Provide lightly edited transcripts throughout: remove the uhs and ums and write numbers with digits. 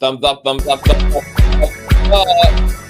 Thumbs up, thumbs up, thumbs up, thumbs up.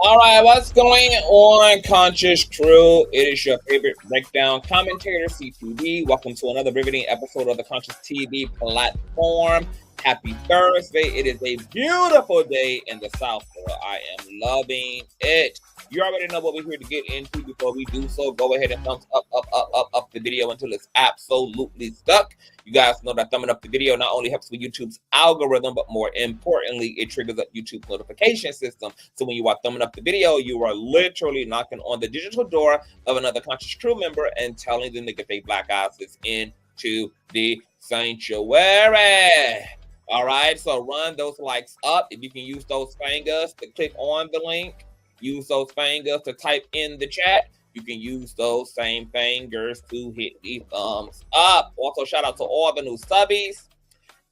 All right, what's going on, Conscious Crew? It is your favorite breakdown commentator, CTV. Welcome to another riveting episode of the Consciouztv platform. Happy Thursday. It is a beautiful day in the South, girl. I am loving it. You already know what we're here to get into. Before we do so, go ahead and thumbs up the video until it's absolutely stuck. You guys know that thumbing up the video not only helps with YouTube's algorithm, but more importantly, it triggers up YouTube's notification system. So when you are thumbing up the video, you are literally knocking on the digital door of another Conscious Crew member and telling them to get their black asses into the sanctuary. All right, so run those likes up. If you can use those fingers to click on the link, use those fingers to type in the chat. You can use those same fingers to hit the thumbs up. Also, shout out to all the new subbies.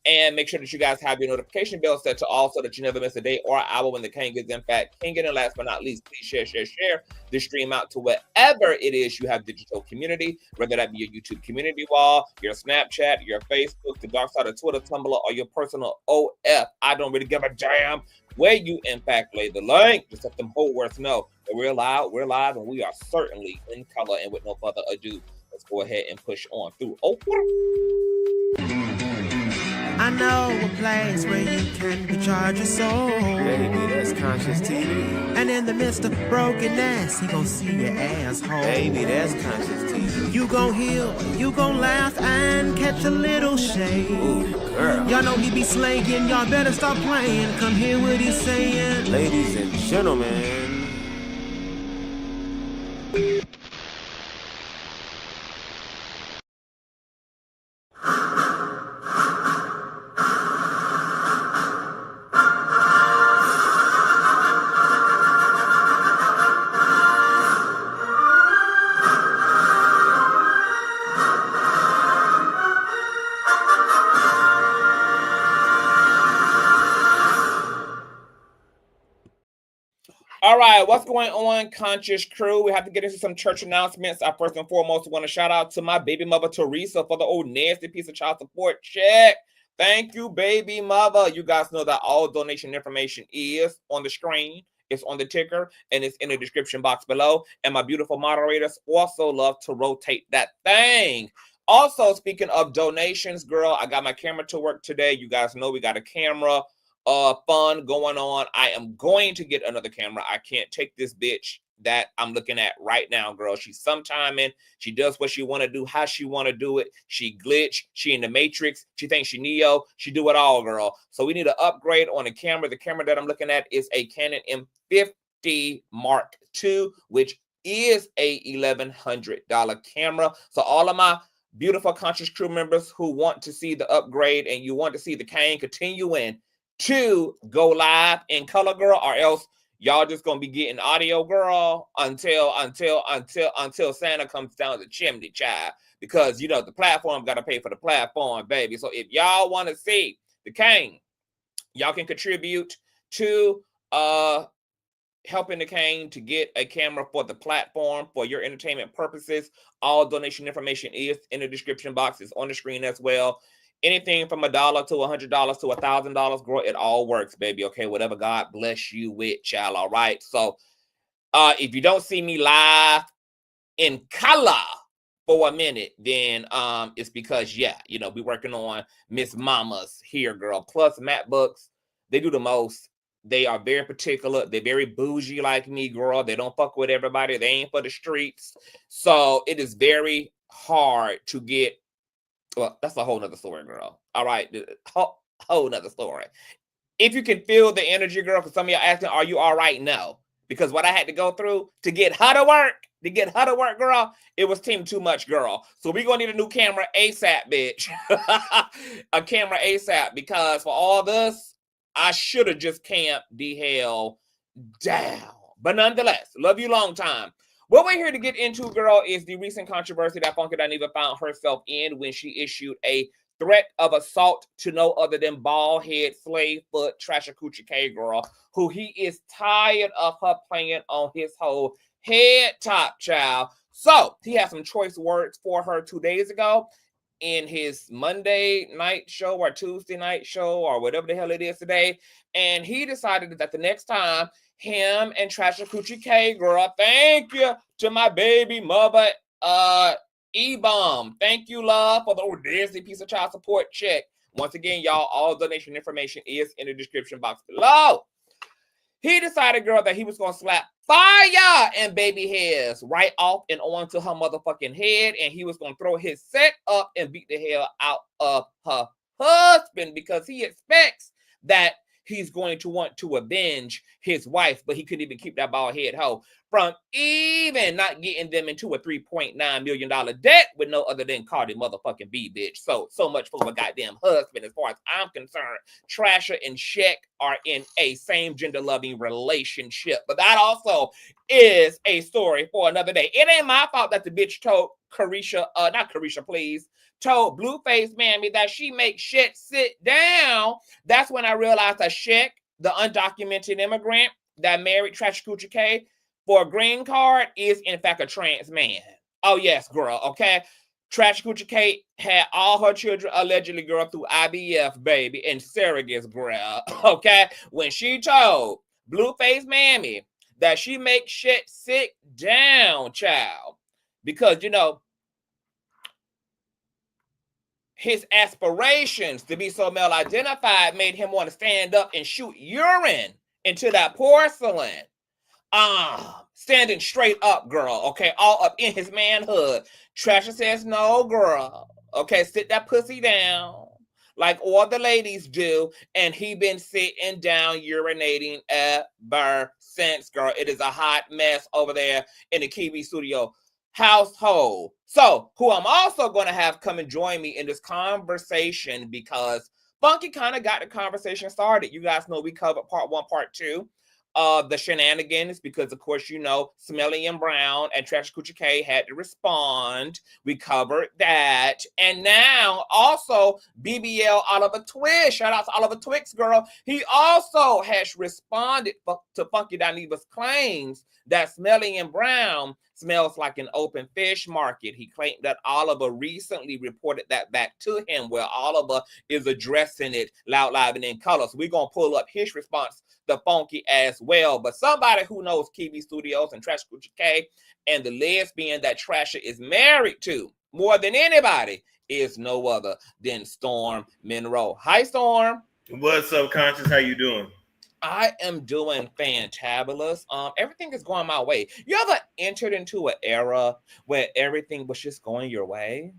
And make sure that you guys have your notification bell set to all so that you never miss a day or hour when the king is in fact king. And last but not least, please share this stream out to wherever it is you have digital community, whether that be your YouTube community wall, your Snapchat, your Facebook, the dark side of Twitter, Tumblr, or your personal OF. I don't really give a damn where you in fact lay the link. Just let them whole words know that we're live, and we are certainly in color. And with no further ado, let's go ahead and push on through. I know a place where you can recharge your soul. Baby, that's Consciouztv. And in the midst of brokenness, he gon' see your asshole. Baby, that's Consciouztv. You gon' heal, you gon' laugh and catch a little shade. Ooh, girl. Y'all know he be slaying, y'all better stop playing. Come hear what he's saying. Ladies and gentlemen. All right, what's going on, Conscious Crew? We have to get into some church announcements. I first and foremost want to shout out to my baby mother, Teresa, for the old nasty piece of child support check. Thank you, baby mother. You guys know that all donation information is on the screen. It's on the ticker, and it's in the description box below. And my beautiful moderators also love to rotate that thing. Also, speaking of donations, girl, I got my camera to work today. You guys know we got a camera fun going on. I am going to get another camera. I can't take this bitch that I'm looking at right now, girl. She's sometiming. She does what she want to do, how she want to do it. She glitch. She in the Matrix. She thinks she Neo. She do it all, girl. So we need to upgrade on the camera. The camera that I'm looking at is a Canon M50 Mark II, which is a $1,100 camera. So all of my beautiful Conscious Crew members who want to see the upgrade and you want to see the Kane continuing to go live in color, girl, or else y'all just gonna be getting audio, girl, until Santa comes down the chimney, child. Because you know the platform gotta pay for the platform, baby. So if y'all want to see the Kane, y'all can contribute to helping the Kane to get a camera for the platform for your entertainment purposes. All donation information is in the description box. It's on the screen as well. Anything from $1 to $100 to $1,000, girl, it all works, baby. Okay, whatever God bless you with, child. All right. So, if you don't see me live in color for a minute, then it's because, yeah, you know, we working on Miss Mama's here, girl. Plus MacBooks, they do the most. They are very particular. They're very bougie like me, girl. They don't fuck with everybody. They ain't for the streets. So it is very hard to get, well, that's a whole nother story, girl. All right, whole nother story. If you can feel the energy, girl, because some of y'all asking, are you all right? No. Because what I had to go through to get her to work, girl, it was team too much, girl. So we're going to need a new camera ASAP, bitch. A camera ASAP, because for all this, I should have just camped the hell down. But nonetheless, love you long time. What we're here to get into, girl, is the recent controversy that Funky Dineva found herself in when she issued a threat of assault to no other than bald head, slave foot, Tasha K, girl, who he is tired of her playing on his whole head top, child. So he had some choice words for her 2 days ago in his Monday night show or Tuesday night show or whatever the hell it is today. And he decided that the next time him and Tasha K, girl, thank you to my baby mother, E-Bomb. Thank you, love, for the Disney piece of child support check. Once again, y'all, all donation information is in the description box below. He decided, girl, that he was going to slap fire and baby hairs right off and onto her motherfucking head, and he was going to throw his set up and beat the hell out of her husband because he expects that he's going to want to avenge his wife, but he couldn't even keep that bald head hoe from even not getting them into a $3.9 million debt with no other than Cardi motherfucking B, bitch. So much for a goddamn husband. As far as I'm concerned, Tasha and Shek are in a same gender loving relationship, but that also is a story for another day. It ain't my fault that the bitch told told Blueface Mammy that she makes shit sit down. That's when I realized that Shek, the undocumented immigrant that married Tasha K for a green card, is in fact a trans man. Oh yes, girl, okay? Tasha K had all her children allegedly, girl, through IVF, baby, and surrogates, girl, okay? When she told Blueface Mammy that she makes shit sit down, child, because, you know, his aspirations to be so male identified made him want to stand up and shoot urine into that porcelain. Standing straight up, girl, okay, all up in his manhood. Tasha says, no, girl, okay, sit that pussy down like all the ladies do, and he been sitting down urinating ever since, girl. It is a hot mess over there in the Kiwi studio household. So, who I'm also going to have come and join me in this conversation, because Funky kind of got the conversation started. You guys know we covered part 1, part 2 of the shenanigans, because of course, you know, Smelly and Brown and Tasha K had to respond. We covered that. And now also BBL Oliver Twix, shout out to Oliver Twix, girl. He also has responded to Funky Dineva's claims that Smelly and Brown smells like an open fish market. He claimed that Oliver recently reported that back to him, where Oliver is addressing it loud, live, and in color. So we're going to pull up his response to Funky as well. But somebody who knows Kiwi Studios and Tasha K and the lesbian that Tasha is married to more than anybody is no other than Storm Monroe. Hi, Storm. What's up, Conscious? How you doing? I am doing fantabulous. Everything is going my way. You ever entered into an era where everything was just going your way?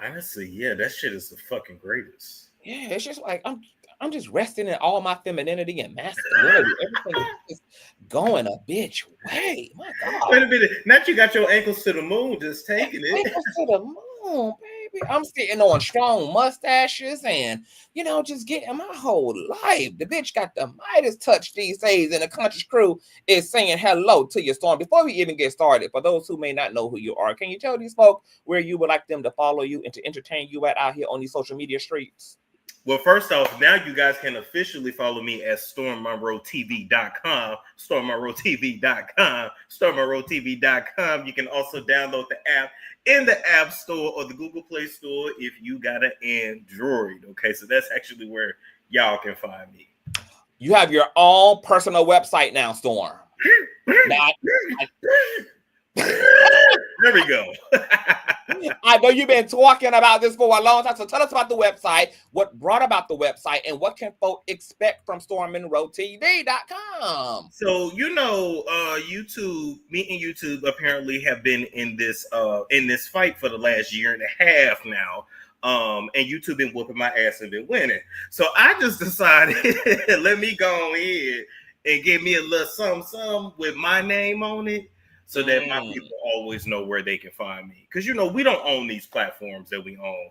Honestly, yeah, that shit is the fucking greatest. Yeah, it's just like I'm just resting in all my femininity and masculinity. Everything is just going a bitch way. My God. Wait a minute. Not you got your ankles to the moon, just taking it. Ankles to the moon, baby. I'm sitting on strong mustaches and, you know, just getting my whole life. The bitch got the Midas touch these days, and the Conscious crew is saying hello to you, Storm. Before we even get started, for those who may not know who you are, can you tell these folks where you would like them to follow you and to entertain you at out here on these social media streets? Well, first off, now you guys can officially follow me at StormMonroeTV.com, StormMonroeTV.com, StormMonroeTV.com. You can also download the app in the App Store or the Google Play Store if you got an Android. Okay, so that's actually where y'all can find me. You have your own personal website now, Storm. There we go. I know you've been talking about this for a long time, so tell us about the website, what brought about the website, and what can folk expect from StormMonroeTV.com. So YouTube, me and YouTube apparently have been in this fight for the last year and a half now. And YouTube been whooping my ass and been winning. So I just decided, let me go ahead and give me a little something with my name on it, so that my people always know where they can find me. Because we don't own these platforms that we own.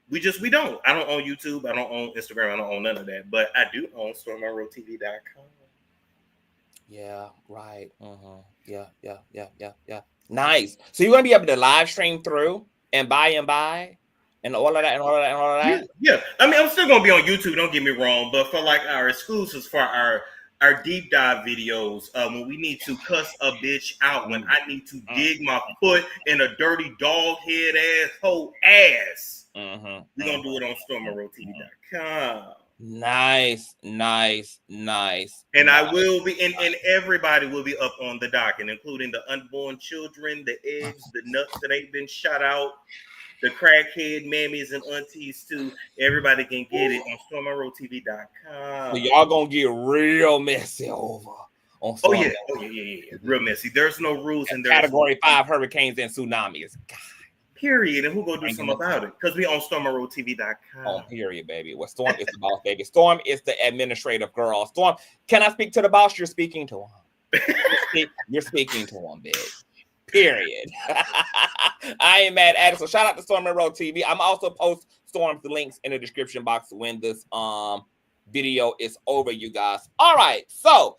We don't. I don't own YouTube. I don't own Instagram. I don't own none of that. But I do own StormMonroeTV.com. Yeah, right. Yeah. Nice. So you're gonna be able to live stream through and buy and all of that. Yeah. I mean, I'm still gonna be on YouTube. Don't get me wrong. But for like our exclusives, for our deep dive videos, when we need to cuss a bitch out, when I need to dig my foot in a dirty dog head asshole ass, we're gonna do it on StormMonroeTV.com. Nice. And I will be, and everybody will be up on the docket, including the unborn children, the eggs, the nuts that ain't been shot out, the crackhead mammies and aunties too. Everybody can get it on StormMonroeTV.com. So y'all gonna get real messy over on Oh yeah, real messy. There's no rules in there. Category 5 hurricanes and tsunamis. God. Period. And who gonna do something about it? Because we on StormMonroeTV.com. Oh, period, baby. Well, Storm is the boss, baby. Storm is the administrative girl. Storm, can I speak to the boss? You're speaking to him. You're speaking to him, bitch. Period. I ain't mad at it. So shout out to Storm Monroe TV. I'm also post Storm's links in the description box when this video is over, you guys. All right. So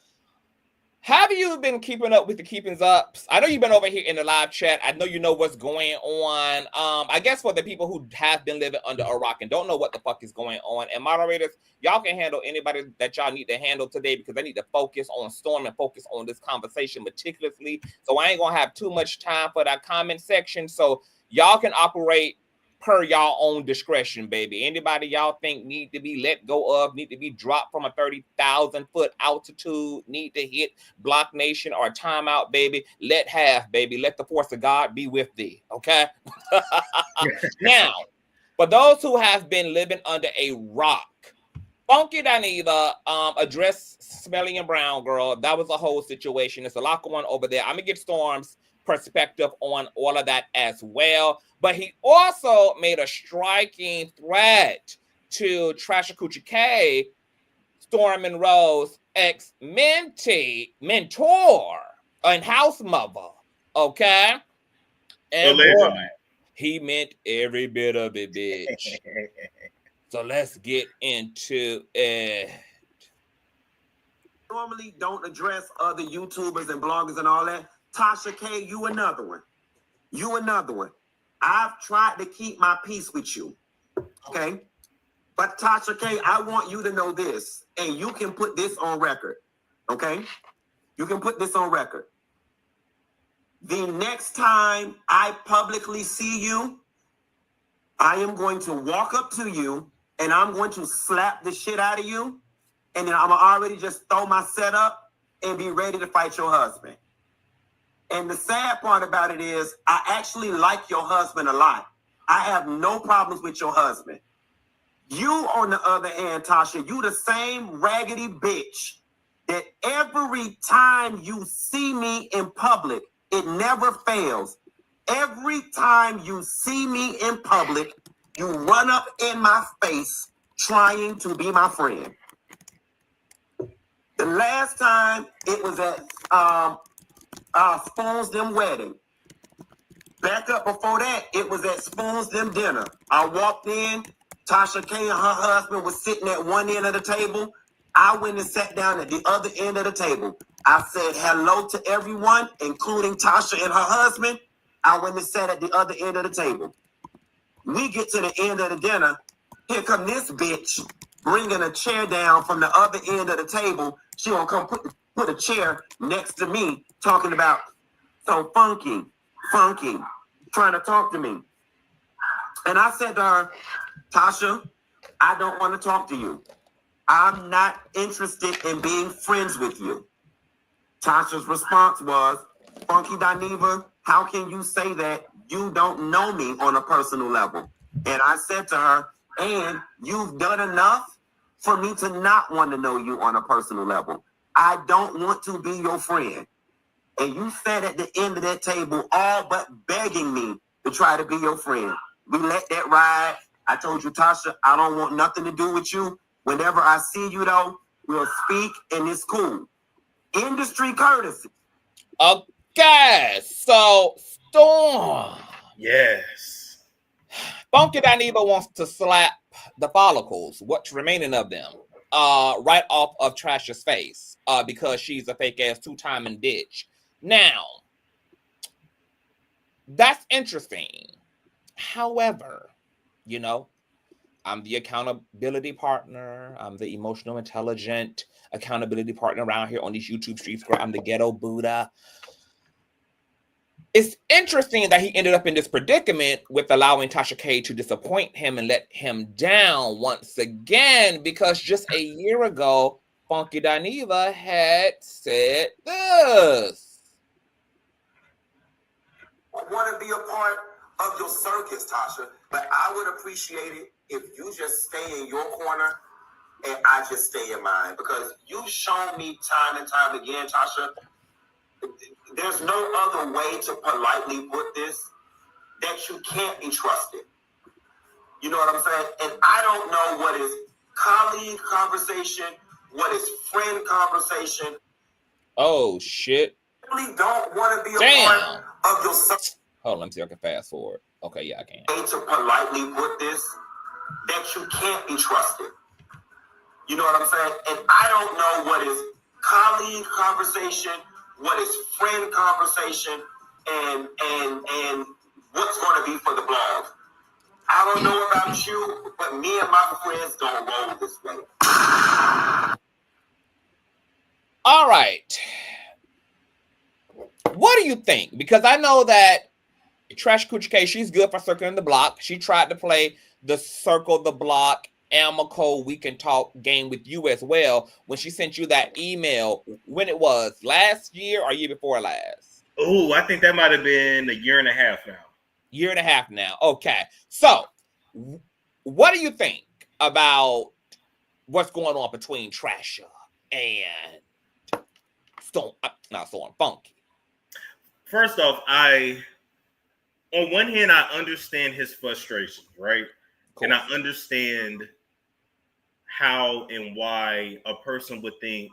have you been keeping up with the keepings ups? I know you've been over here in the live chat. I know you know what's going on. I guess for the people who have been living under a rock and don't know what the fuck is going on, and moderators, y'all can handle anybody that y'all need to handle today, because they need to focus on Storm and focus on this conversation meticulously. So I ain't gonna have too much time for that comment section. So y'all can operate per y'all own discretion, baby. Anybody y'all think need to be let go of, need to be dropped from a 30,000 foot altitude, need to hit Block Nation or timeout, baby. Let the force of God be with thee, okay? Now, for those who have been living under a rock, Funky Dineva address Smelly and Brown girl. That was a whole situation. There's a lot going over there. I'm gonna get Storm's perspective on all of that as well. But he also made a striking threat to Tasha K, Storm Monroe's mentor and house mother. Okay? And boy, he meant every bit of it, bitch. So let's get into it. Normally don't address other YouTubers and bloggers and all that. Tasha K, you another one. I've tried to keep my peace with you, okay? But Tasha K, I want you to know this, and you can put this on record, okay? You can put this on record. The next time I publicly see you, I am going to walk up to you, and I'm going to slap the shit out of you, and then I'm already just throw my setup and be ready to fight your husband. And the sad part about it is I actually like your husband a lot. I have no problems with your husband. You, on the other hand, Tasha, you the same raggedy bitch that every time you see me in public, it never fails. Every time you see me in public, you run up in my face trying to be my friend. The last time it was at Spoon's Them wedding. Back up before that, it was at Spoon's Them dinner. I walked in, Tasha K and her husband was sitting at one end of the table. I went and sat down at the other end of the table. I said hello to everyone, including Tasha and her husband. I went and sat at the other end of the table. We get to the end of the dinner. Here come this bitch bringing a chair down from the other end of the table. She gonna come put a chair next to me, talking about so funky, trying to talk to me. And I said to her, Tasha, I don't want to talk to you. I'm not interested in being friends with you. Tasha's response was, Funky Dineva, how can you say that you don't know me on a personal level? And I said to her, and you've done enough for me to not want to know you on a personal level. I don't want to be your friend. And you sat at the end of that table all but begging me to try to be your friend. We let that ride. I told you, Tasha, I don't want nothing to do with you. Whenever I see you, though, we'll speak and it's cool. Industry courtesy. Okay, so Storm. Yes. Funky Dineva wants to slap the follicles, what's remaining of them, right off of Trash's face, because she's a fake ass two-timing bitch. Now, that's interesting. However, you know, I'm the accountability partner. I'm the emotional intelligent accountability partner around here on these YouTube streets where I'm the ghetto Buddha. It's interesting that he ended up in this predicament with allowing Tasha K to disappoint him and let him down once again, because just a year ago, Funky Dineva had said this. I want to be a part of your circus, Tasha, but I would appreciate it if you just stay in your corner and I just stay in mine, because you've shown me time and time again, Tasha, there's no other way to politely put this, that you can't be trusted. You know what I'm saying? And I don't know what is colleague conversation, what is friend conversation. Oh, shit. I really don't want to be a Damn. part of your circus. Hold on, let me see if I can fast forward. Okay, yeah, I can. Way to politely put this, that you can't be trusted. You know what I'm saying? And I don't know what is colleague conversation, what is friend conversation, and what's going to be for the blog. I don't know about you, but me and my friends don't roll this way. All right. What do you think? Because I know that Trash Coochie K, she's good for circling the block. She tried to play the circle the block amicable we can talk game with you as well when she sent you that email. When it was last year or year before last? Oh, I think that might have been a year and a half now. Year and a half now. Okay. So what do you think about what's going on between Trasha and Storm Funky? First off, on one hand, I understand his frustrations, right? Cool. And I understand how and why a person would think,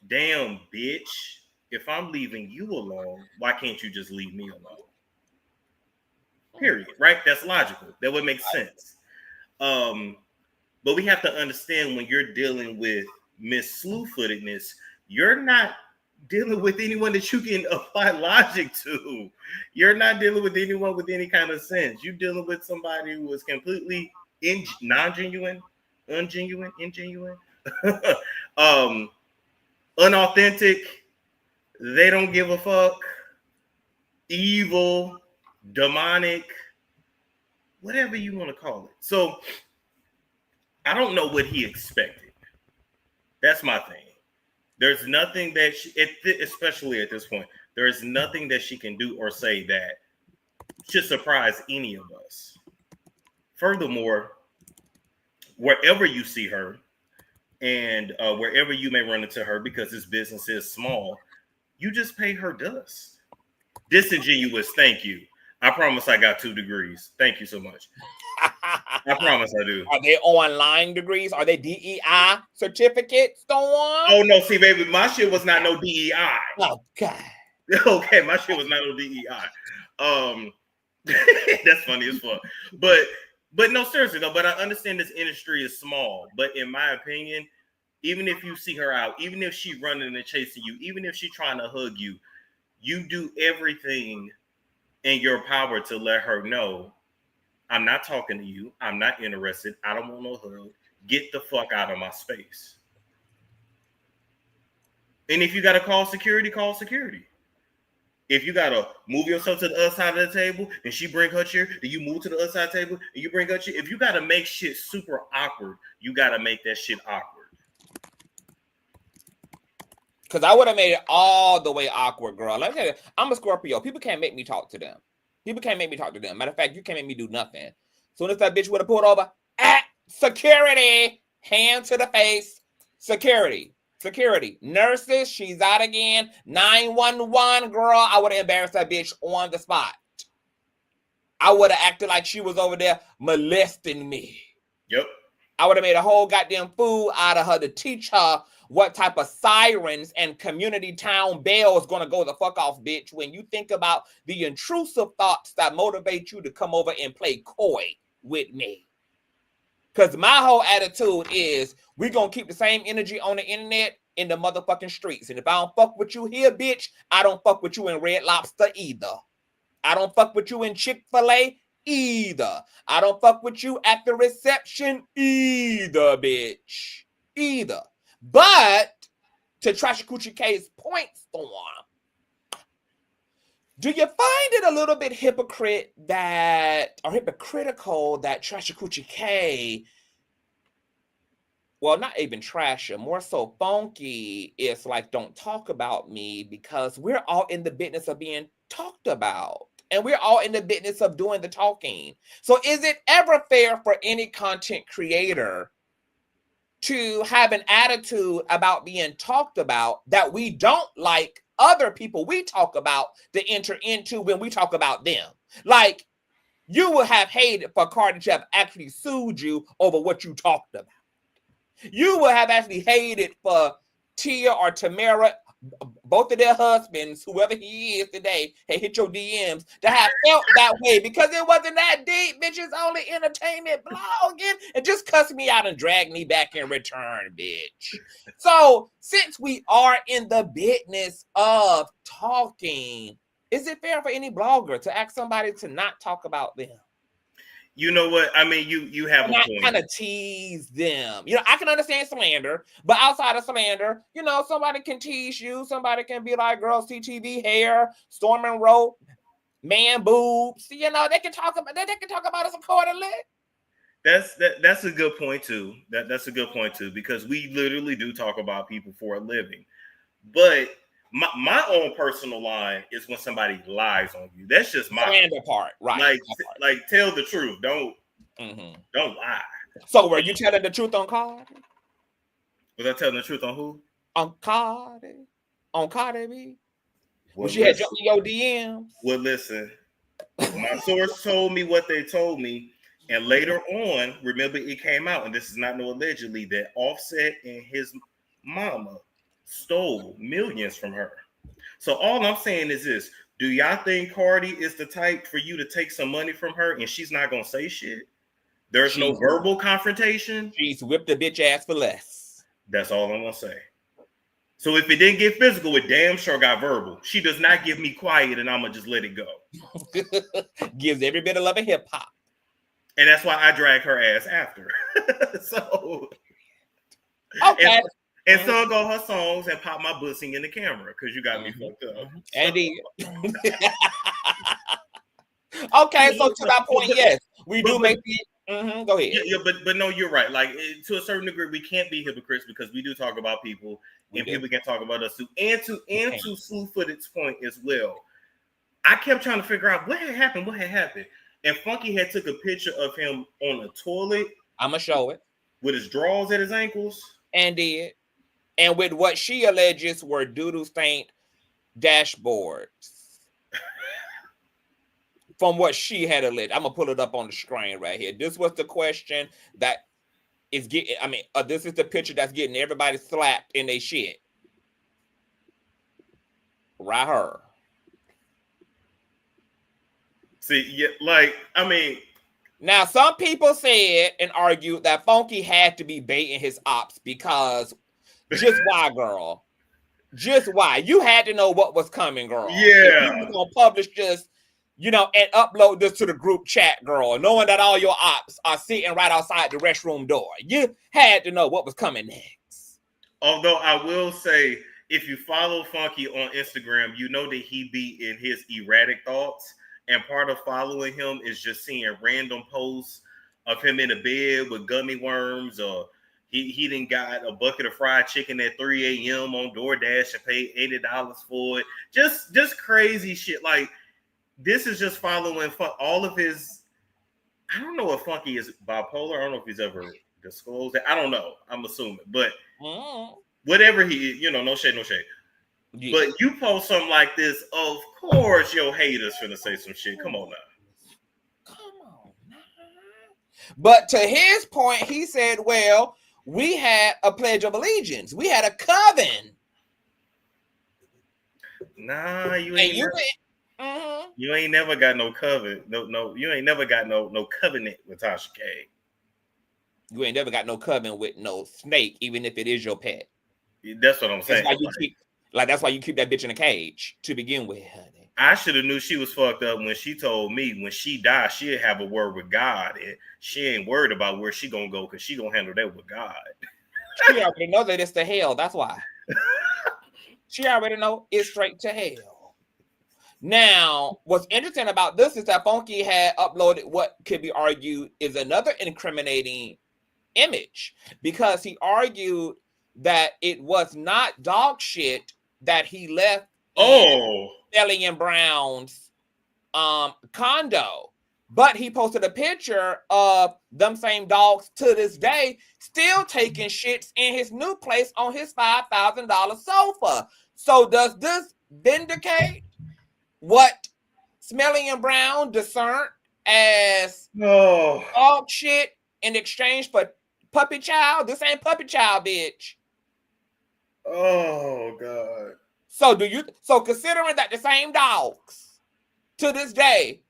damn, bitch, if I'm leaving you alone, why can't you just leave me alone? Period, right? That's logical. That would make sense. But we have to understand when you're dealing with Miss Slew-footedness, you're not dealing with anyone that you can apply logic to. You're not dealing with anyone with any kind of sense. You're dealing with somebody who is completely non-genuine, ingenuine, unauthentic. They don't give a fuck. Evil, demonic, whatever you want to call it. So I don't know what he expected. That's my thing. There's nothing that especially at this point, there is nothing that she can do or say that should surprise any of us. Furthermore, wherever you see her and wherever you may run into her, because this business is small, you just pay her dust. Disingenuous, thank you. I promise I got 2 degrees. Thank you so much. I promise I do. Are they online degrees? Are they DEI certificates, Storm? Oh, no, see, baby, my shit was not no DEI. Oh, God. Okay, my shit was not no DEI. That's funny as fuck. But no, seriously, though, but I understand this industry is small. But in my opinion, even if you see her out, even if she running and chasing you, even if she trying to hug you, you do everything in your power to let her know, I'm not talking to you. I'm not interested. I don't want no hug. Get the fuck out of my space. And if you got to call security, call security. If you got to move yourself to the other side of the table and she bring her chair, then you move to the other side of the table and you bring her chair. If you got to make shit super awkward, you got to make that shit awkward. Because I would have made it all the way awkward, girl. Let me tell you, I'm a Scorpio. People can't make me talk to them. People can't make me talk to them. Matter of fact, you can't make me do nothing. Soon as that bitch would have pulled over, security, hand to the face, security. Nurses, she's out again. 911, girl. I would have embarrassed that bitch on the spot. I would have acted like she was over there molesting me. Yep. I would have made a whole goddamn fool out of her to teach her what type of sirens and community town bells gonna go the fuck off, bitch, when you think about the intrusive thoughts that motivate you to come over and play coy with me. Because my whole attitude is we're gonna keep the same energy on the internet in the motherfucking streets. And if I don't fuck with you here, bitch, I don't fuck with you in Red Lobster either. I don't fuck with you in Chick-fil-A either. I don't fuck with you at the reception either, bitch. Either. But to Tasha K's point, Storm, do you find it a little bit hypocritical that Tasha K, well, not even Trasher, more so Funky, is like, don't talk about me because we're all in the business of being talked about. And we're all in the business of doing the talking. So is it ever fair for any content creator to have an attitude about being talked about that we don't like other people we talk about to enter into when we talk about them? Like, you would have hated for Cardi to have actually sued you over what you talked about. You would have actually hated for Tia or Tamara, both of their husbands, whoever he is today, had hit your DMs, to have felt that way because it wasn't that deep. Bitch, it's only entertainment blogging, and just cuss me out and drag me back in return, bitch. So since we are in the business of talking, is it fair for any blogger to ask somebody to not talk about them? You know what? I mean, you have a point. Kind of tease them. You know, I can understand slander, but outside of slander, you know, somebody can tease you. Somebody can be like, girl, CTV hair, Storm Monroe, man boobs. You know, they can talk about us accordingly. That's a good point too. That's a good point too, because we literally do talk about people for a living. But my own personal line is when somebody lies on you. That's just my slander part, right? Like tell the truth. Don't lie. So were you telling the truth on Cardi? Was I telling the truth on who? On Cardi B? Well, when she had jumped in your DMs? Well, listen. My source told me what they told me, and later on, remember it came out, and this is not no allegedly, that Offset and his mama stole millions from her. So all I'm saying is this: do y'all think Cardi is the type for you to take some money from her and she's not gonna say shit? There's no verbal confrontation. She's whipped a bitch ass for less. That's all I'm gonna say. So if it didn't get physical, it damn sure got verbal. She does not give me quiet, and I'm gonna just let it go. Gives every bit of love in hip hop, and that's why I drag her ass after. So okay. And so go her songs and pop my bussing in the camera because you got me fucked up. Andy. Okay, so to that point, yes, we do make the. Go ahead. Yeah, but no, you're right. Like to a certain degree, we can't be hypocrites because we do talk about people, and people can talk about us too. And to Slew Footed's point as well, I kept trying to figure out what had happened. And Funky had took a picture of him on a toilet. I'm gonna show it with his drawers at his ankles, and did. And with what she alleges were doodle stained dashboards. From what she had alleged. I'm going to pull it up on the screen right here. This was the question that is getting, this is the picture that's getting everybody slapped in their shit. Right her. See, now some people said and argued that Funky had to be baiting his ops because just why, girl? Just why? You had to know what was coming, girl. Yeah. You were going to publish just, and upload this to the group chat, girl, knowing that all your ops are sitting right outside the restroom door. You had to know what was coming next. Although I will say, if you follow Funky on Instagram, you know that he be in his erratic thoughts. And part of following him is just seeing random posts of him in a bed with gummy worms or He done got a bucket of fried chicken at 3 a.m. on DoorDash and paid $80 for it. Just crazy shit. Like, this is just following all of his. I don't know if Funky is bipolar. I don't know if he's ever disclosed that. I don't know. I'm assuming, but whatever he is, no shade. Yeah. But you post something like this, of course your haters finna say some shit. Come on now. But to his point, he said, well, we had a pledge of allegiance. We had a covenant. Nah, you ain't never got no covenant. No, you ain't never got no covenant with Tasha K. You ain't never got no covenant with no snake, even if it is your pet. That's what I'm saying. That's why you keep that bitch in a cage to begin with, honey. I should have knew she was fucked up when she told me when she dies, she'll have a word with God, and she ain't worried about where she gonna go because she gonna handle that with God. She already know that it's to hell. That's why. She already know it's straight to hell. Now, what's interesting about this is that Funky had uploaded what could be argued is another incriminating image, because he argued that it was not dog shit that he left Atlien Brown's condo, but he posted a picture of them same dogs to this day still taking shits in his new place on his $5,000 sofa. So does this vindicate what Smelly and Brown discerned as dog shit in exchange for puppy child? This ain't puppy child, bitch. Oh God. So considering that the same dogs to this day,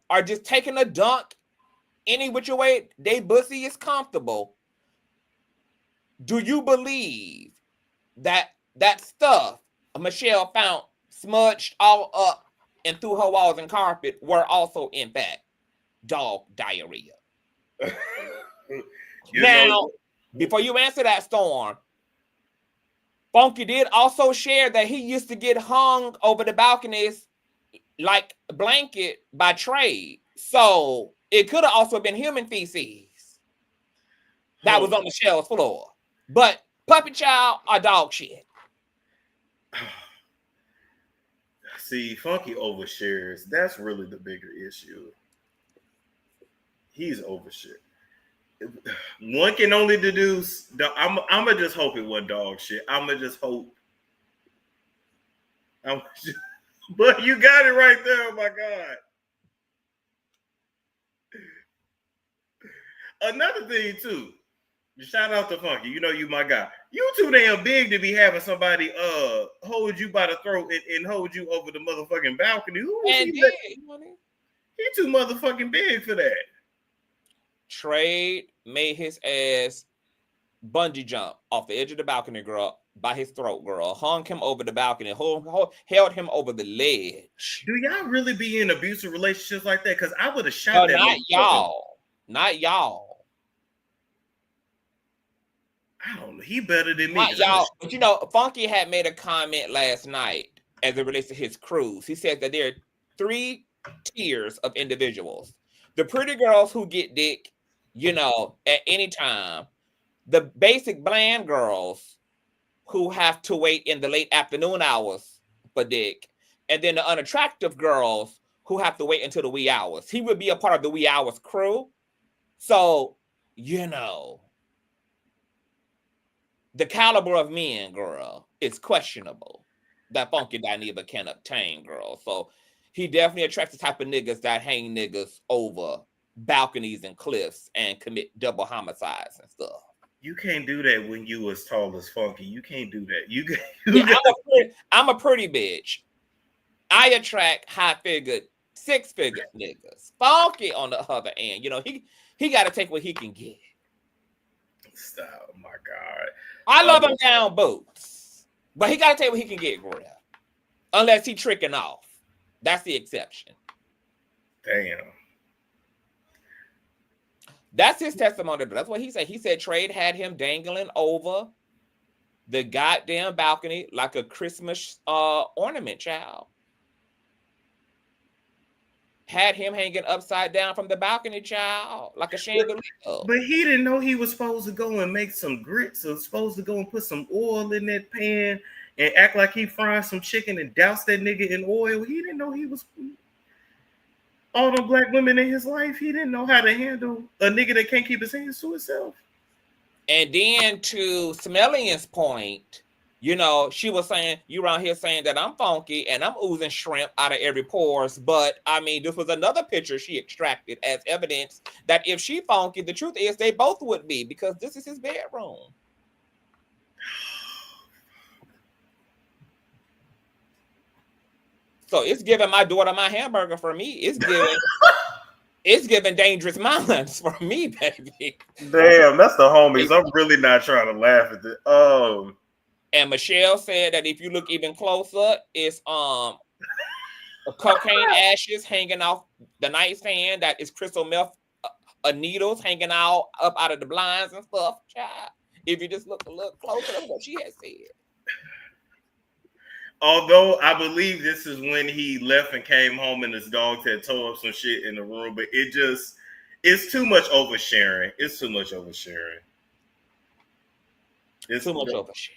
are just taking a dunk any which way they bussy is comfortable, do you believe that stuff Michelle found smudged all up and through her walls and carpet were also in fact dog diarrhea? Before you answer that, Storm, Funky did also share that he used to get hung over the balconies like a blanket by trade. So it could have also been human feces that was on Michelle's floor. But puppy child or dog shit? See, Funky overshares. That's really the bigger issue. He's overshare. One can only deduce. I'm gonna just hope it wasn't dog shit. I'm gonna just hope. But you got it right there. Oh my God. Another thing too. Shout out to Funky. You my guy. You too damn big to be having somebody hold you by the throat and hold you over the motherfucking balcony. He too motherfucking big for that. Trade made his ass bungee jump off the edge of the balcony, girl, by his throat, girl. Hung him over the balcony, held him over the ledge. Do y'all really be in abusive relationships like that? Because I would have shot that. Not y'all. I don't know. He better than me. Not y'all. But Funky had made a comment last night as it relates to his cruise. He said that there are 3 tiers of individuals. The pretty girls who get dick, at any time. The basic bland girls who have to wait in the late afternoon hours for dick. And then the unattractive girls who have to wait until the wee hours. He would be a part of the wee hours crew. So, the caliber of men, girl, is questionable that Funky Dineva can obtain, girl. So he definitely attracts the type of niggas that hang niggas over balconies and cliffs and commit double homicides and stuff. You can't do that when you as tall as Funky. You can't do that. I'm a pretty bitch. I attract high-figured, 6-figure niggas. Funky on the other end, he got to take what he can get. Stop, oh my God. I love him down boots, but he got to take what he can get, girl. Unless he tricking off. That's the exception. Damn. That's his testimony. That's what he said. He said Trade had him dangling over the goddamn balcony like a Christmas ornament, child. had him hanging upside down from the balcony, child, like a chandelier. But he didn't know he was supposed to go and make some grits, or supposed to go and put some oil in that pan and act like he frying some chicken and douse that nigga in oil. He didn't know he was all the black women in his life. He didn't know how to handle a nigga that can't keep his hands to himself. And then to Smelly's point, you know, she was saying, you around here saying that I'm funky and I'm oozing shrimp out of every pores. But I mean, this was another picture she extracted as evidence that if she funky, the truth is they both would be, because this is his bedroom. So it's giving my daughter my hamburger for me. It's giving dangerous minds for me, baby. Damn, that's the homies. I'm really not trying to laugh at this. And Michelle said that if you look even closer, it's cocaine ashes hanging off the nightstand. That is crystal meth needles hanging out up out of the blinds and stuff. Child, if you just look a little closer, that's what she had said. Although I believe this is when he left and came home and his dogs had tore up some shit in the room, but it's too much oversharing. It's too much oversharing. It's too much oversharing.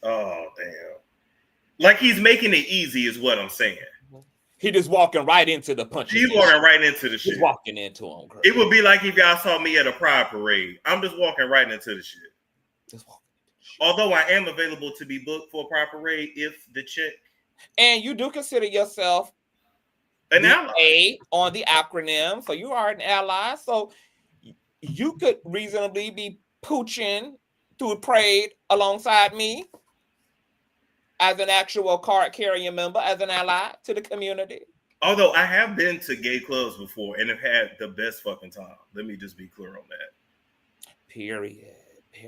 Oh damn! Like he's making it easy, is what I'm saying. He just walking right into the punch. He's walking right into the shit. He's walking into him. Girl. It would be like if y'all saw me at a pride parade. I'm just walking right into the shit. Just walking. Although I am available to be booked for a pride parade if the check. And you do consider yourself an ally on the acronym, so you are an ally. So you could reasonably be pooching through a parade alongside me as an actual card carrying member, as an ally to the community. Although I have been to gay clubs before and have had the best fucking time. Let me just be clear on that. Period.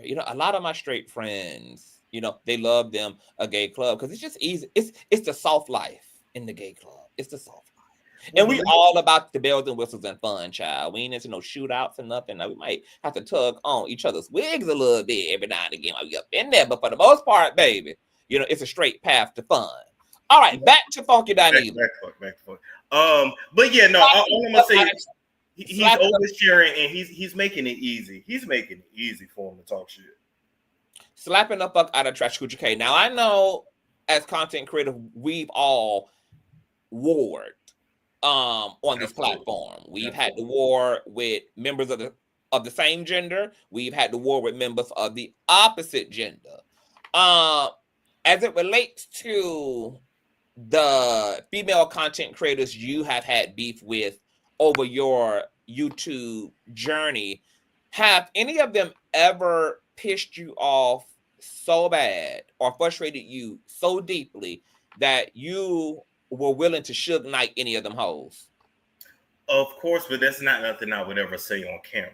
You know, a lot of my straight friends, you know, they love them a gay club because it's just easy. It's the soft life in the gay club. It's the soft life. And we all about the bells and whistles and fun, child. We ain't into no shootouts and nothing. Now, we might have to tug on each other's wigs a little bit every now and again while we up in there. But for the most part, baby, you know, it's a straight path to fun. All right, back to Funky Dineva. Back to fun. But yeah, no, all I'm gonna say is he's oversharing and he's making it easy. He's making it easy for him to talk shit. Slapping the fuck out of Consciouztv K. Now I know as content creator, we've all warred on this platform. We've had the war with members of the same gender. We've had the war with members of the opposite gender. As it relates to the female content creators you have had beef with over your YouTube journey, have any of them ever pissed you off so bad or frustrated you so deeply that you were willing to Suge Knight any of them hoes? Of course, but that's not nothing I would ever say on camera.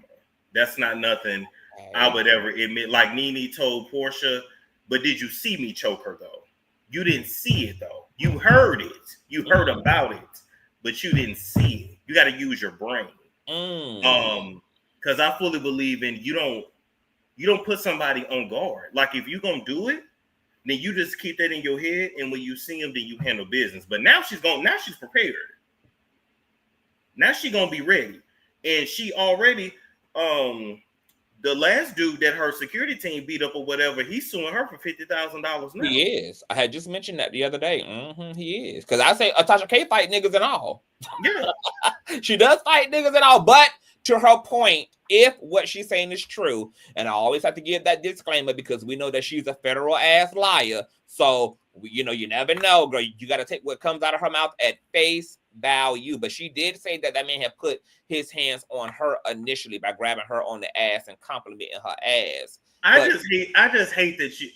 That's not nothing I would ever admit. Like Nene told Portia, but did you see me choke her though? You didn't see it though. You heard it. You heard about it, but you didn't see it. You got to use your brain. Because I fully believe in you don't put somebody on guard. Like if you're gonna do it, then you just keep that in your head, and when you see them, then you handle business. But now she's prepared. Now she's gonna be ready. And she already the last dude that her security team beat up or whatever, he's suing her for $50,000 now. He is. I had just mentioned that the other day. He is. Because I say Tasha K fight niggas and all. Yeah. She does fight niggas and all. But to her point, if what she's saying is true, and I always have to give that disclaimer because we know that she's a federal ass liar. So, you know, you never know, girl. You got to take what comes out of her mouth at face value. But she did say that man had put his hands on her initially by grabbing her on the ass and complimenting her ass. I just hate that she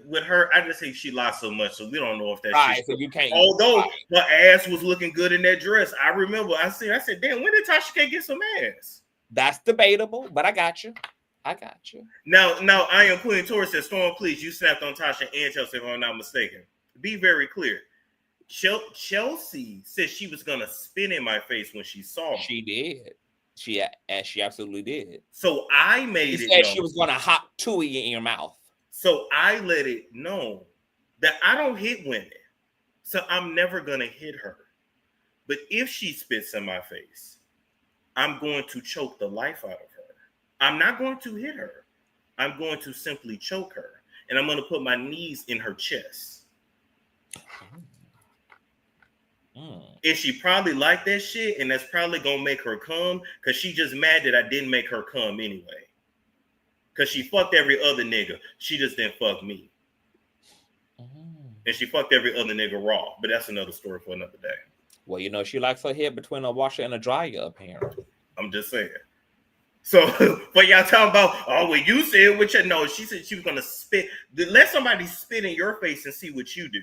with her. I just think she lied so much, so we don't know if that's right. So you can't. Although her ass was looking good in that dress, I remember I said, damn, when did Tasha K get some ass? That's debatable, but I got you. Now, I am Queen Torres said, Storm, please, you snapped on Tasha and Chelsea, if I'm not mistaken. Be very clear. Chelsea said she was gonna spin in my face when she saw me. She did. She absolutely did. So I made it. Said she was gonna hop Tui in your mouth. So I let it know that I don't hit women, so I'm never gonna hit her. But if she spits in my face, I'm going to choke the life out of her. I'm not going to hit her. I'm going to simply choke her. And I'm going to put my knees in her chest. And she probably like that shit, and that's probably going to make her come, because she just mad that I didn't make her come anyway. Because she fucked every other nigga. She just didn't fuck me. And she fucked every other nigga raw. But that's another story for another day. Well, you know, she likes her head between a washer and a dryer, apparently. I'm just saying. So, but y'all talking about, oh, well, you said what you know. She said she was going to spit. Let somebody spit in your face and see what you do.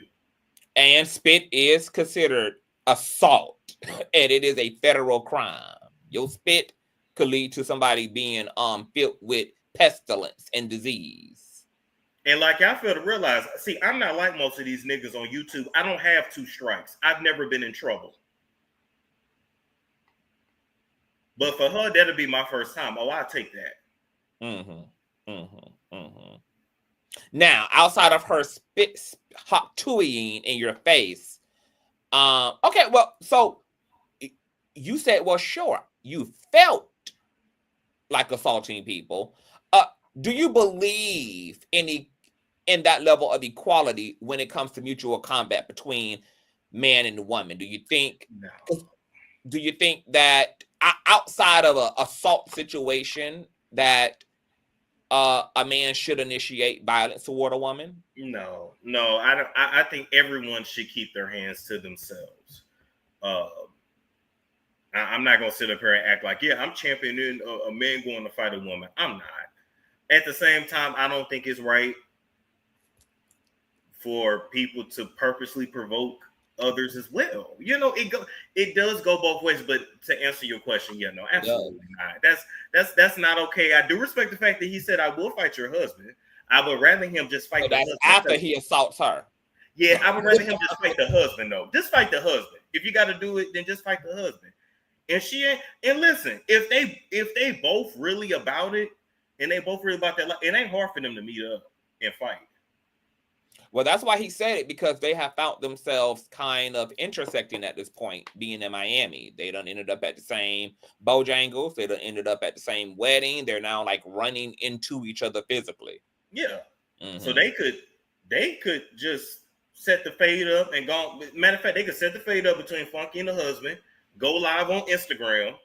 And spit is considered assault, and it is a federal crime. Your spit could lead to somebody being filled with pestilence and disease. And like y'all fail to realize, see, I'm not like most of these niggas on YouTube. I don't have 2 strikes. I've never been in trouble. But for her, that'll be my first time. Oh, I'll take that. Now, outside of her spit hot tooing in your face, okay, well, so you said, well, sure, you felt like assaulting people. Do you believe in that level of equality when it comes to mutual combat between man and woman? Do you think? No. Do you think that outside of an assault situation that a man should initiate violence toward a woman? No, I don't. I think everyone should keep their hands to themselves. I'm not gonna sit up here and act like, yeah, I'm championing a man going to fight a woman. I'm not. At the same time, I don't think it's right for people to purposely provoke others as well. You know, it does go both ways. But to answer your question, yeah, no, absolutely not. That's not okay. I do respect the fact that he said I will fight your husband. I would rather him just fight the husband. After he assaults her. Yeah, I would rather him just fight the husband, though. Just fight the husband. If you got to do it, then just fight the husband. And she ain't. And listen, if they both really about it, and they both really about that, it ain't hard for them to meet up and fight. Well, that's why he said it, because they have found themselves kind of intersecting at this point, being in Miami. They done ended up at the same Bojangles. They done ended up at the same wedding. They're now like running into each other physically. Yeah. So they could just set the fade up and go. Matter of fact, they could set the fade up between Funky and the husband, go live on Instagram,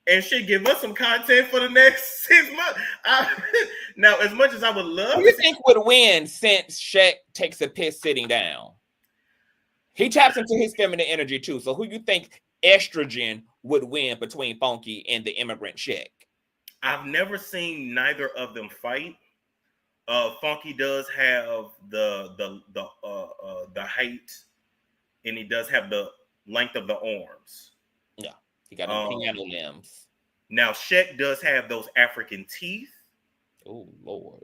and shit, give us some content for the next 6 months. Now, as much as I would love, who do you think would win since Shaq takes a piss sitting down? He taps into his feminine energy too. So, who you think estrogen would win between Funky and the immigrant Shaq? I've never seen neither of them fight. Funky does have the height, and he does have the length of the arms. Yeah, he got the piano limbs. Now, Shaq does have those African teeth. Oh, Lord.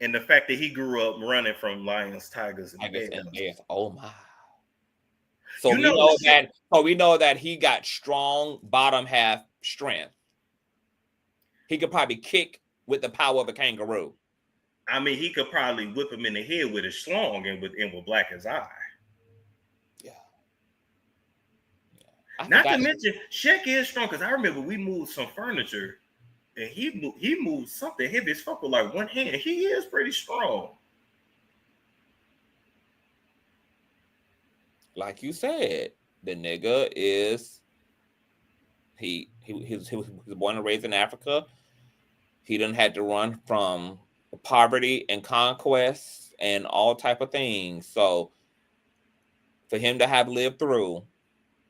And the fact that he grew up running from lions, tigers, and bears. Oh, my. So we know that he got strong bottom half strength. He could probably kick with the power of a kangaroo. I mean, he could probably whip him in the head with his schlong and with black as eye. Not to mention, Shaq is strong, because I remember we moved some furniture, and he moved something heavy as fuck with like one hand. He is pretty strong. Like you said, the nigga is he was born and raised in Africa. He done had to run from poverty and conquest and all type of things. So for him to have lived through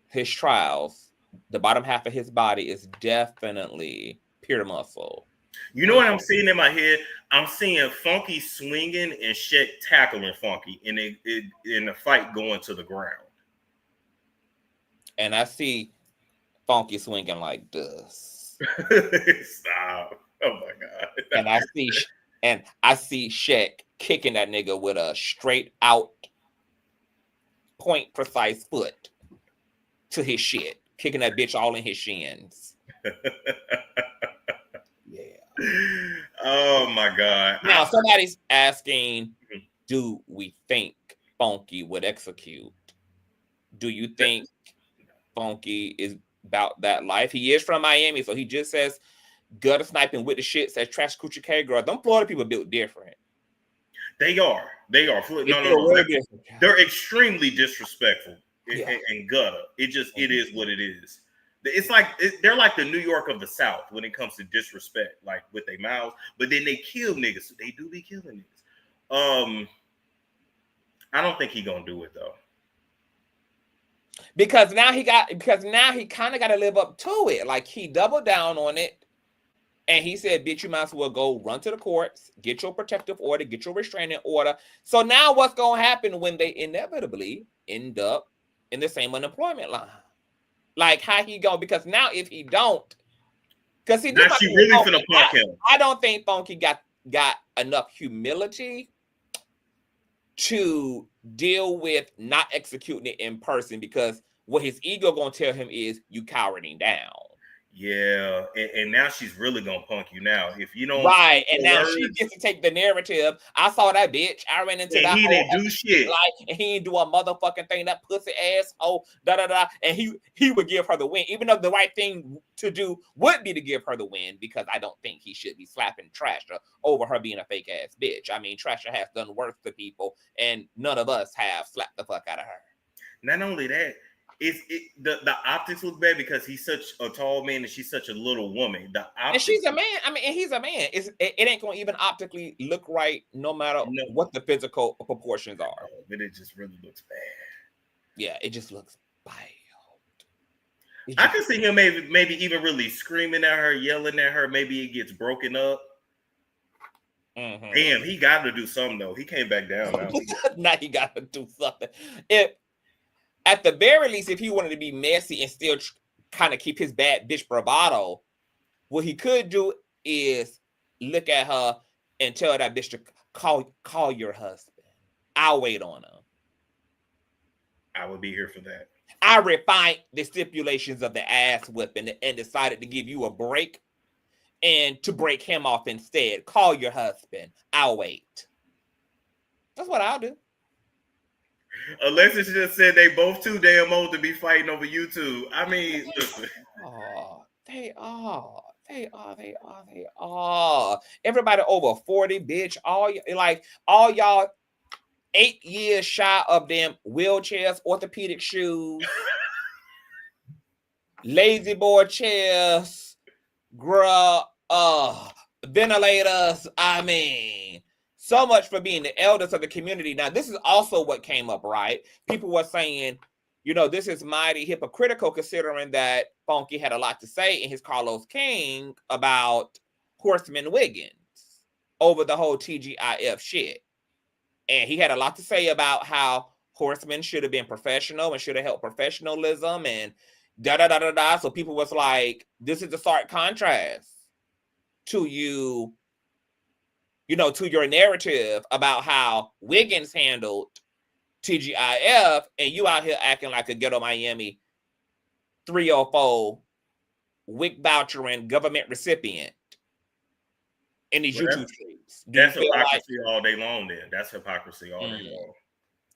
his trials, the bottom half of his body is definitely pure muscle. You know what I'm seeing in my head? I'm seeing Funky swinging and Shaq tackling Funky in the fight going to the ground. And I see Funky swinging like this. Stop! Oh my god! And I see Shaq kicking that nigga with a straight out, point precise foot to his shit, kicking that bitch all in his shins. Yeah. Oh my god. Now somebody's asking, do we think Funky would execute. Do you think Funky is about that life? He is from Miami, so he just says gutter sniping with the shit, says trash coochie K girl. Them Florida people built different. They are. No. They're extremely disrespectful and gutter. It is what it is. It's like they're like the New York of the South when it comes to disrespect, like with their mouths. But then they kill niggas. So they do be killing niggas. I don't think he gonna do it though. Because now he kind of got to live up to it. Like he doubled down on it, and he said, "Bitch, you might as well go run to the courts, get your protective order, get your restraining order." So now, what's gonna happen when they inevitably end up in the same unemployment line? Like how he go? Because now if he don't, because he now she really finna fuck him. I don't think Funky got enough humility to deal with not executing it in person, because what his ego gonna tell him is you cowering down. Yeah, and now she's really gonna punk you now if you don't. Right, and now she gets to take the narrative. I saw that bitch. I ran into that. He didn't do shit. Like, and he didn't do a motherfucking thing. That pussy asshole. Da da da. And he would give her the win, even though the right thing to do would be to give her the win, because I don't think he should be slapping Trasher over her being a fake ass bitch. I mean, Trasher has done worse to people, and none of us have slapped the fuck out of her. Not only that. The optics look bad because he's such a tall man and she's such a little woman. And she's a man. I mean, and he's a man. It ain't gonna even optically look right, no matter what the physical proportions are. But it just really looks bad. Yeah, it just looks bad. I can see him maybe even really screaming at her, yelling at her. Maybe it gets broken up. Mm-hmm. Damn, he got to do something though. He came back down now. Now he got to do something. At the very least, if he wanted to be messy and still kind of keep his bad bitch bravado, what he could do is look at her and tell that bitch to call your husband. I'll wait on him. I would be here for that. I refined the stipulations of the ass whipping and decided to give you a break and to break him off instead. Call your husband. I'll wait. That's what I'll do. Alexis just said they both too damn old to be fighting over YouTube. I mean, listen. Oh, they are. Everybody over 40, bitch. All y'all 8 years shy of them wheelchairs, orthopedic shoes, lazy boy chairs, ventilators. I mean, so much for being the elders of the community. Now, this is also what came up, right? People were saying, this is mighty hypocritical considering that Funky had a lot to say in his Carlos King about Horseman Wiggins over the whole TGIF shit. And he had a lot to say about how Horseman should have been professional and should have helped professionalism and da-da-da-da-da. So people was like, this is a stark contrast to you, to your narrative about how Wiggins handled TGIF, and you out here acting like a ghetto Miami 304 WIC voucher and government recipient in these YouTube streets. That's hypocrisy all day long then. That's hypocrisy all day long.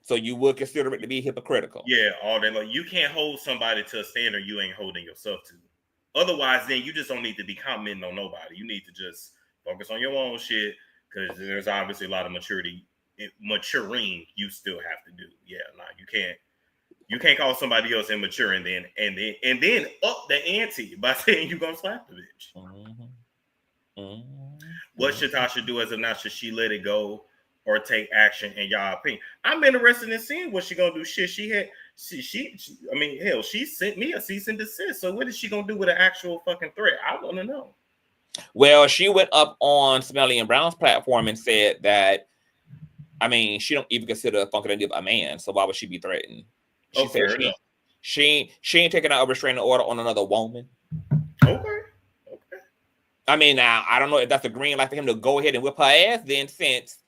So you would consider it to be hypocritical? Yeah, all day long. You can't hold somebody to a standard you ain't holding yourself to. Otherwise, then you just don't need to be commenting on nobody. You need to just focus on your own shit, because there's obviously a lot of maturing you still have to do. Yeah, you can't call somebody else immature and then up the ante by saying you're gonna slap the bitch. What should Tasha do as of now? Should she let it go or take action in y'all opinion? I'm interested in seeing what she gonna do. Shit, she sent me a cease and desist. So what is she gonna do with an actual fucking threat? I want to know. Well, she went up on Smelly and Brown's platform and said that, she don't even consider Funky a man, so why would she be threatened? She said she ain't taking out a restraining order on another woman. Okay. Now, I don't know if that's a green light for him to go ahead and whip her ass then, since,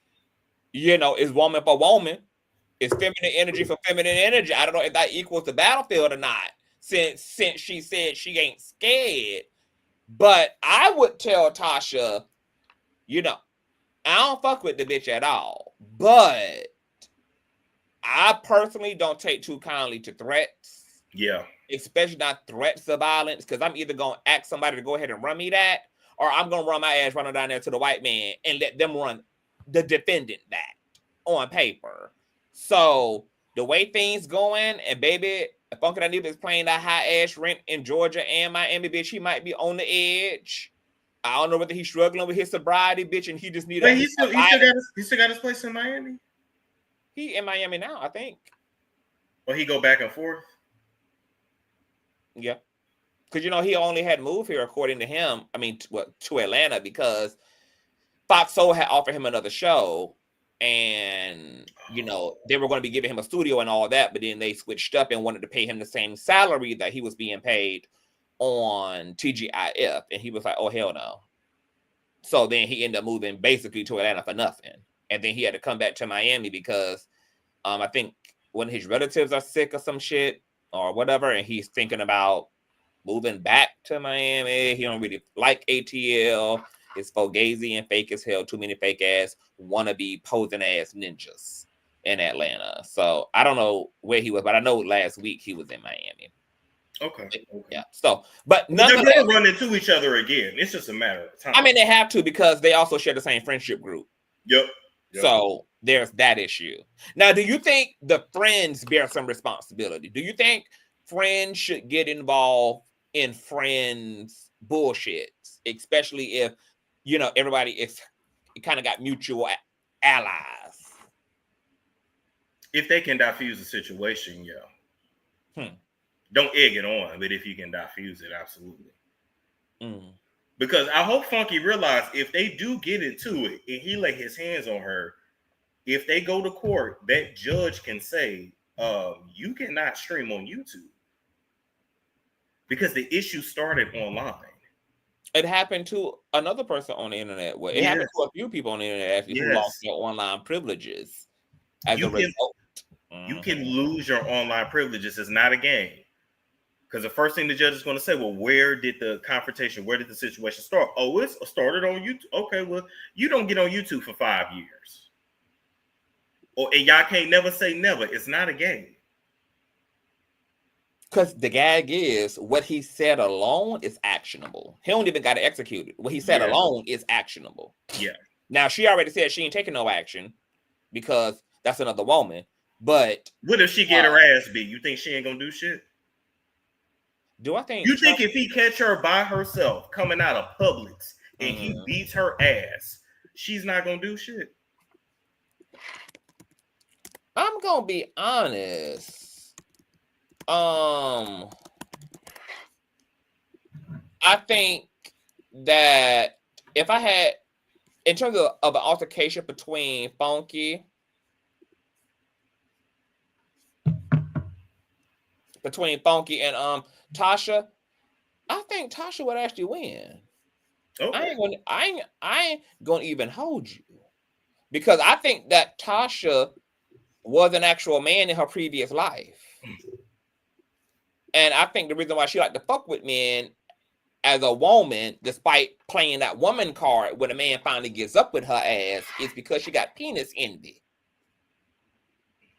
it's woman for woman. It's feminine energy for feminine energy. I don't know if that equals the battlefield or not, since she said she ain't scared. But I would tell Tasha, I don't fuck with the bitch at all. But I personally don't take too kindly to threats. Yeah. Especially not threats of violence, because I'm either going to ask somebody to go ahead and run me that, or I'm going to run my ass running down there to the white man and let them run the defendant that on paper. So the way things going, and baby, if Funky Dineva is playing that high ass rent in Georgia and Miami, bitch, he might be on the edge. I don't know whether he's struggling with his sobriety, bitch, and he just need. But he still got his place in Miami. He in Miami now, I think. Or he go back and forth. Yeah, because he only had moved here, according to him. I mean, to Atlanta, because Fox Soul had offered him another show, and they were going to be giving him a studio and all that, but then they switched up and wanted to pay him the same salary that he was being paid on TGIF, and he was like, "Oh hell no!" So then he ended up moving basically to Atlanta for nothing, and then he had to come back to Miami because I think one of his relatives are sick or some shit or whatever, and he's thinking about moving back to Miami. He don't really like ATL. It's fugazi and fake as hell. Too many fake ass wannabe posing ass ninjas in Atlanta. So I don't know where he was, but I know last week he was in Miami. Okay. Yeah. So, but they're going to run into each other again. It's just a matter of time. I mean, they have to, because they also share the same friendship group. Yep. So there's that issue. Now, do you think the friends bear some responsibility? Do you think friends should get involved in friends' bullshit, especially if everybody is kind of got mutual allies? If they can diffuse the situation, yeah. Don't egg it on, but if you can diffuse it, absolutely. Because I hope Funky realized if they do get into it and he lay his hands on her, if they go to court, that judge can say, you cannot stream on YouTube. Because the issue started online. It happened to another person on the internet. Well, it happened to a few people on the internet actually who lost their online privileges as a result. You can lose your online privileges. It's not a game. Because the first thing the judge is going to say, well, where did the confrontation, where did the situation start? Oh, it started on YouTube. Okay, well, you don't get on YouTube for 5 years. And y'all can't never say never. It's not a game. Because the gag is, what he said alone is actionable. He don't even got to execute it. What he said alone is actionable. Yeah. Now, she already said she ain't taking no action because that's another woman. But what if she get her ass beat? You think she ain't going to do shit? Do I think... You think if he catch her by herself coming out of Publix and he beats her ass, she's not going to do shit? I'm going to be honest. I think that if I had, in terms of an altercation between Funky and Tasha, I think Tasha would actually win. Okay. I ain't gonna even hold you, because I think that Tasha was an actual man in her previous life. And I think the reason why she liked to fuck with men as a woman, despite playing that woman card when a man finally gets up with her ass, is because she got penis envy.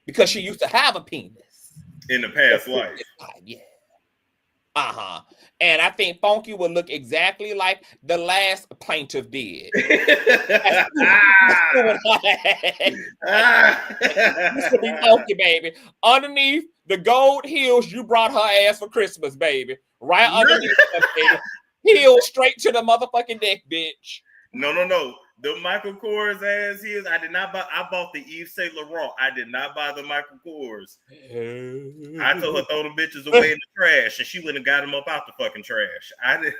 Because she used to have a penis. In the past life. Yeah. And I think Funky would look exactly like the last plaintiff did. Used to be Funky, baby. Underneath the gold heels you brought her ass for Christmas, baby. Right underneath them, baby. Heels straight to the motherfucking neck, bitch. No. The Michael Kors ass heels, I did not buy. I bought the Yves Saint Laurent. I did not buy the Michael Kors. I told her throw the bitches away in the trash, and she went and got them up out the fucking trash. I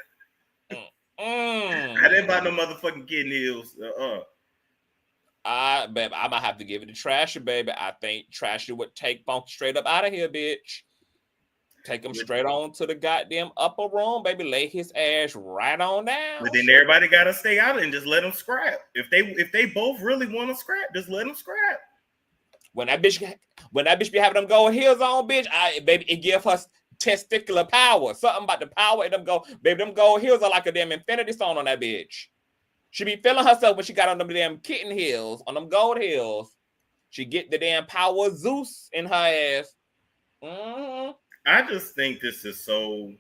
didn't buy no motherfucking kitten heels. Babe, I might have to give it to Trasher, baby. I think Trasher would take Funky straight up out of here, bitch. Take him straight on to the goddamn upper room, baby. Lay his ass right on down. But then everybody gotta stay out and just let them scrap. If they both really want to scrap, just let them scrap. When that bitch be having them gold heels on, bitch, baby, it give her testicular power. Something about the power in them them gold heels are like a damn infinity stone on that bitch. She be feeling herself when she got on them damn kitten heels, on them gold heels. She get the damn power of Zeus in her ass. Mm-hmm. I just think this is so,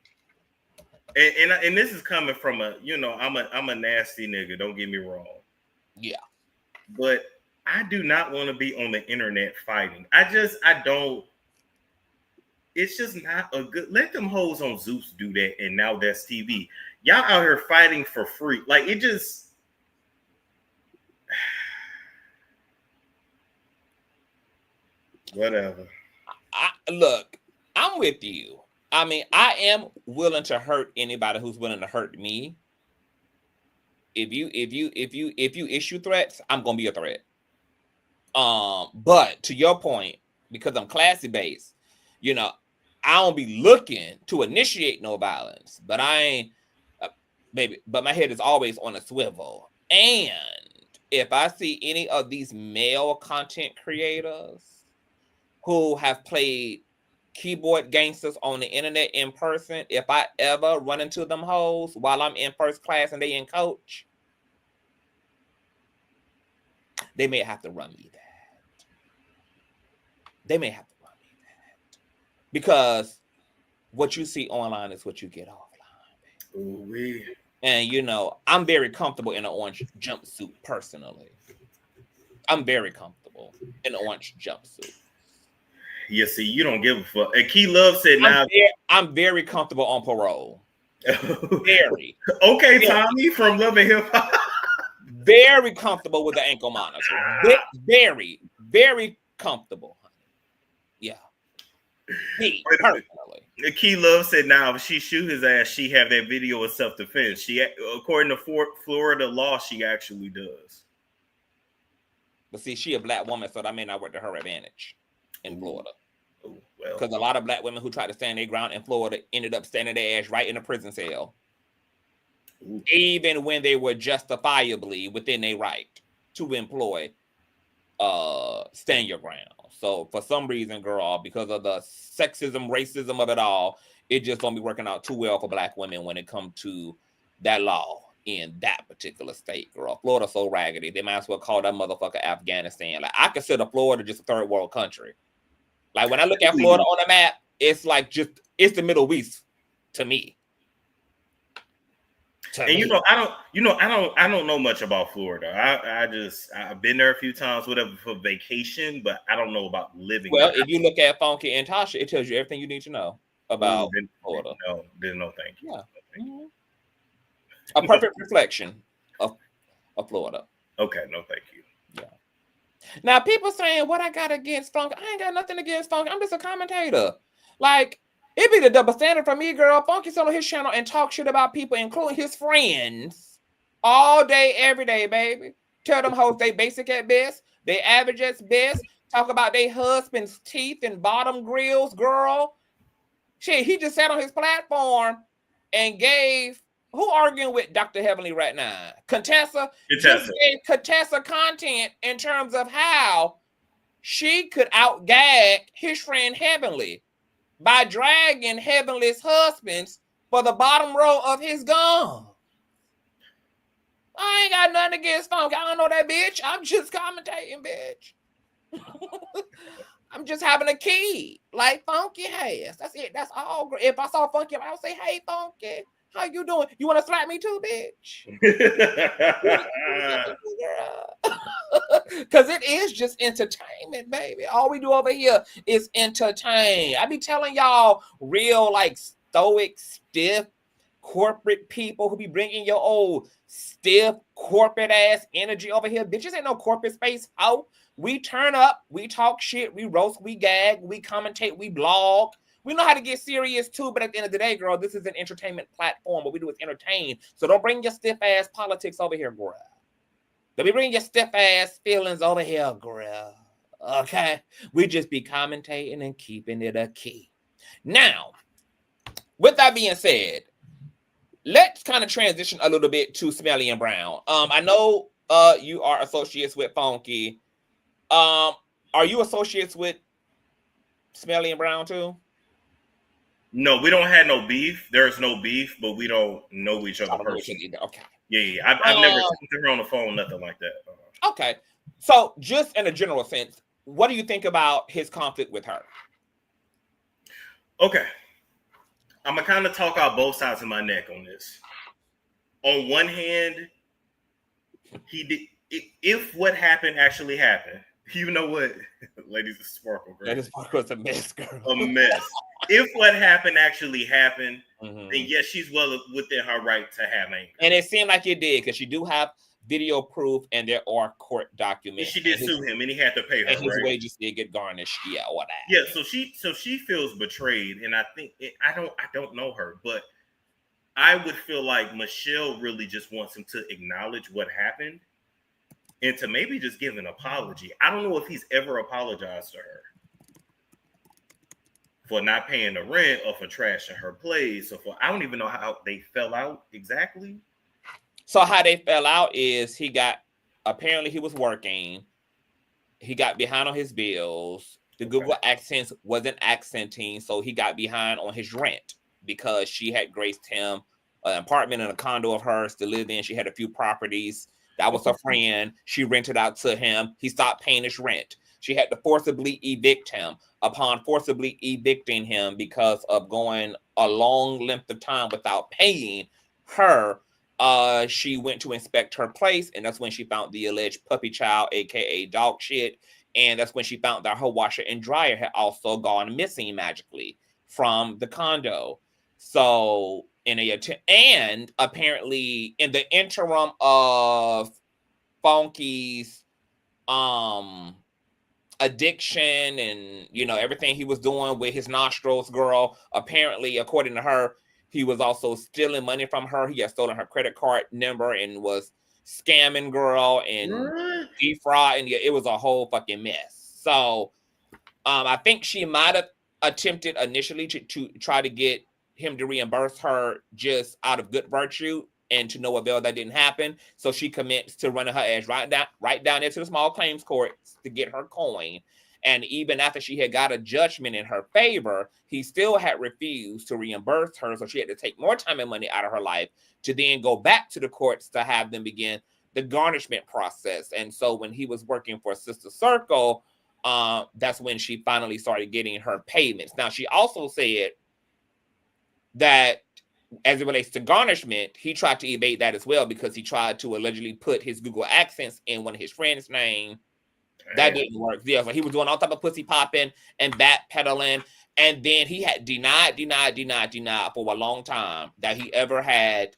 and this is coming from a, I'm a nasty nigga. Don't get me wrong. Yeah, but I do not want to be on the internet fighting. I don't. It's just not a good. Let them hoes on Zeus do that, and now that's TV. Y'all out here fighting for free. Like, it just. Whatever. Look, I'm with you. I mean, I am willing to hurt anybody who's willing to hurt me. If you issue threats, I'm gonna be a threat. But to your point, because I'm classy based, I don't be looking to initiate no violence. But I ain't, but my head is always on a swivel. And if I see any of these male content creators who have played keyboard gangsters on the internet in person, if I ever run into them hoes while I'm in first class and they in coach, they may have to run me that. They may have to run me that. Because what you see online is what you get offline. Ooh-wee. And, I'm very comfortable in an orange jumpsuit personally. I'm very comfortable in an orange jumpsuit. Yeah, see, you don't give a fuck. And Key Love said, "Now I'm very comfortable on parole." Very. Okay, Tommy from Love and Hip Hop. Very comfortable with the ankle monitor. Very, very comfortable. Yeah. Me personally. Key Love said, "Now if she shoot his ass, she have that video of self-defense. She, according to Florida law, she actually does." But see, she a black woman, so that may not work to her advantage in Florida. Well, because a lot of black women who tried to stand their ground in Florida ended up standing their ass right in a prison cell. Ooh. Even when they were justifiably within their right to employ stand your ground. So for some reason, girl, because of the sexism, racism of it all, it just don't be working out too well for black women when it comes to that law in that particular state, girl. Florida's so raggedy, they might as well call that motherfucker Afghanistan. Like, I consider Florida just a third world country. Like, when I look at Florida on the map, it's like it's the Middle East to me. And I don't know much about Florida. I've been there a few times, whatever, for vacation, but I don't know about living. Well, there. If you look at Funky and Tasha, it tells you everything you need to know about Florida. No, thank you. Yeah. Mm-hmm. A perfect reflection of Florida. Okay, no, thank you. Yeah. Now, people saying what I got against Funky. I ain't got nothing against Funky. I'm just a commentator. Like, it be the double standard for me, girl. Funky's on his channel and talk shit about people, including his friends, all day, every day, baby. Tell them hoes they basic at best, they average at best. Talk about their husband's teeth and bottom grills, girl. Shit, he just sat on his platform and gave. Who arguing with Dr. Heavenly right now? Contessa. Just gave Contessa content in terms of how she could outgag his friend Heavenly by dragging Heavenly's husbands for the bottom row of his gun. I ain't got nothing against Funky. I don't know that bitch. I'm just commentating, bitch. I'm just having a key like Funky has. That's it. That's all. If I saw Funky, I would say, "Hey, Funky. How you doing? You want to slap me too, bitch?" Because it is just entertainment, baby. All we do over here is entertain. I be telling y'all real, like, stoic, stiff, corporate people who be bringing your old stiff, corporate ass energy over here. Bitches ain't no corporate space. Oh, we turn up, we talk shit, we roast, we gag, we commentate, we blog. We know how to get serious too, but at the end of the day, girl, this is an entertainment platform. What we do is entertain. So don't bring your stiff ass politics over here, girl. Don't be bringing your stiff ass feelings over here, girl. Okay? We just be commentating and keeping it a key. Now, with that being said, let's kind of transition a little bit to Smelly and Brown. I know you are associates with Funky. Are you associates with Smelly and Brown too? No, we don't have no beef. There's no beef, but we don't know each other personally. Okay. Yeah. I've never seen her on the phone, nothing like that. Okay. So just in a general sense, what do you think about his conflict with her? Okay. I'm going to kind of talk out both sides of my neck on this. On one hand, he did. If what happened actually happened, you know what, ladies, it's Sparkle, girl. That Sparkle's a mess, girl. A mess. If what happened actually happened, Mm-hmm. then yes, she's well within her right to have anger. And it seemed like it did, because she do have video proof, and there are court documents. And she did sue him, and he had to pay her. And his right? wages did get garnished, yeah, or that. Yeah, so she feels betrayed, and I think I don't know her, but I would feel like Michelle really just wants him to acknowledge what happened and to maybe just give an apology. I don't know if he's ever apologized to her for not paying the rent or for trashing her place, or for I don't even know how they fell out exactly. So how they fell out is apparently he was working. He got behind on his bills. The Google Accents wasn't accenting, so he got behind on his rent because she had graced him an apartment and a condo of hers to live in. She had a few properties. That was her friend. She rented out to him. He stopped paying his rent. She had to forcibly evict him. Upon forcibly evicting him because of going a long length of time without paying her, she went to inspect her place, and that's when she found the alleged puppy child, aka dog shit. And that's when she found that her washer and dryer had also gone missing magically from the condo. So and apparently in the interim of Funky's addiction and everything he was doing with his nostrils, girl, apparently according to her, he was also stealing money from her. He had stolen her credit card number and was scamming, girl, and defraud, and it was a whole fucking mess. So I think she might have attempted initially to try to get him to reimburse her just out of good virtue, and to no avail. That didn't happen. So she commits to running her ass right down into the small claims court to get her coin. And even after she had got a judgment in her favor, he still had refused to reimburse her. So she had to take more time and money out of her life to then go back to the courts to have them begin the garnishment process. And so when he was working for Sister Circle, that's when she finally started getting her payments. Now, she also said that as it relates to garnishment, he tried to evade that as well because he tried to allegedly put his Google Accents in one of his friends' name. That didn't work. Yeah, so he was doing all type of pussy popping and backpedaling. And then he had denied for a long time that he ever had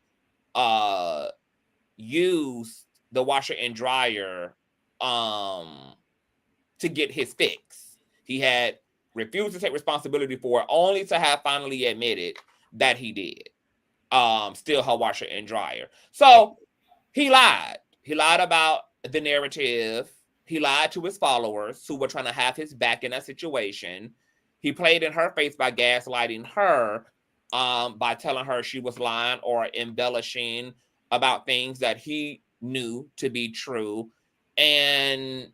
used the washer and dryer to get his fix. He had refused to take responsibility for it, only to have finally admitted that he did steal her washer and dryer. So he lied. He lied about the narrative. He lied to his followers who were trying to have his back in that situation. He played in her face by gaslighting her, by telling her she was lying or embellishing about things that he knew to be true. And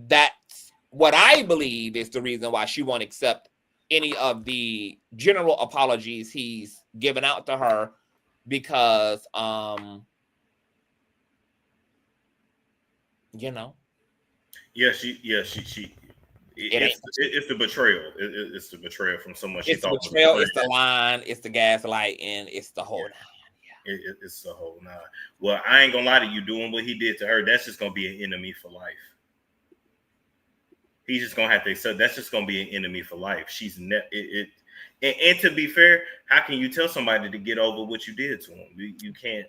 that's what I believe is the reason why she won't accept any of the general apologies he's given out to her, because it's the betrayal. It's the betrayal from someone she thought was betrayal. It's the line. It's the gaslight, and it's the whole nine. It's the whole nine. Well, I ain't gonna lie to you. Doing what he did to her, that's just gonna be an enemy for life. He's just gonna have to accept that's just gonna be an enemy for life. She's and to be fair, how can you tell somebody to get over what you did to him? You can't,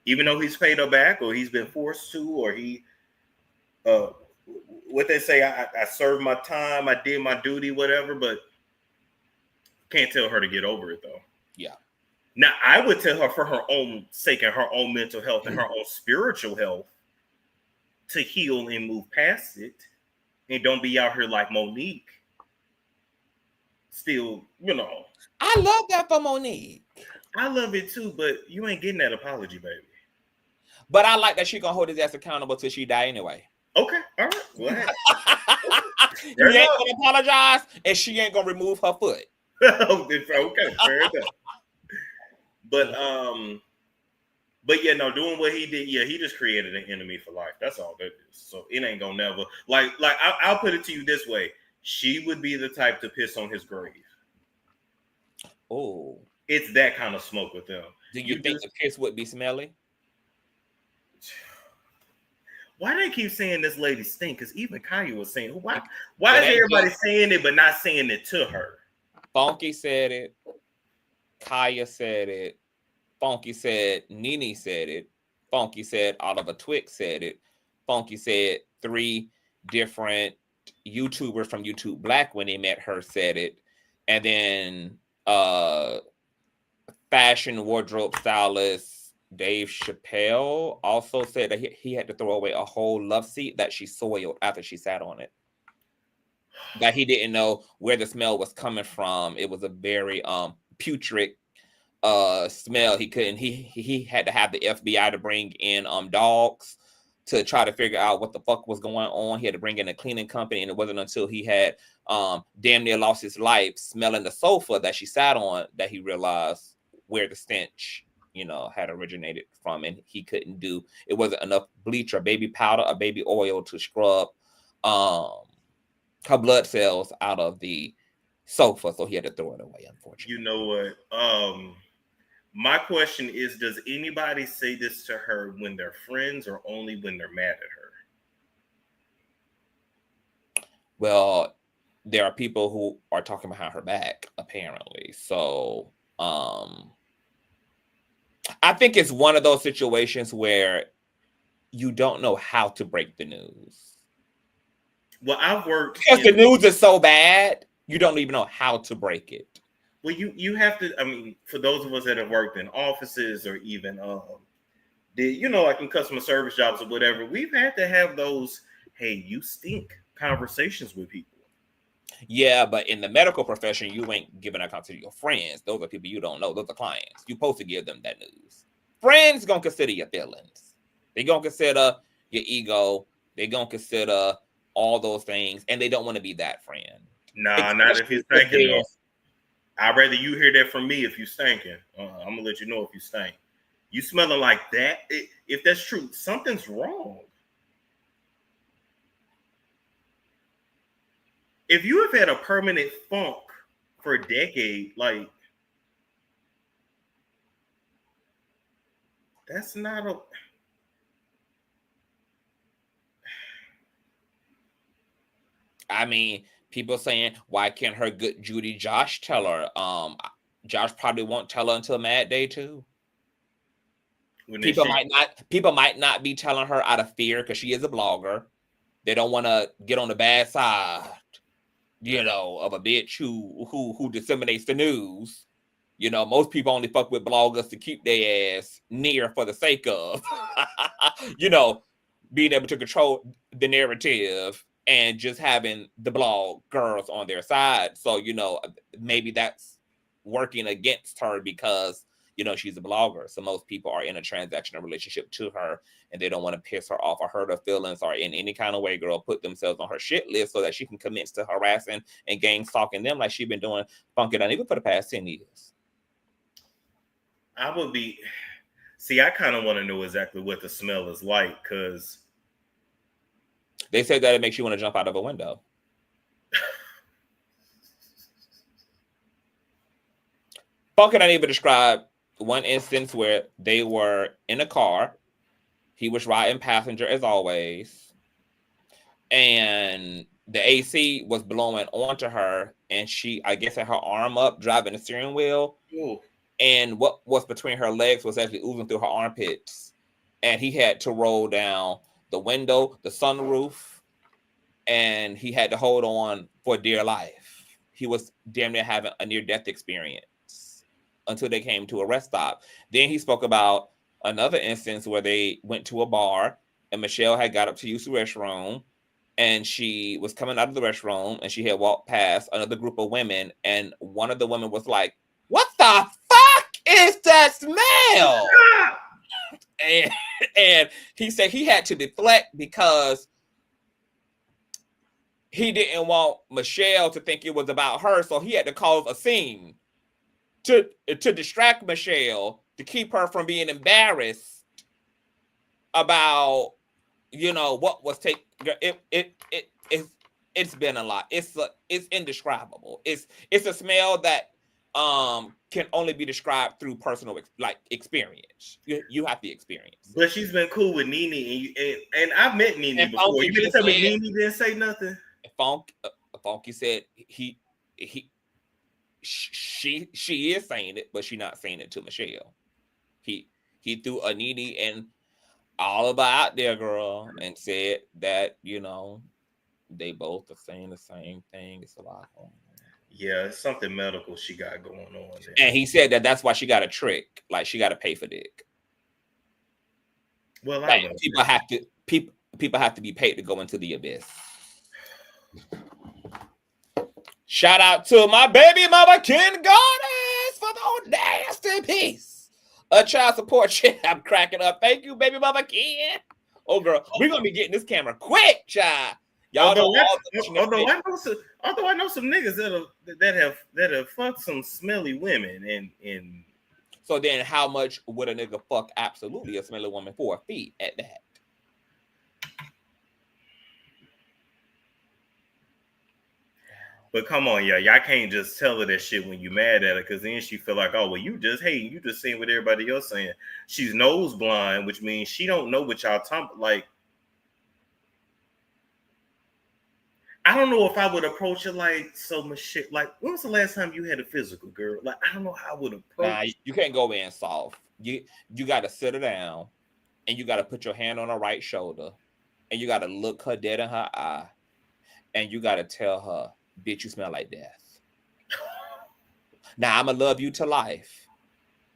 even though he's paid her back or he's been forced to, or he what they say, I served my time, I did my duty, whatever, but can't tell her to get over it though. Yeah. Now I would tell her for her own sake and her own mental health and her own spiritual health to heal and move past it. And don't be out here like Monique. Still, I love that for Monique. I love it too, but you ain't getting that apology, baby. But I like that she gonna hold his ass accountable till she die anyway. Okay, all right. Go ahead. He ain't gonna apologize, and she ain't gonna remove her foot. Okay, fair enough. But But yeah, no, doing what he did, yeah, he just created an enemy for life. That's all that is. So it ain't gonna never I'll put it to you this way: she would be the type to piss on his grave. Oh, it's that kind of smoke with them. Do you think the piss would be smelly? Why do they keep saying this lady stink? Because even Kaya was saying, why is everybody saying it but not saying it to her? Funky said it. Kaya said it. Funky said, Nene said it. Funky said, Oliver Twix said it. Funky said 3 different YouTubers from YouTube Black when they met her said it. And then fashion wardrobe stylist Dave Chappelle also said that he had to throw away a whole love seat that she soiled after she sat on it. That he didn't know where the smell was coming from. It was a very putrid smell. He had to have the FBI to bring in dogs to try to figure out what the fuck was going on. He had to bring in a cleaning company, and it wasn't until he had damn near lost his life smelling the sofa that she sat on that he realized where the stench, had originated from, and he couldn't do. It wasn't enough bleach or baby powder or baby oil to scrub her blood cells out of the sofa, so he had to throw it away, unfortunately. You know what? My question is, does anybody say this to her when they're friends or only when they're mad at her? Well, there are people who are talking behind her back, apparently. So I think it's one of those situations where you don't know how to break the news. Well, I've worked because the news is so bad, you don't even know how to break it. Well, you have to. I mean, for those of us that have worked in offices or even like in customer service jobs or whatever, we've had to have those "hey, you stink" conversations with people. Yeah, but in the medical profession, you ain't giving account to your friends. Those are people you don't know. Those are clients. You're supposed to give them that news. Friends gonna consider your feelings. They gonna consider your ego. They gonna consider all those things, and they don't want to be that friend. Nah, not if you're stinking. I'd rather you hear that from me if you stinking. I'm gonna let you know if you stink. You smelling like that? If that's true, something's wrong. If you have had a permanent funk for a decade, like that's not a. I mean, people saying, why can't her good Judy Josh tell her? Josh probably won't tell her until Mad Day too. People might not be telling her out of fear because she is a blogger. They don't want to get on the bad side, of a bitch who disseminates the news. Most people only fuck with bloggers to keep their ass near for the sake of, being able to control the narrative and just having the blog girls on their side. So, maybe that's working against her because, she's a blogger. So most people are in a transactional relationship to her and they don't want to piss her off or hurt her feelings or in any kind of way, girl, put themselves on her shit list so that she can commence to harassing and gang stalking them like she's been doing funky down even for the past 10 years. I kind of want to know exactly what the smell is like because they say that it makes you want to jump out of a window. Funky not even describe one instance where they were in a car. He was riding passenger as always. And the AC was blowing onto her. And she, I guess, had her arm up driving the steering wheel. Ooh. And what was between her legs was actually oozing through her armpits. And he had to roll down the window, the sunroof, and he had to hold on for dear life. He was damn near having a near-death experience until they came to a rest stop. Then he spoke about another instance where they went to a bar and Michelle had got up to use the restroom and she was coming out of the restroom and she had walked past another group of women and one of the women was like, "What the fuck is that smell?" And he said he had to deflect because he didn't want Michelle to think it was about her, so he had to cause a scene to distract Michelle, to keep her from being embarrassed about, you know, what was taken. It's been a lot. It's indescribable. It's a smell that can only be described through personal experience. You have the experience. But she's been cool with Nene, and I've met Nene And before. You didn't tell me said, Nene didn't say nothing. Funky said she is saying it, but she's not saying it to Michelle. He threw a Nene and all about there, girl, and said that, you know, they both are saying the same thing. It's a lot going on. Yeah, it's something medical she got going on there. And he said that that's why she got a trick. Like, she got to pay for dick. Well, like, people have to be paid to go into the abyss. Shout out to my baby mother, Ken Goddess, for the old nasty piece. A child support shit. I'm cracking up. Thank you, baby mother Ken. Oh, girl, we're gonna be getting this camera quick, child. Y'all although know I know some niggas that have fucked some smelly women and so then how much would a nigga fuck absolutely a smelly woman for a fee at that? But come on, y'all can't just tell her that shit when you mad at her, because then she feel like, oh well, you just hating, you just saying what everybody else saying. She's nose blind, which means she don't know what y'all talking. Like, I don't know if I would approach it like so much shit. Like, when was the last time you had a physical, girl? Like, I don't know how I would approach. Nah, you can't go in soft. You got to sit her down, and you got to put your hand on her right shoulder, and you got to look her dead in her eye, and you got to tell her, bitch, you smell like death. Now, I'm going to love you to life,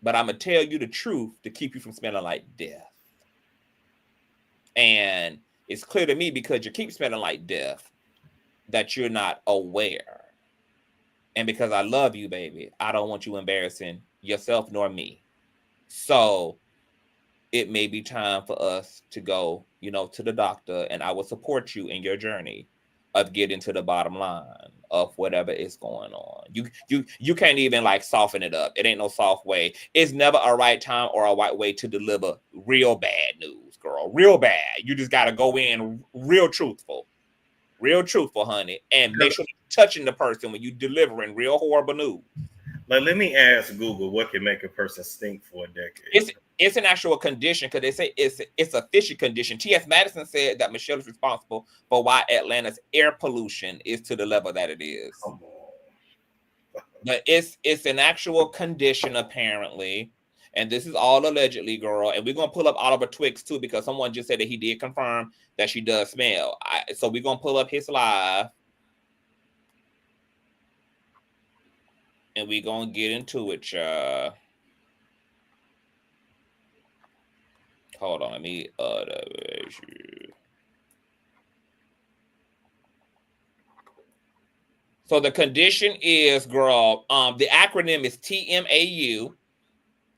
but I'm going to tell you the truth to keep you from smelling like death. And it's clear to me, because you keep smelling like death, that you're not aware. And because I love you, baby, I don't want you embarrassing yourself nor me. So it may be time for us to go, you know, to the doctor, and I will support you in your journey of getting to the bottom line of whatever is going on. You can't even like soften it up. It ain't no soft way. It's never a right time or a right way to deliver real bad news, girl. Real bad. You just got to go in real truthful, honey, and make sure you're touching the person when you're delivering real horrible news. Like, let me ask Google what can make a person stink for a decade. It's an actual condition, because they say it's a fishy condition. T.S. Madison said that Michelle is responsible for why Atlanta's air pollution is to the level that it is. Come on. But it's an actual condition, apparently. And this is all allegedly, girl. And we're going to pull up Oliver Twix, too, because someone just said that he did confirm that she does smell. So we're going to pull up his live. And we're going to get into it, y'all. Hold on, let me so the condition is, girl, the acronym is TMAU.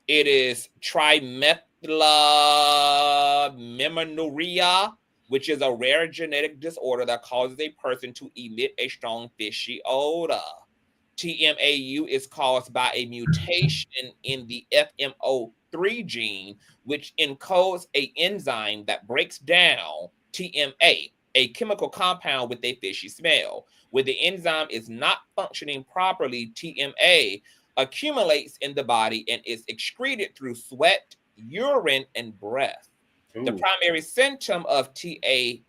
It is trimethylamenorrhea, which is a rare genetic disorder that causes a person to emit a strong fishy odor. TMAU is caused by a mutation in the FMO3 gene, which encodes an enzyme that breaks down TMA, a chemical compound with a fishy smell. When the enzyme is not functioning properly, TMA accumulates in the body and is excreted through sweat, urine, and breath. Ooh. The primary symptom of TMAU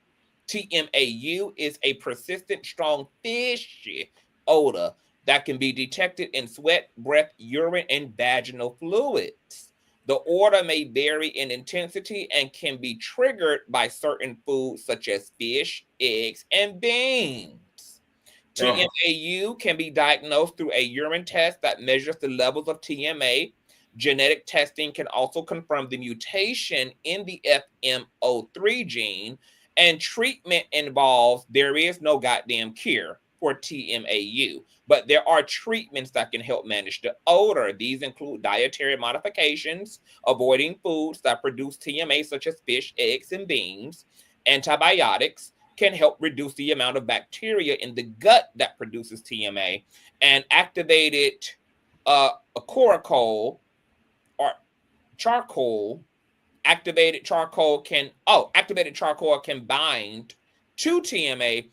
is a persistent, strong, fishy odor that can be detected in sweat, breath, urine, and vaginal fluids. The odor may vary in intensity and can be triggered by certain foods such as fish, eggs, and beans. TMAU can be diagnosed through a urine test that measures the levels of TMA. Genetic testing can also confirm the mutation in the FMO3 gene, and treatment involves, there is no goddamn cure for TMAU, but there are treatments that can help manage the odor. These include dietary modifications, avoiding foods that produce TMA, such as fish, eggs, and beans. Antibiotics can help reduce the amount of bacteria in the gut that produces TMA, and activated charcoal activated charcoal can bind to TMA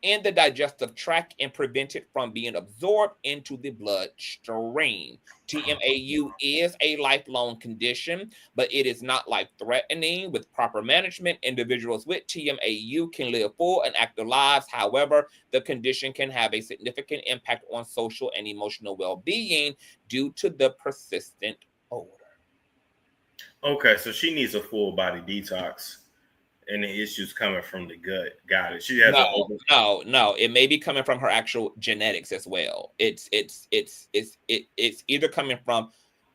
in the digestive tract and prevent it from being absorbed into the bloodstream. TMAU is a lifelong condition, but it is not life-threatening. With proper management, individuals with TMAU can live full and active lives. However, the condition can have a significant impact on social and emotional well-being due to the persistent odor. Okay, so she needs a full body detox, and the issues coming from the gut. Got it. She has no. It may be coming from her actual genetics as well. It's either coming from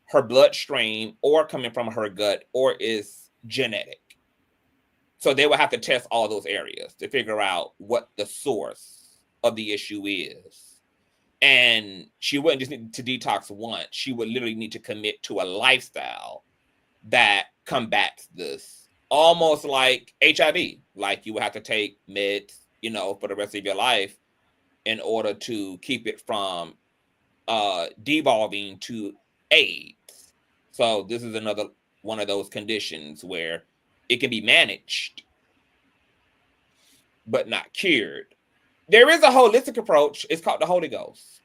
her bloodstream or coming from her gut, or is genetic. So they will have to test all those areas to figure out what the source of the issue is. And she wouldn't just need to detox once. She would literally need to commit to a lifestyle that combats this. Almost like HIV, like you would have to take meds, for the rest of your life in order to keep it from devolving to AIDS. So this is another one of those conditions where it can be managed, but not cured. There is a holistic approach. It's called the Holy Ghost.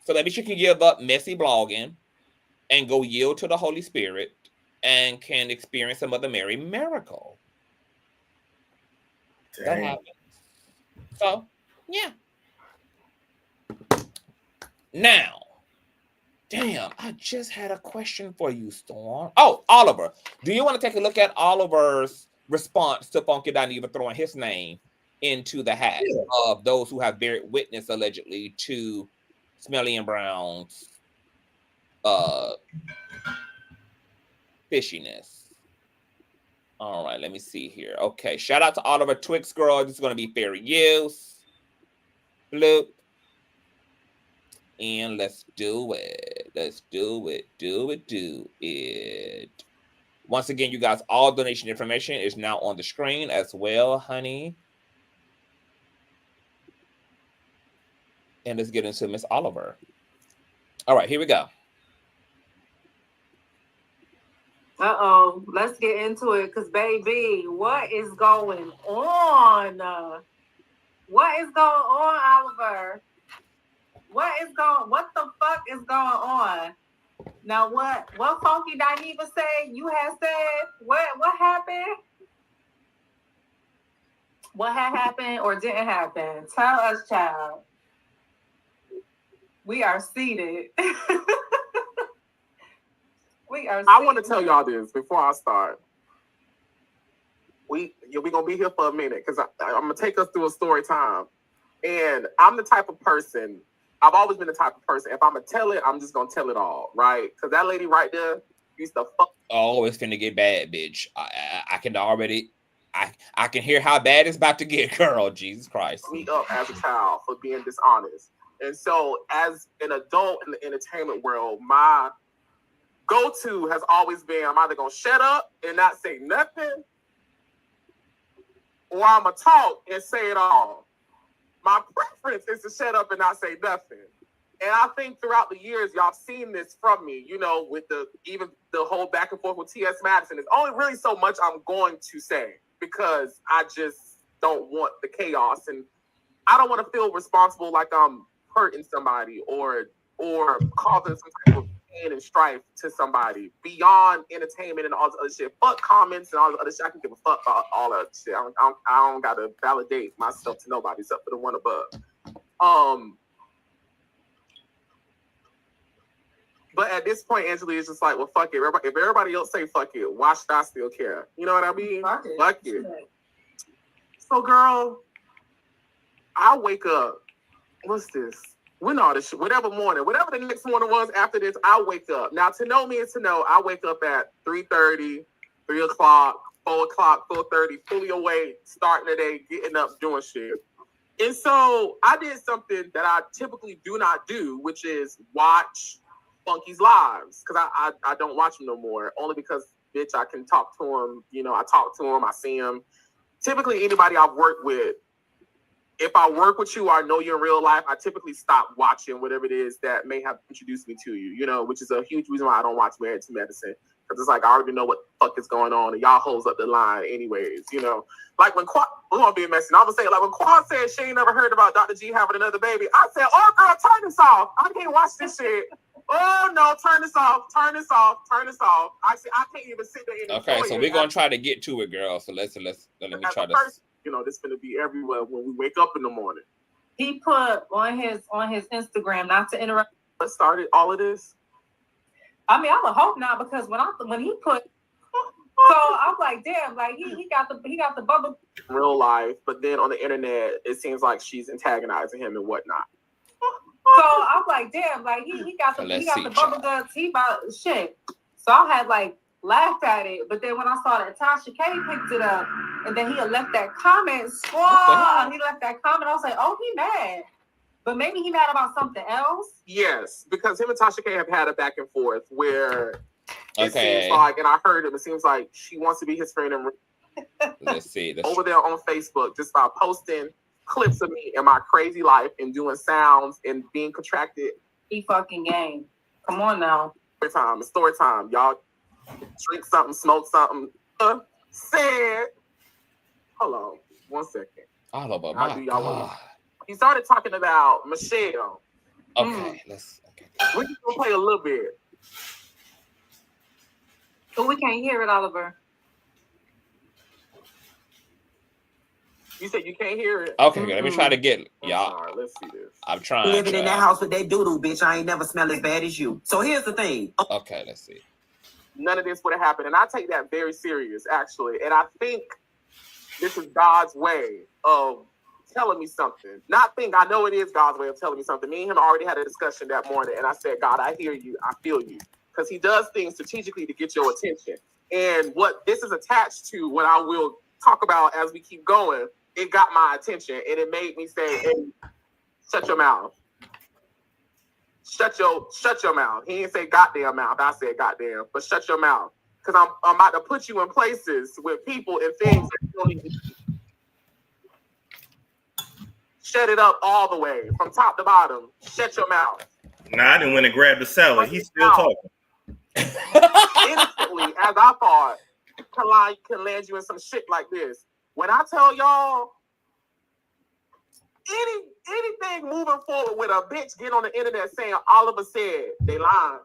So that means you can give up messy blogging and go yield to the Holy Spirit and can experience a Mother Mary miracle. Dang. That happens. So, yeah. Now, damn, I just had a question for you, Storm. Oh, Oliver. Do you want to take a look at Oliver's response to Funky Dineva throwing his name into the hat of those who have bear witness, allegedly, to Smelly and Brown's fishiness? All right, let me see here. Okay, shout out to Oliver. Twix girl. This is going to be fair use. Bloop. And let's do it. Let's do it. Do it. Once again, you guys, all donation information is now on the screen as well, honey. And let's get into Miss Oliver. All right, here we go. Let's get into it, because baby, what is going on? What is going on, Oliver? What the fuck is going on? Now what Funky Dineva said, you had said, what happened? What had happened or didn't happen? Tell us, child. We are seated. I want to tell y'all this before I start. We're going to be here for a minute because I'm going to take us through a story time. And I'm the type of person, I've always been the type of person, if I'm going to tell it, I'm just going to tell it all, right? Because that lady right there used to fuck. Oh, it's finna get bad, bitch. I can already, I can hear how bad it's about to get, girl. Jesus Christ. Me up as a child for being dishonest. And so as an adult in the entertainment world, my go-to has always been, I'm either going to shut up and not say nothing, or I'm going to talk and say it all. My preference is to shut up and not say nothing. And I think throughout the years, y'all seen this from me, with even the whole back and forth with T.S. Madison. There's only really so much I'm going to say because I just don't want the chaos. And I don't want to feel responsible like I'm hurting somebody or causing some type of pain and strife to somebody beyond entertainment and all this other shit. Fuck comments and all the other shit. I can give a fuck about all that shit. I don't gotta validate myself to nobody except for the one above. But at this point, Angela is just like, well, fuck it. If everybody else say fuck it, why should I still care? You know what I mean? Fuck it. So, girl, I wake up. What's this? When all this shit, whatever the next morning was after this, I wake up. Now, to know me is to know, I wake up at 3:30, 3 o'clock, 4 o'clock, 4:30, fully awake, starting the day, getting up, doing shit. And so I did something that I typically do not do, which is watch Funky's lives, because I don't watch him no more, only because, bitch, I can talk to him. I talk to him, I see him. Typically, anybody I've worked with, if I work with you or I know you in real life, I typically stop watching whatever it is that may have introduced me to you, which is a huge reason why I don't watch Married to Medicine. Because it's like, I already know what the fuck is going on, and y'all hoes up the line anyways, you know? Like when Quad, we're going to be messy. I'm going to say, like when Quad said she ain't never heard about Dr. G having another baby, I said, oh, girl, turn this off. I can't watch this shit. Oh, no, turn this off. Turn this off. Turn this off. I can't even sit there anymore. Okay, so we're going to try to get to it, girl. So let me try this. You know, this is going to be everywhere when we wake up in the morning. He put on his Instagram, not to interrupt. What started all of this? I mean, I would hope not, because when he put, so I'm like, damn, like he got the bubble. Real life, but then on the internet, it seems like she's antagonizing him and whatnot. So I'm like, damn, like he got the bubble guts. He about shit. So I had like laughed at it, but then when I saw that Tasha K picked it up, and then he had left that comment, he left that comment. I was like, oh, he mad. But maybe he mad about something else? Yes, because him and Tasha K have had a back and forth where it seems like, and I heard him, it seems like she wants to be his friend and let's see. Over there on Facebook, just by posting clips of me in my crazy life and doing sounds and being contracted. He fucking game. Come on now. Story time. Y'all drink something, smoke something. Said. Hold on. 1 second. All over my God. He started talking about Michelle. Okay, we're just gonna play a little bit. But we can't hear it, Oliver. You said you can't hear it? Okay, let me try to get y'all. Sorry, let's see this. I'm trying. Living in that house with that doodoo, bitch. I ain't never smelled as bad as you. So here's the thing. Okay, let's see. None of this would have happened. And I take that very serious, actually. And I think this is God's way of telling me something. I know it is God's way of telling me something. Me and him already had a discussion that morning, and I said, God, I hear you, I feel you. Because he does things strategically to get your attention. And what this is attached to, what I will talk about as we keep going, it got my attention, and it made me say, hey, shut your mouth. Shut your mouth. He didn't say goddamn mouth. I said goddamn, but shut your mouth. Because I'm about to put you in places with people and things that you don't even shut it up all the way, from top to bottom. Shut your mouth. Nah, I didn't went and grabbed the salad. He's still talking. Instantly, as I thought, can land you in some shit like this. When I tell y'all, anything moving forward with a bitch getting on the internet saying Oliver said, they lying.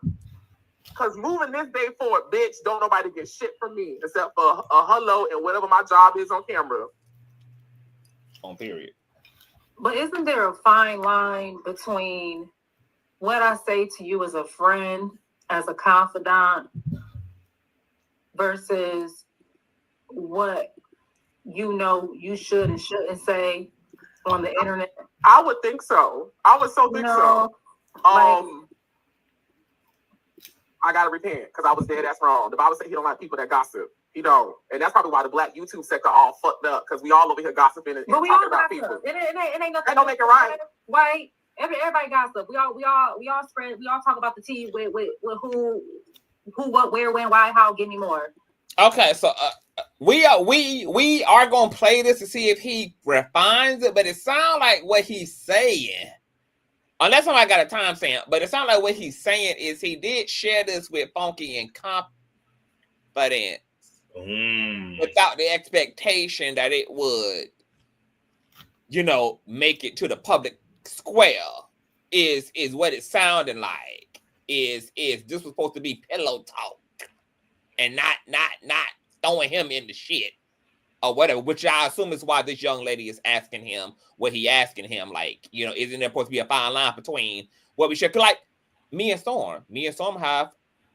Because moving this day forward, bitch, don't nobody get shit from me except for a hello and whatever my job is on camera. On period. But isn't there a fine line between what I say to you as a friend, as a confidant, versus what you know you should and shouldn't say on the internet? I would think so. I would so think so. I gotta repent because I was dead. That's wrong. The Bible said he don't like people that gossip. He don't, and that's probably why the Black YouTube sector all fucked up, because we all over here gossiping and talking about people. It ain't nothing. That don't make it right. Right? Everybody gossip. We all spread. We all talk about the tea with who, what, where, when, why, how. Give me more. Okay, so we are gonna play this to see if he refines it, but it sounds like what he's saying. Unless somebody got a time stamp, but it sounds like what he's saying is he did share this with Funky and confidence without the expectation that it would, make it to the public square. Is what it sounded like. Is this was supposed to be pillow talk and not throwing him in the shit or whatever, which I assume is why this young lady is asking him what he asking him. Like, isn't there supposed to be a fine line between what we should, like me and Storm have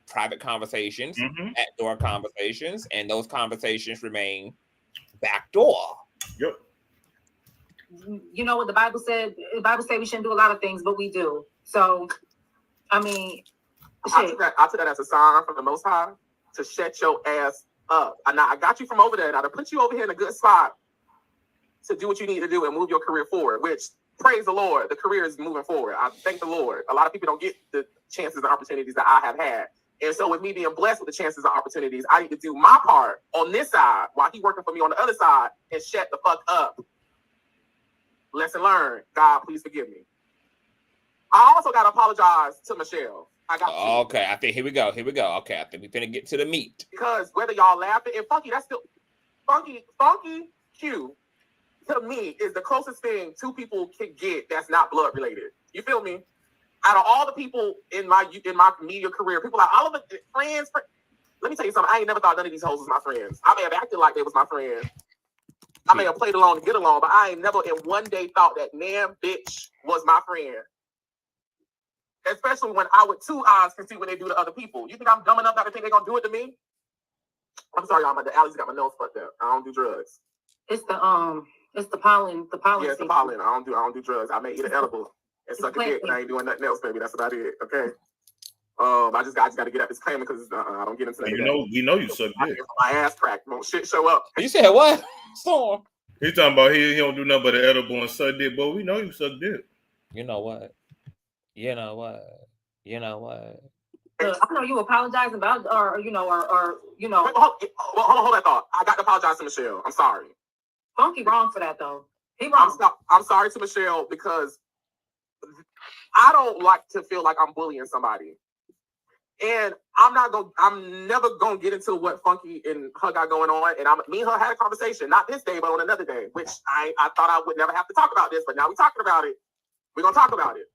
private conversations, at door conversations, and those conversations remain backdoor. Yep. You know what the Bible said? The Bible said we shouldn't do a lot of things, but we do. So, I mean, I took that as a sign from the Most High to shut your ass up. I got you from over there. Now to put you over here in a good spot to do what you need to do and move your career forward, which, praise the Lord, the career is moving forward. I thank the Lord. A lot of people don't get the chances and opportunities that I have had. And so with me being blessed with the chances and opportunities, I need to do my part on this side while he's working for me on the other side and shut the fuck up. Lesson learned. God, please forgive me. I also got to apologize to Michelle. I got you. Okay, I think here we go. Okay, I think we finna get to the meat. Because whether y'all laughing and Funky, that's still Funky Q to me is the closest thing two people can get that's not blood related. You feel me? Out of all the people in my media career, people like all of the friends. Let me tell you something. I ain't never thought none of these hoes was my friends. I may have acted like they was my friend. I may have played along to get along, but I ain't never in one day thought that damn bitch was my friend. Especially when I with two eyes can see what they do to other people. You think I'm dumb enough not to think they're gonna do it to me? I'm sorry, y'all. The allergies got my nose fucked up. I don't do drugs. It's the pollen. The pollen. Yeah, it's the pollen. I don't do drugs. I may eat an edible and suck a dick, but I ain't doing nothing else, baby. That's about it. Okay. I just got to get out this claim because I don't get into that. You know you suck dick. My ass cracked. Won't shit show up. You said what? Storm. He's talking about he don't do nothing but an edible and suck dick, but we know you suck dick. You know what? I know you apologizing about, or Wait, hold that thought. I got to apologize to Michelle. I'm sorry. Funky wrong for that though. He wrong. I'm sorry to Michelle because I don't like to feel like I'm bullying somebody. And I'm never gonna get into what Funky and her got going on. And me and her had a conversation, not this day, but on another day, which I thought I would never have to talk about this, but now we're talking about it. We're gonna talk about it.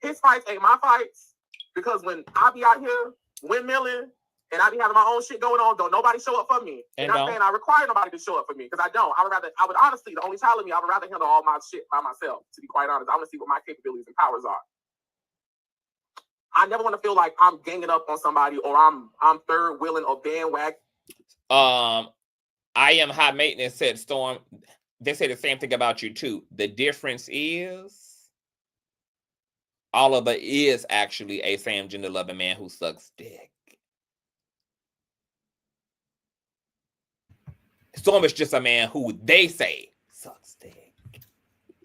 His fights ain't my fights, because when I be out here windmilling and I be having my own shit going on, don't nobody show up for me. And I'm saying I require nobody to show up for me, because I don't. I would honestly, the only child in me, I would rather handle all my shit by myself, to be quite honest. I want to see what my capabilities and powers are. I never want to feel like I'm ganging up on somebody or I'm third wheeling or bandwagon. I am high maintenance, said Storm. They say the same thing about you too. The difference is Oliver is actually a same gender loving man who sucks dick. Storm is just a man who they say sucks dick.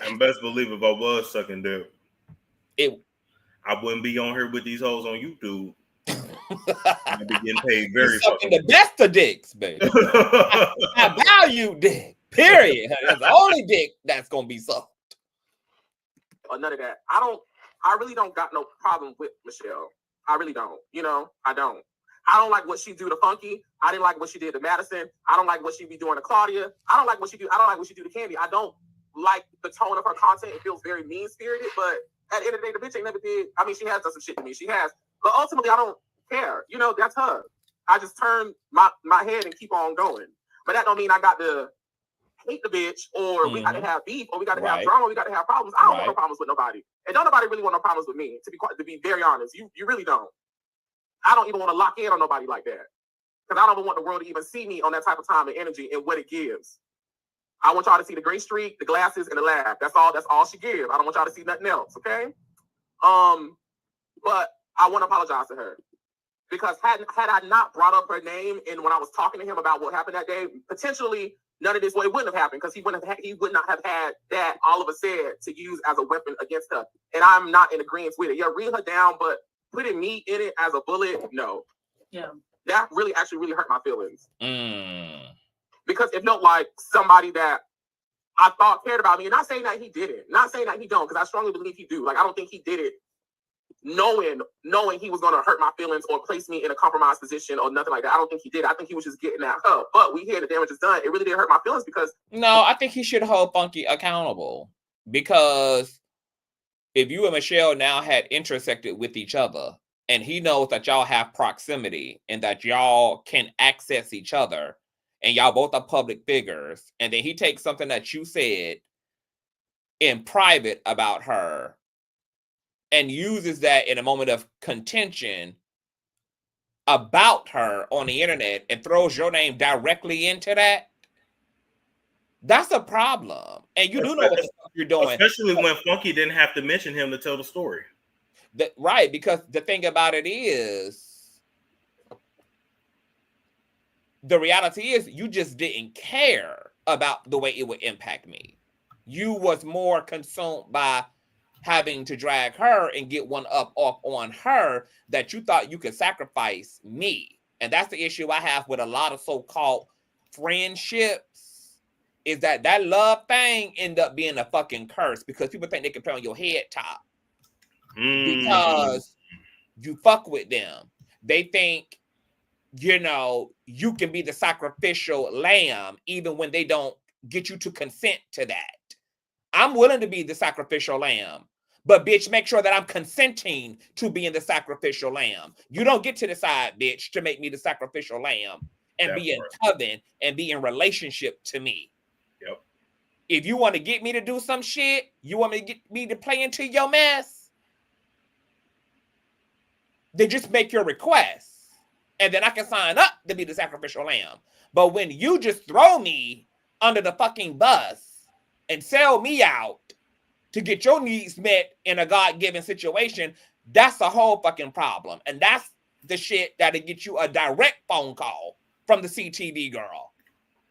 And best believe if I was sucking dick, I wouldn't be on here with these hoes on YouTube. I'd be getting paid very fucking the best of dicks, baby. I value dick. Period. That's the only dick that's gonna be sucked. Or none of that. I really don't got no problem with Michelle. I really don't. I don't. I don't like what she do to Funky. I didn't like what she did to Madison. I don't like what she be doing to Claudia. I don't like what she do to Candy. I don't like the tone of her content. It feels very mean-spirited, but at the end of the day, the bitch ain't never did. I mean, she has done some shit to me. She has. But ultimately, I don't care. That's her. I just turn my head and keep on going. But that don't mean I got to hate the bitch, or we got to have beef, or we got to have drama, we got to have problems. I don't want no problems with nobody. And don't nobody really want no problems with me, to be very honest. You really don't. I don't even want to lock in on nobody like that. Because I don't even want the world to even see me on that type of time and energy and what it gives. I want y'all to see the gray streak, the glasses, and the laugh. That's all she gives. I don't want y'all to see nothing else, okay? But I want to apologize to her. Because had I not brought up her name and when I was talking to him about what happened that day, potentially none of this it wouldn't have happened, because he would not have had that Oliver said to use as a weapon against her. And I'm not in agreement with it. Yeah, reel her down, but putting me in it as a bullet, no. Yeah. That really hurt my feelings. Because it felt like somebody that I thought cared about me. And not saying that he didn't. Not saying that he don't, because I strongly believe he do. Like, I don't think he did it knowing he was going to hurt my feelings or place me in a compromised position or nothing like that. I don't think he did. I think he was just getting at her. But we hear the damage is done. It really did hurt my feelings because... No, I think he should hold Funky accountable. Because if you and Michelle now had intersected with each other, and he knows that y'all have proximity and that y'all can access each other, and y'all both are public figures, and then he takes something that you said in private about her and uses that in a moment of contention about her on the internet and throws your name directly into that, that's a problem. And you do know what the fuck you're doing. Especially when Funky didn't have to mention him to tell the story. Right, because the thing about it is, the reality is you just didn't care about the way it would impact me. You was more consumed by having to drag her and get one up off on her that you thought you could sacrifice me. And that's the issue I have with a lot of so-called friendships, is that love thing end up being a fucking curse because people think they can play on your head top. Because you fuck with them. They think, you know, you can be the sacrificial lamb even when they don't get you to consent to that. I'm willing to be the sacrificial lamb, but bitch, make sure that I'm consenting to being the sacrificial lamb. You don't get to decide, bitch, to make me the sacrificial lamb and be in covenant and be in relationship to me. Yep. If you want to get me to do some shit, you want me to get me to play into your mess, then just make your request. And then I can sign up to be the sacrificial lamb. But when you just throw me under the fucking bus and sell me out to get your needs met in a God-given situation, that's a whole fucking problem. And that's the shit that'll get you a direct phone call from the CTV girl,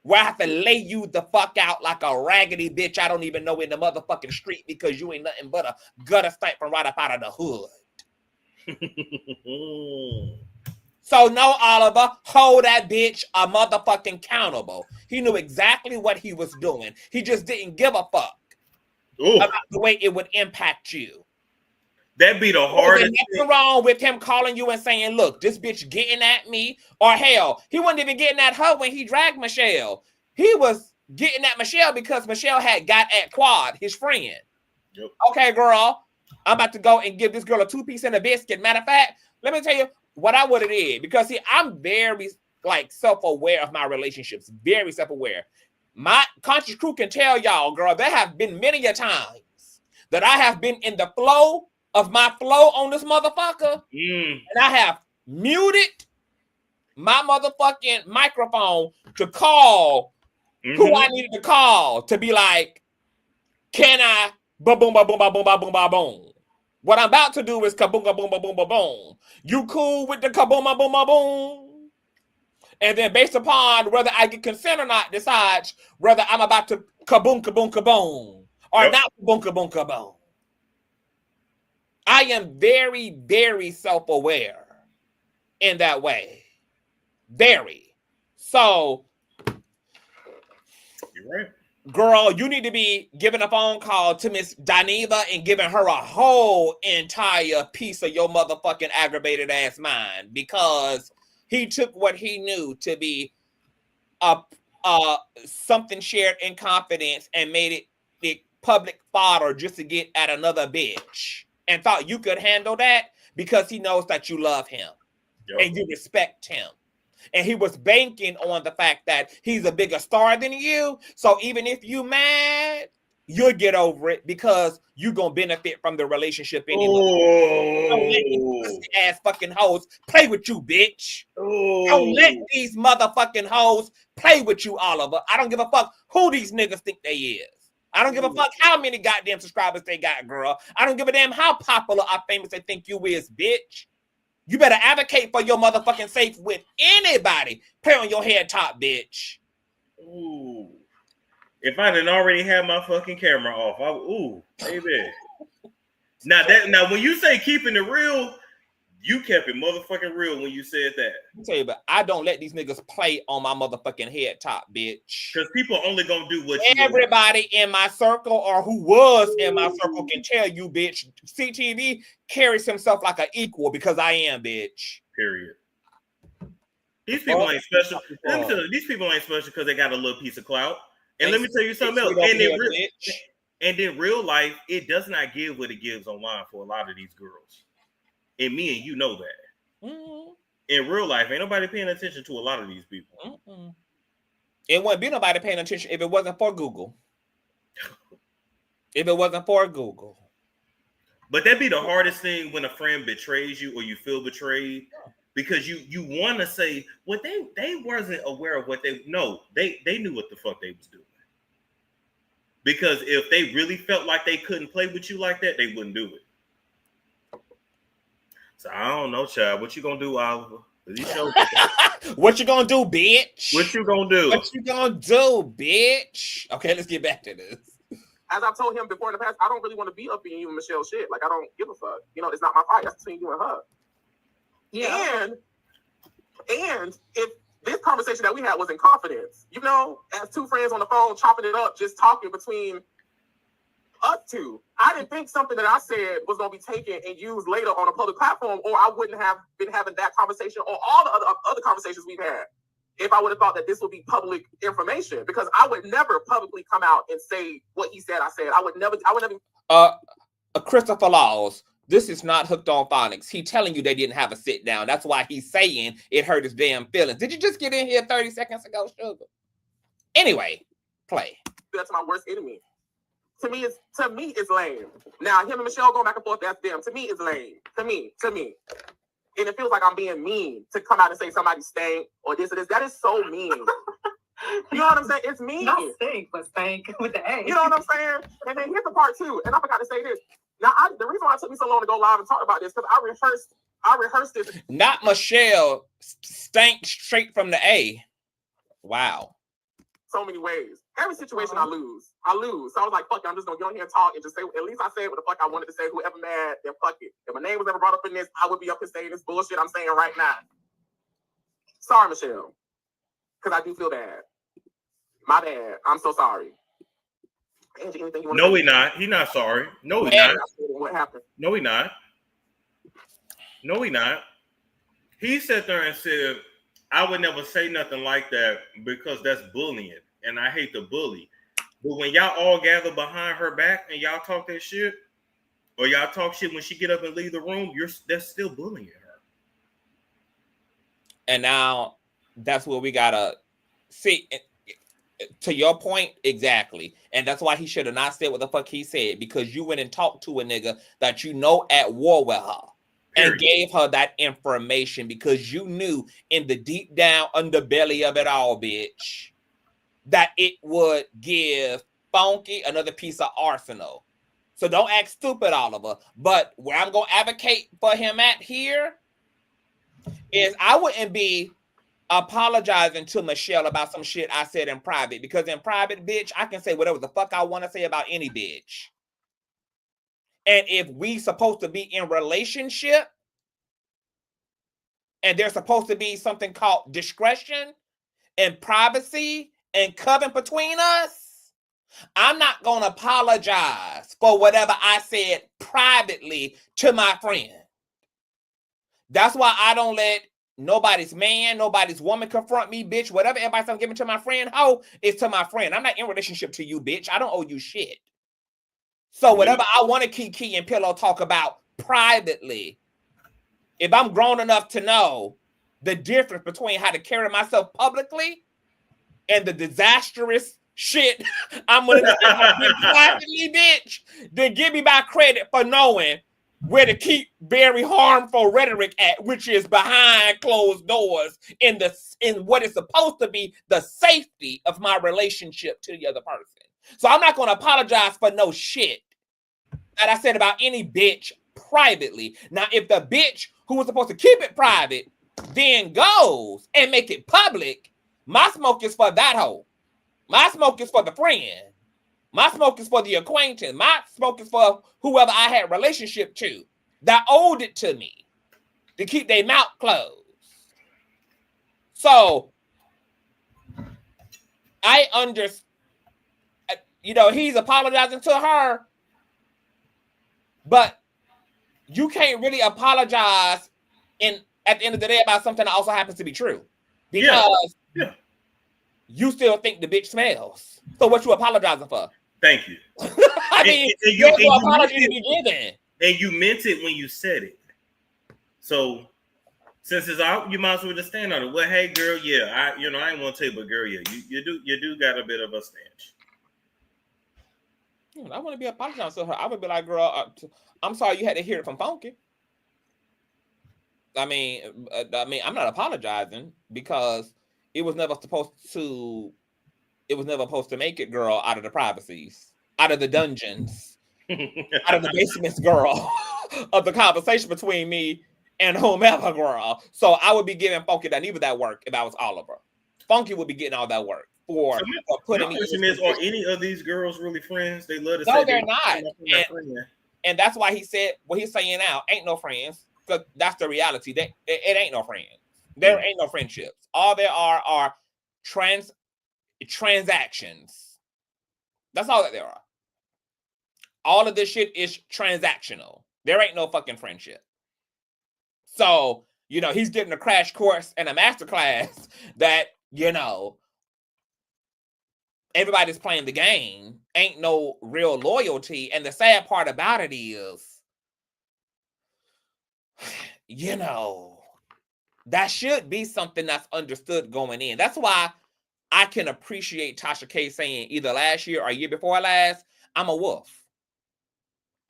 where I have to lay you the fuck out like a raggedy bitch I don't even know in the motherfucking street because you ain't nothing but a gutter stank from right up out of the hood. So no, Oliver, hold that bitch a motherfucking accountable. He knew exactly what he was doing. He just didn't give a fuck about the way it would impact you. That'd be the hardest thing. Nothing wrong with him calling you and saying, look, this bitch getting at me. Or hell, he wasn't even getting at her when he dragged Michelle. He was getting at Michelle because Michelle had got at Quad, his friend. Yep. Okay, girl, I'm about to go and give this girl a 2-piece and a biscuit. Matter of fact, let me tell you what I would have did. Because, see, I'm very, like, self-aware of my relationships. Very self-aware. My conscious crew can tell y'all, girl, there have been many a times that I have been in the flow of my flow on this motherfucker, and I have muted my motherfucking microphone to call who I needed to call to be like, can I ba boom ba boom ba boom ba boom ba boom? What I'm about to do is kaboom ba boom ba boom ba boom. You cool with the kaboom ba boom ba boom? And then based upon whether I get consent or not, decides whether I'm about to kaboom kaboom kaboom or not kaboom kaboom kaboom. I am very, very self-aware in that way. Very. So, you're right. Girl, you need to be giving a phone call to Miss Dineva and giving her a whole entire piece of your motherfucking aggravated ass mind, because he took what he knew to be something shared in confidence and made it the public fodder just to get at another bitch. And thought you could handle that because he knows that you love him and you respect him. And he was banking on the fact that he's a bigger star than you. So even if you mad, you'll get over it because you're going to benefit from the relationship anyway. Don't let these ass fucking hoes play with you, bitch. Don't let these motherfucking hoes play with you, Oliver. I don't give a fuck who these niggas think they is. I don't give a fuck how many goddamn subscribers they got, girl. I don't give a damn how popular or famous they think you is, bitch. You better advocate for your motherfucking safe with anybody. Play on your head top, bitch. Ooh. If I didn't already have my fucking camera off, baby. Now when you say keeping it real, you kept it motherfucking real when you said that. I'll tell you, but I don't let these niggas play on my motherfucking head top, bitch. Because people only gonna do what everybody in my circle or who was in my circle can tell you, bitch. CTV carries himself like an equal because I am, bitch. Period. These people ain't special. Let me tell you, these people ain't special because they got a little piece of clout. And let me tell you something else. And in real life, it does not give what it gives online for a lot of these girls. And me and you know that. In real life, ain't nobody paying attention to a lot of these people. It wouldn't be nobody paying attention if it wasn't for Google. If it wasn't for Google. But that'd be the hardest thing when a friend betrays you or you feel betrayed. Because you want to say, well, they wasn't aware of what they knew what the fuck they was doing. Because if they really felt like they couldn't play with you like that, they wouldn't do it. So I don't know, child. What you gonna do, Oliver? What you gonna do, bitch? What you gonna do? What you gonna do, bitch? Okay, let's get back to this. As I've told him before in the past, I don't really want to be up in you and Michelle shit. Like, I don't give a fuck. You know, it's not my fight. That's between you and her. Yeah. And if this conversation that we had was in confidence, you know, as two friends on the phone chopping it up, just talking between up to. I didn't think something that I said was going to be taken and used later on a public platform, or I wouldn't have been having that conversation or all the other conversations we've had if I would have thought that this would be public information, because I would never publicly come out and say what he said. I would never. Christopher Laws, this is not Hooked on Phonics. He telling you they didn't have a sit down. That's why he's saying it hurt his damn feelings. Did you just get in here 30 seconds ago, Sugar? Anyway, play. That's my worst enemy. To me, it's lame. Now, him and Michelle going back and forth, that's them. To me, it's lame. To me. And it feels like I'm being mean to come out and say somebody stank or this or this. That is so mean. You know what I'm saying? It's mean. Not stink, but stank with the A. You know what I'm saying? And then here's the part two. And I forgot to say this. Now, the reason why it took me so long to go live and talk about this, because I rehearsed this. Not Michelle stank straight from the A. Wow. So many ways. Every situation I lose. So I was like, fuck it, I'm just gonna go in here and talk and just say, at least I said what the fuck I wanted to say. Whoever mad, then fuck it. If my name was ever brought up in this, I would be up here saying this bullshit I'm saying right now. Sorry, Michelle. Because I do feel bad. My bad. I'm so sorry. Angie, anything you want to say? No, he's not. He's not sorry. No, he's not. What happened? No, he's not. No, he's not. He sat there and said, I would never say nothing like that because that's bullying. And I hate to bully. But when y'all all gather behind her back and y'all talk that shit, or y'all talk shit when she get up and leave the room, that's still bullying her. And now that's what we gotta see. To your point, exactly. And that's why he should have not said what the fuck he said, because you went and talked to a nigga that you know at war with her. And gave her that information because you knew in the deep down underbelly of it all, bitch, that it would give Funky another piece of arsenal. So don't act stupid, Oliver. But where I'm going to advocate for him at here is I wouldn't be apologizing to Michelle about some shit I said in private, because in private, bitch, I can say whatever the fuck I want to say about any bitch. And if we supposed to be in relationship and there's supposed to be something called discretion and privacy and covenant between us, I'm not going to apologize for whatever I said privately to my friend. That's why I don't let nobody's man, nobody's woman confront me, bitch. Whatever advice I'm giving to my friend, is to my friend. I'm not in relationship to you, bitch. I don't owe you shit. So whatever I want to kiki and pillow talk about privately, if I'm grown enough to know the difference between how to carry myself publicly and the disastrous shit I'm going to do privately, bitch, then give me my credit for knowing where to keep very harmful rhetoric at, which is behind closed doors in what is supposed to be the safety of my relationship to the other person. So I'm not going to apologize for no shit that I said about any bitch privately. Now, if the bitch who was supposed to keep it private then goes and make it public, my smoke is for that hoe. My smoke is for the friend. My smoke is for the acquaintance. My smoke is for whoever I had relationship to that owed it to me to keep their mouth closed. So I understand. He's apologizing to her, but you can't really apologize at the end of the day about something that also happens to be true, because you still think the bitch smells. So what you apologizing for? Thank you. I mean, there's no apology to be given. And you meant it when you said it. So since it's out, you might as well just stand on it. Well, hey girl, I ain't want to tell you, but girl, you do got a bit of a stench. I want to be apologizing to her. I would be like, girl, I'm sorry you had to hear it from Funky. I mean, I'm not apologizing because it was never supposed to make it, girl, out of the privacies, out of the dungeons, out of the basements, girl, of the conversation between me and whomever, girl. So I would be giving Funky that work if I was Oliver. Funky would be getting all that work. For putting my question is, are any of these girls really friends? They love to say no, they're not. And that's why he said what he's saying now, ain't no friends. Because that's the reality. It ain't no friends. There ain't no friendships. All there are transactions. That's all that there are. all of this shit is transactional. There ain't no fucking friendship. So, you know, he's getting a crash course and a master class that, you know, everybody's playing the game. Ain't no real loyalty. And the sad part about it is, you know, that should be something that's understood going in. That's why I can appreciate Tasha K saying either last year or year before last, I'm a wolf.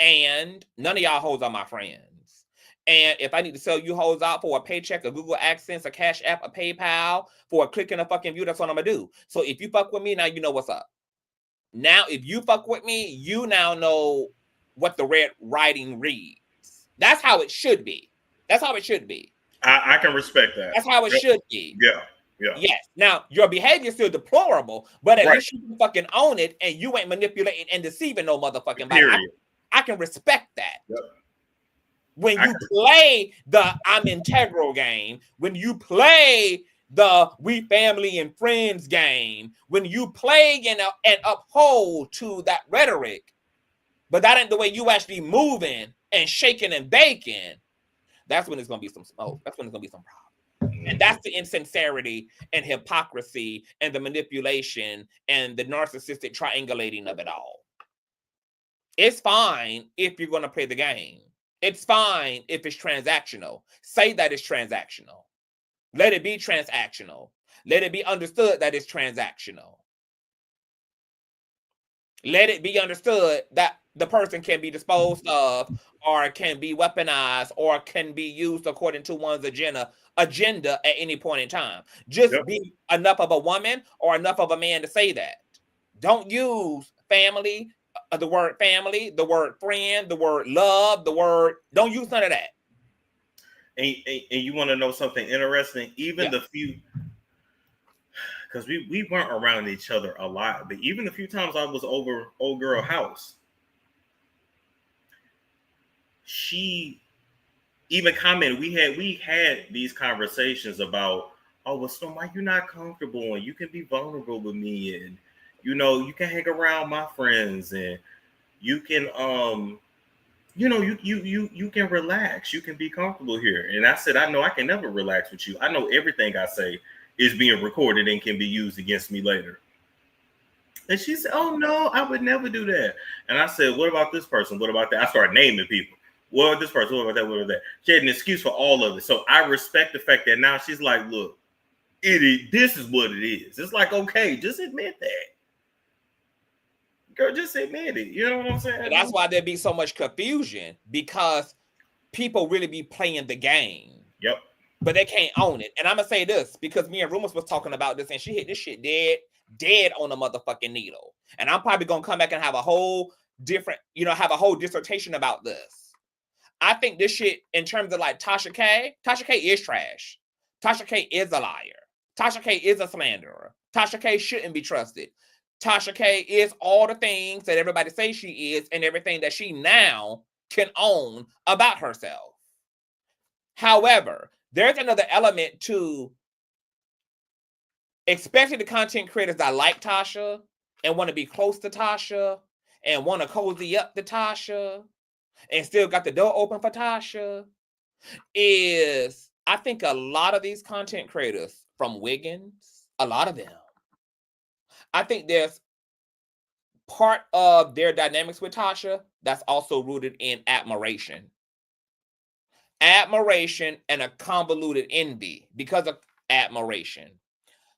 And none of y'all hoes are my friends. And if I need to sell you hoes out for a paycheck, a Google AdSense, a Cash App, a PayPal, for a click and a fucking view, that's what I'm gonna do. So if you fuck with me, now you know what's up. Now, if you fuck with me, you now know what the red writing reads. That's how it should be. That's how it should be. I can respect that. That's how it should be. Yeah. Yeah. Yes. Now, your behavior is still deplorable, but at Right. least you can fucking own it and you ain't manipulating and deceiving no motherfucking body. Period. I can respect that. Yep. When you play the I'm integral game, when you play the we family and friends game, when you play and uphold to that rhetoric, but that ain't the way you actually moving and shaking and baking, that's when it's going to be some smoke. That's when it's going to be some problem. And that's the insincerity and hypocrisy and the manipulation and the narcissistic triangulating of it all. It's fine if you're going to play the game. It's fine if it's transactional. Say that it's transactional. Let it be transactional. Let it be understood that it's transactional. Let it be understood that the person can be disposed of or can be weaponized or can be used according to one's agenda at any point in time. Just be enough of a woman or enough of a man to say that. Don't use family, the word family, the word friend, the word love, don't use none of that. And you want to know something interesting? Even the few, because we weren't around each other a lot, but even the few times I was over old girl house, she even commented, we had these conversations about, oh, well, Storm, why you not comfortable and you can be vulnerable with me, and you know, you can hang around my friends and you can you know, you can relax, you can be comfortable here. And I said, I know I can never relax with you. I know everything I say is being recorded and can be used against me later. And she said, oh no, I would never do that. And I said, what about this person? What about that? I started naming people. Well, this person, what about that? What about that? She had an excuse for all of it. So I respect the fact that now she's like, look, this is what it is. It's like, okay, just admit that. Girl, just admit it. You know what I'm saying? And that's why there be so much confusion, because people really be playing the game. Yep. But they can't own it. And I'm going to say this, because me and Rumors was talking about this, and she hit this shit dead on the motherfucking needle. And I'm probably going to come back and have a whole different, have a whole dissertation about this. I think this shit, in terms of like Tasha K is trash. Tasha K is a liar. Tasha K is a slanderer. Tasha K shouldn't be trusted. Tasha K is all the things that everybody says she is and everything that she now can own about herself. However, there's another element to, especially the content creators that like Tasha and want to be close to Tasha and want to cozy up to Tasha and still got the door open for Tasha, is I think a lot of these content creators from Wiggins, a lot of them, I think there's part of their dynamics with Tasha that's also rooted in admiration. Admiration and a convoluted envy because of admiration.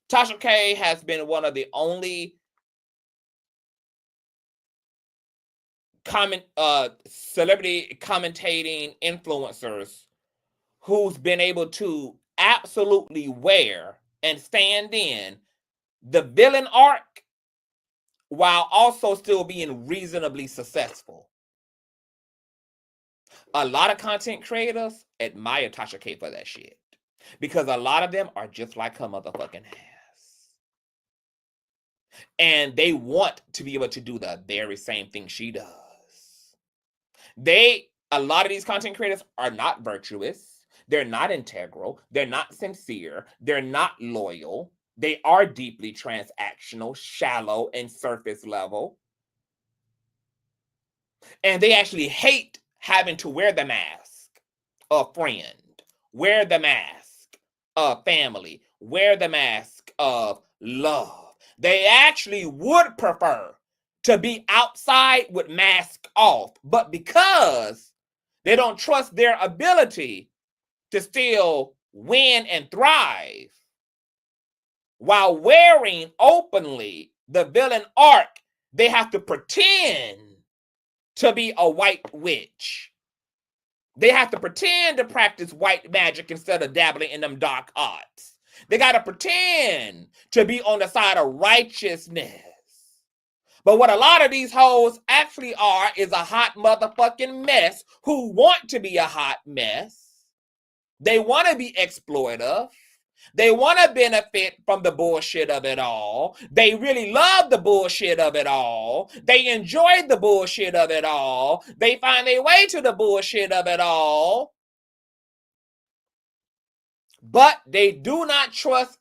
Tasha K has been one of the only celebrity commentating influencers who's been able to absolutely wear and stand in the villain arc while also still being reasonably successful. A lot of content creators admire Tasha K for that shit, because a lot of them are just like her motherfucking ass. And they want to be able to do the very same thing she does. A lot of these content creators are not virtuous. They're not integral. They're not sincere. They're not loyal. They are deeply transactional, shallow, and surface level. And they actually hate having to wear the mask of friend, wear the mask of family, wear the mask of love. They actually would prefer to be outside with mask off, but because they don't trust their ability to still win and thrive while wearing openly the villain arc, they have to pretend to be a white witch. They have to pretend to practice white magic instead of dabbling in them dark arts. They got to pretend to be on the side of righteousness. But what a lot of these hoes actually are is a hot motherfucking mess who want to be a hot mess. They want to be exploitive. They want to benefit from the bullshit of it all. They really love the bullshit of it all. They enjoy the bullshit of it all. They find their way to the bullshit of it all. But they do not trust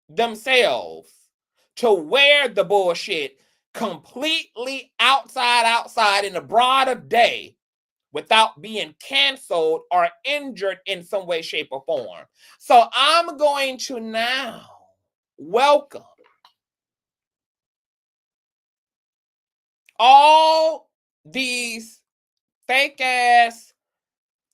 themselves to wear the bullshit completely outside in the broad of day without being canceled or injured in some way, shape, or form. So I'm going to now welcome all these fake ass,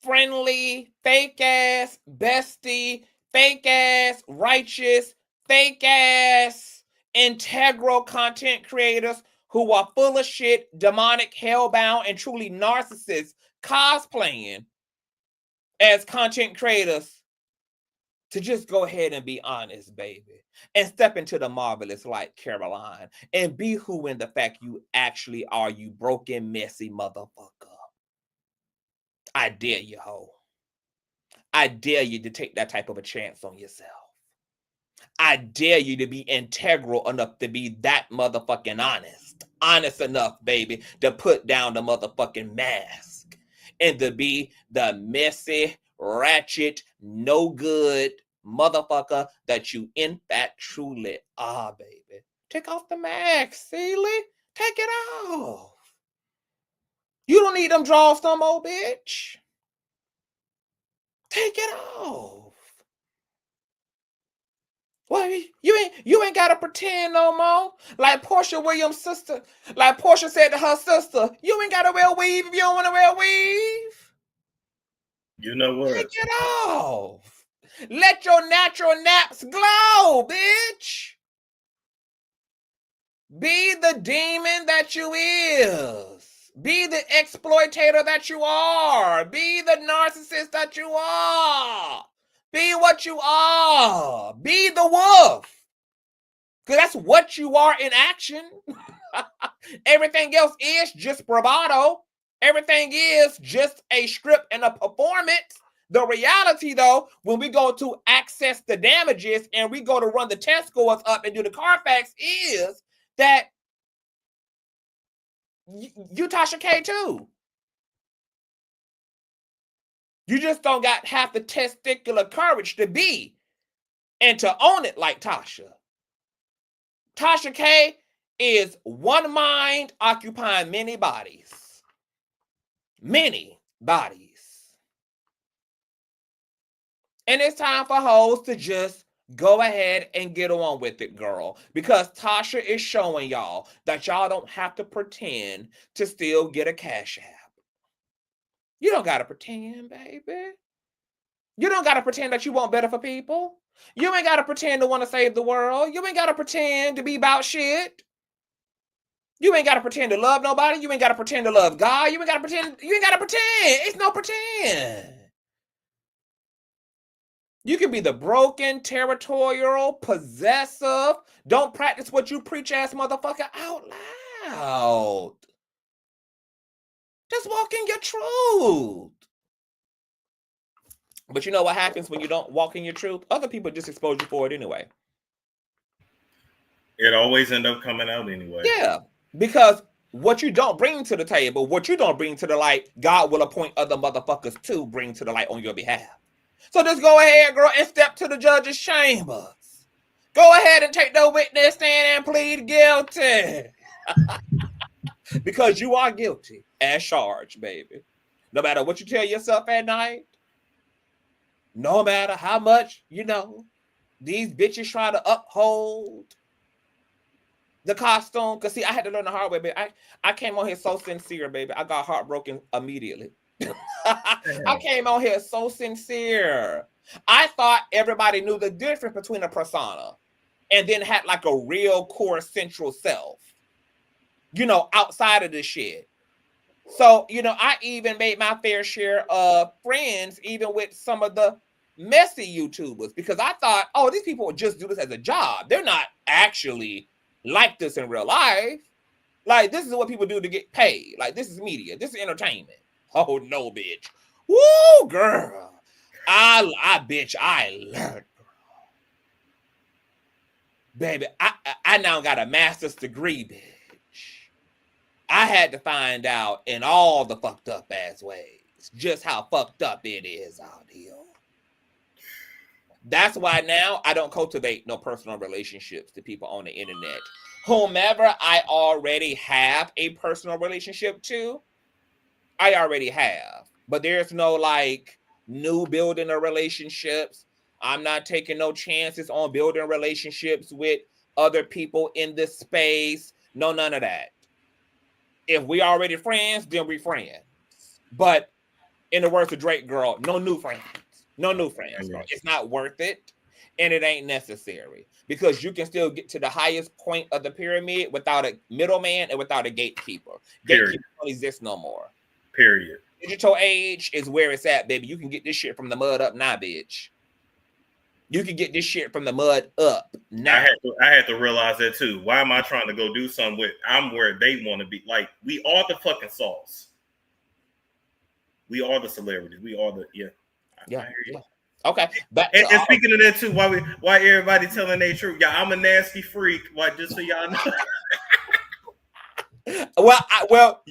friendly, fake ass, bestie, fake ass, righteous, fake ass, integral content creators who are full of shit, demonic, hellbound, and truly narcissists cosplaying as content creators to just go ahead and be honest, baby, and step into the marvelous light, Caroline, and be who in the fact you actually are, you broken, messy motherfucker. I dare you, ho. I dare you to take that type of a chance on yourself. I dare you to be integral enough to be that motherfucking honest. Honest enough, baby, to put down the motherfucking mask and to be the messy, ratchet, no good motherfucker that you in fact truly are, baby. Take off the mask, Sealy. Take it off. You don't need them draws no more, bitch. Take it off. Well, you ain't gotta pretend no more. Like Portia Williams' sister, like Portia said to her sister, you ain't gotta wear a weave if you don't want to wear a weave. You know what? Take it off. Let your natural naps glow, bitch. Be the demon that you is. Be the exploitator that you are. Be the narcissist that you are. Be what you are. Be the wolf. Because that's what you are in action. Everything else is just bravado. Everything is just a script and a performance. The reality, though, when we go to access the damages and we go to run the test scores up and do the Carfax is that you Tasha K too. You just don't got half the testicular courage to be and to own it like Tasha. Tasha K is one mind occupying many bodies. Many bodies. And it's time for hoes to just go ahead and get on with it, girl. Because Tasha is showing y'all that y'all don't have to pretend to still get a cash app. You don't got to pretend, baby. You don't got to pretend that you want better for people. You ain't got to pretend to want to save the world. You ain't got to pretend to be about shit. You ain't got to pretend to love nobody. You ain't got to pretend to love God. You ain't got to pretend. You ain't got to pretend. It's no pretend. You can be the broken, territorial, possessive, don't practice what you preach ass motherfucker out loud. Just walk in your truth. But you know what happens when you don't walk in your truth? Other people just expose you for it anyway. It always end up coming out anyway. Yeah, because what you don't bring to the table, what you don't bring to the light, God will appoint other motherfuckers to bring to the light on your behalf. So just go ahead, girl, and step to the judge's chambers. Go ahead and take the witness stand and plead guilty. Because you are guilty as charged, baby. No matter what you tell yourself at night, no matter how much, these bitches try to uphold the costume. Because, see, I had to learn the hard way, baby. I came on here so sincere, baby. I got heartbroken immediately. I came on here so sincere. I thought everybody knew the difference between a persona and then had like a real core central self, outside of this shit. So, I even made my fair share of friends, even with some of the messy YouTubers, because I thought, oh, these people would just do this as a job. They're not actually like this in real life. Like, this is what people do to get paid. Like, this is media. This is entertainment. Oh, no, bitch. Woo, girl. I learned. Baby, I now got a master's degree, bitch. I had to find out in all the fucked up ass ways just how fucked up it is out here. That's why now I don't cultivate no personal relationships to people on the internet. Whomever I already have a personal relationship to, I already have. But there's no like new building of relationships. I'm not taking no chances on building relationships with other people in this space. No, none of that. If we already friends, then we friends. But in the words of Drake, girl, no new friends. No new friends, girl. It's not worth it, and it ain't necessary. Because you can still get to the highest point of the pyramid without a middleman and without a gatekeeper. Gatekeeper don't exist no more. Period. Digital age is where it's at, baby. You can get this shit from the mud up now, bitch. You can get this shit from the mud up now. I had to realize that too. Why am I trying to go do something with? I'm where they want to be. Like, we are the fucking sauce. We are the celebrities. We are the yeah. Okay. And speaking of that too, why everybody telling their truth? Yeah, I'm a nasty freak. Why, just so y'all know. Well,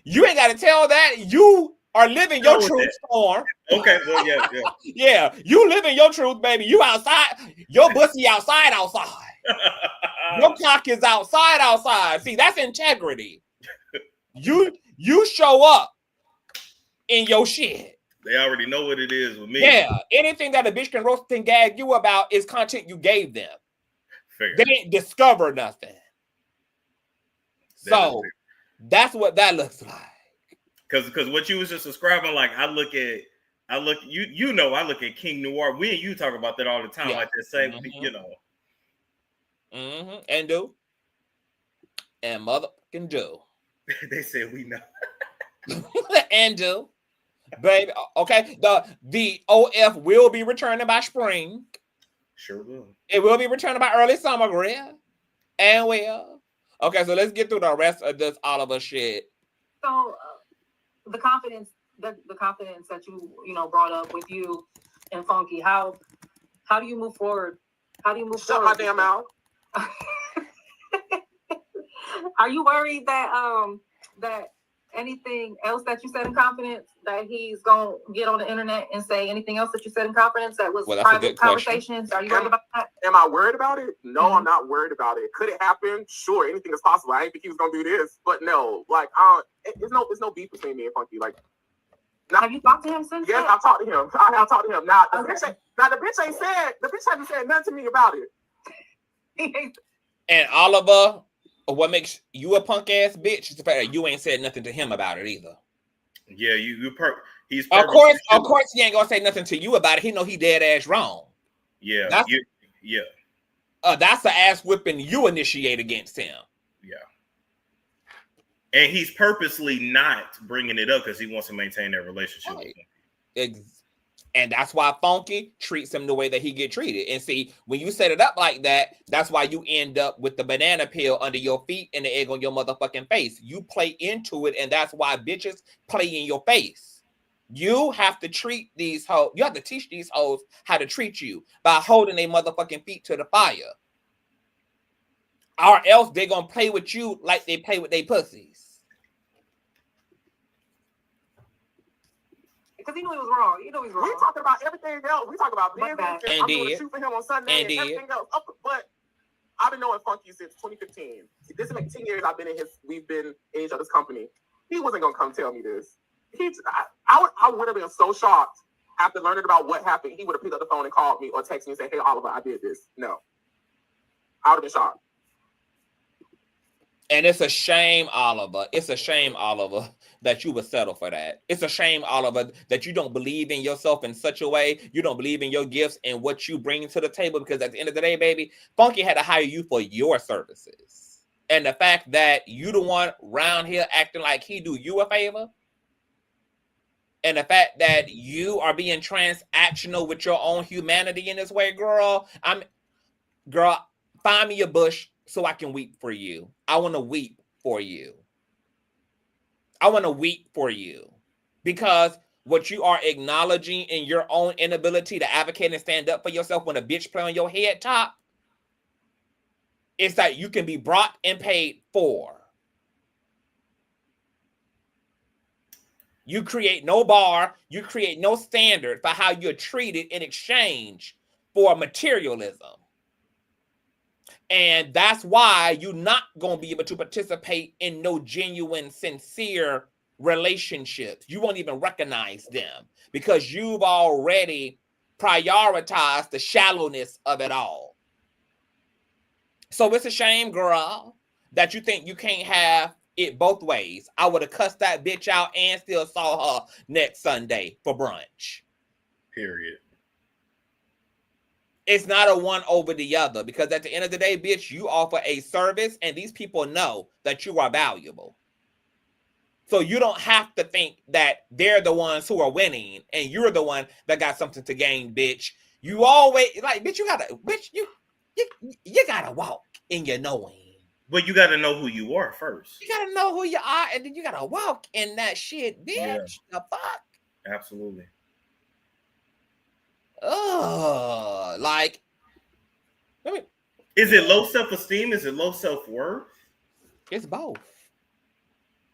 you ain't got to tell that. You are living your truth, Storm. Okay, well, yeah. Yeah, you living your truth, baby. You outside. Your pussy outside. Your cock is outside. See, that's integrity. You show up in your shit. They already know what it is with me. Yeah, anything that a bitch can roast and gag you about is content you gave them. Fair. They didn't discover nothing. So that's what that looks like. Because what you was just describing, like I look at King Noir. We and you talk about that all the time, like that same, And do. And motherfucking do. They said we know. And do. Baby, okay. The OF will be returning by spring. Sure will. It will be returning by early summer, Greg. And will. Okay, so let's get through the rest of this Oliver shit. So the confidence that you brought up with you and Funky, how do you move forward? Shut my damn mouth. Are you worried that anything else that you said in confidence that he's gonna get on the internet and say anything else that you said in confidence that was private conversations? Are you worried about that? Am I worried about it? No, I'm not worried about it. Could it happen? Sure, anything is possible. I didn't think he was gonna do this, but no, like it's no beef between me and Funky. Like, have you talked to him since? Yes, I've talked to him. I have talked to him. Now the bitch hasn't said nothing to me about it. And Oliver, what makes you a punk ass bitch is the fact that you ain't said nothing to him about it either. Yeah, he's of course he ain't gonna say nothing to you about it. He know he dead ass wrong. Yeah, that's an ass whipping you initiate against him. Yeah, and he's purposely not bringing it up because he wants to maintain that relationship with him. And that's why Funky treats him the way that he get treated. And see, when you set it up like that, that's why you end up with the banana peel under your feet and the egg on your motherfucking face. You play into it, and that's why bitches play in your face. You have to treat these hoes. You have to teach these hoes how to treat you by holding their motherfucking feet to the fire. Or else they're going to play with you like they play with their pussies. Because he knew he was wrong. He's wrong. We talking about everything else. We talk about business. I'm doing a shoot for him on Sunday and everything else. But I've been knowing Funky since 2015. This is like 10 years we've been in each other's company. He wasn't gonna come tell me this. I would have been so shocked after learning about what happened. He would have picked up the phone and called me or texted me and said, "Hey, Oliver, I did this." No, I would have been shocked. And it's a shame, Oliver. It's a shame, Oliver, that you would settle for that. It's a shame, Oliver, that you don't believe in yourself in such a way. You don't believe in your gifts and what you bring to the table, because at the end of the day, baby, Funky had to hire you for your services. And the fact that you the one around here acting like he do you a favor, and the fact that you are being transactional with your own humanity in this way, girl, find me a bush so I can weep for you. I want to weep for you. I want to weep for you, because what you are acknowledging in your own inability to advocate and stand up for yourself when a bitch play on your head top is that you can be brought and paid for. You create no bar, you create no standard for how you're treated in exchange for materialism. And that's why you're not going to be able to participate in no genuine, sincere relationships. You won't even recognize them because you've already prioritized the shallowness of it all. So it's a shame, girl, that you think you can't have it both ways. I would have cussed that bitch out and still saw her next Sunday for brunch. Period. It's not a one over the other, because at the end of the day, bitch, you offer a service and these people know that you are valuable. So you don't have to think that they're the ones who are winning and you're the one that got something to gain, bitch. You always, like, bitch, you gotta walk in your knowing. But you gotta know who you are first. You gotta know who you are, and then you gotta walk in that shit, bitch. Yeah. The fuck? Absolutely. Like, is it low self-esteem? Is it low self-worth? It's both.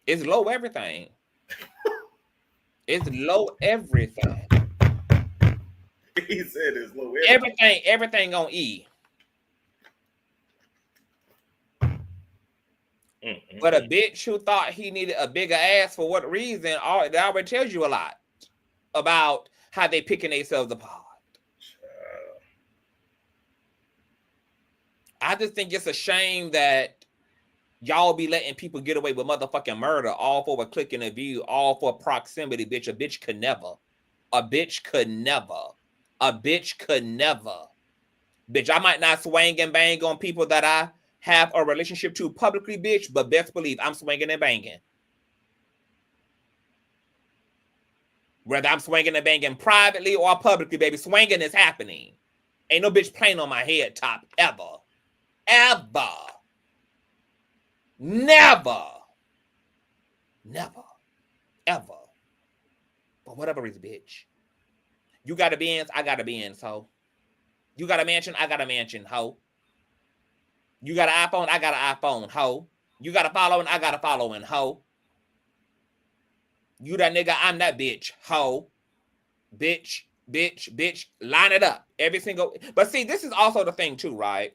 It's low everything. It's low everything. He said it's low everything. Everything on E. But a bitch who thought he needed a bigger ass for what reason, that already tells you a lot about how they picking themselves apart. I just think it's a shame that y'all be letting people get away with motherfucking murder, all for a click and a view, all for proximity, bitch. A bitch could never. A bitch could never. A bitch could never. Bitch, I might not swing and bang on people that I have a relationship to publicly, bitch, but best believe I'm swinging and banging. Whether I'm swinging and banging privately or publicly, baby, swinging is happening. Ain't no bitch playing on my head top ever. Ever. Never. Never. Ever. For whatever reason, bitch. You got a Benz, I got a Benz, ho. You got a mansion, I got a mansion, ho. You got an iPhone, I got an iPhone, ho. You got a following, I got a following, ho. You that nigga, I'm that bitch, ho. Bitch, bitch, bitch. Line it up. Every single... But see, this is also the thing too, right?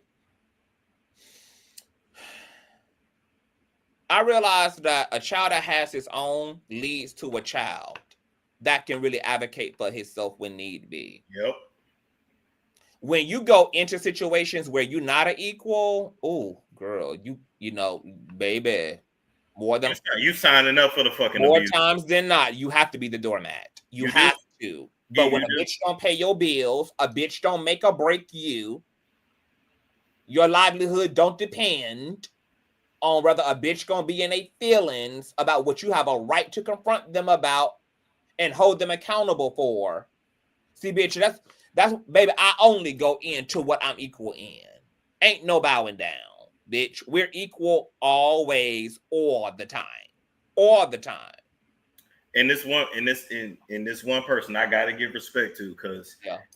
I realized that a child that has his own leads to a child that can really advocate for himself when need be. Yep. When you go into situations where you're not an equal, oh, girl, you know, baby, more than you signing up for the fucking more abuse. times than not, you have to be the doormat. You have to. But when a bitch don't pay your bills, a bitch don't make or break you, your livelihood don't depend on whether a bitch gonna be in their feelings about what you have a right to confront them about and hold them accountable for. See, bitch, that's baby, I only go into what I'm equal in. Ain't no bowing down, bitch. We're equal always, all the time. All the time. And this one person I gotta give respect to, because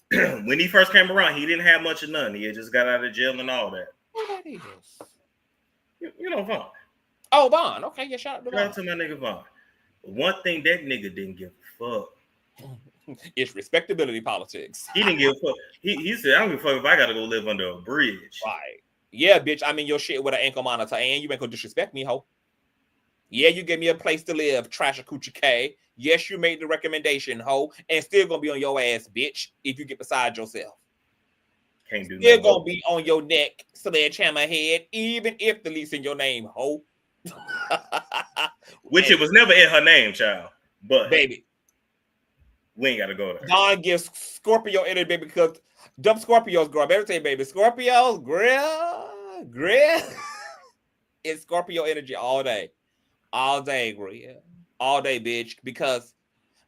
when he first came around, he didn't have much of none. He had just got out of jail and all that. Who that is? You know Vaughn. Oh, Vaughn. Okay, yeah, shout out to Vaughn. Shout out to my nigga Vaughn. One thing that nigga didn't give a fuck. It's respectability politics. He didn't give a fuck. He said, I don't give a fuck if I gotta go live under a bridge. Right. Yeah, bitch, I'm in your shit with an ankle monitor, and you ain't gonna disrespect me, ho. Yeah, you gave me a place to live, Tasha K. Yes, you made the recommendation, ho, and still gonna be on your ass, bitch, if you get beside yourself. Can't do Still nothing. gonna be on your neck, sledgehammer head, even if the lease in your name, ho. Which it was never in her name, child. But baby, we ain't gotta go there. God gives Scorpio energy, baby, because dumb Scorpios grow up. Everything, baby. Scorpios, grill. It's Scorpio energy all day. All day, grill. All day, bitch. Because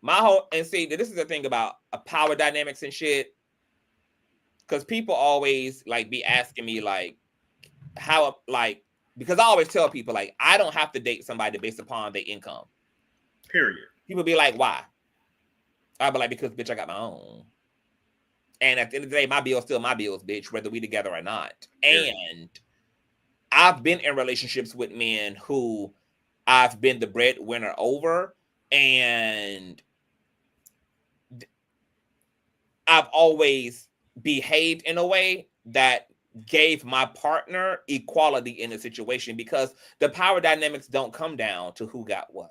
my whole, and see, this is the thing about power dynamics and shit. Because people always like be asking me like how, like, because I always tell people like I don't have to date somebody based upon their income. Period. People be like, why? I'll be like, because bitch, I got my own. And at the end of the day, my bill's still my bills, bitch, whether we together or not. And I've been in relationships with men who I've been the breadwinner over, and I've always behaved in a way that gave my partner equality in the situation, because the power dynamics don't come down to who got what.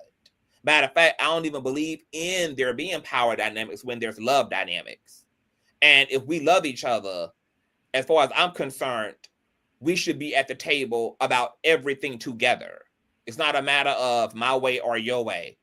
Matter of fact, I don't even believe in there being power dynamics when there's love dynamics. And if we love each other, as far as I'm concerned, we should be at the table about everything together. It's not a matter of my way or your way,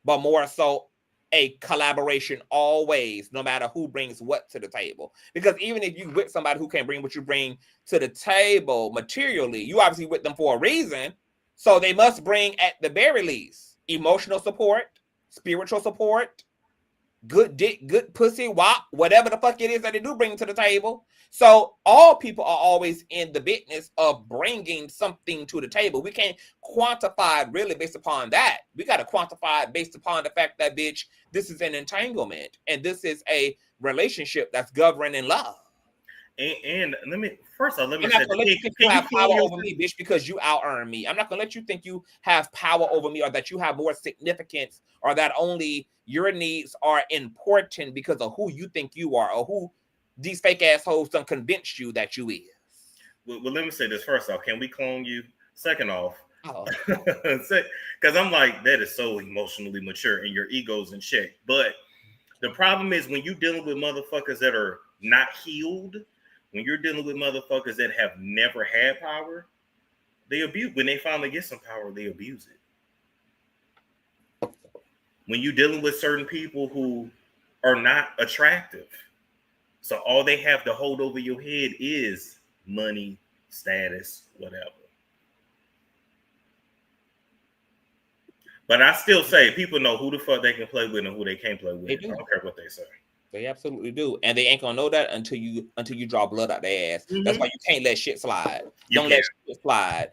but more so a collaboration always, no matter who brings what to the table. Because even if you with somebody who can't bring what you bring to the table materially, you obviously with them for a reason. So they must bring, at the very least, emotional support, spiritual support, good dick, good pussy, wop, whatever the fuck it is that they do bring to the table. So all people are always in the business of bringing something to the table. We can't quantify it really based upon that. We got to quantify it based upon the fact that, bitch, this is an entanglement and this is a relationship that's governed in love. And let me first off, let me I'm say, not gonna let you think you have power over me, bitch, because you out earn me. I'm not gonna let you think you have power over me or that you have more significance or that only your needs are important because of who you think you are or who these fake assholes done convinced you that you is. Well, let me say this first off. Can we clone you? Second off, Oh. because I'm like, that is so emotionally mature and your ego's in check. But the problem is when you're dealing with motherfuckers that are not healed, when you're dealing with motherfuckers that have never had power, they abuse. When they finally get some power, they abuse it. When you're dealing with certain people who are not attractive, so all they have to hold over your head is money, status, whatever. But I still say people know who the fuck they can play with and who they can't play with. I don't care what they say. They absolutely do, and they ain't gonna know that until you draw blood out their ass. Mm-hmm. That's why you can't let shit slide. Don't let shit slide.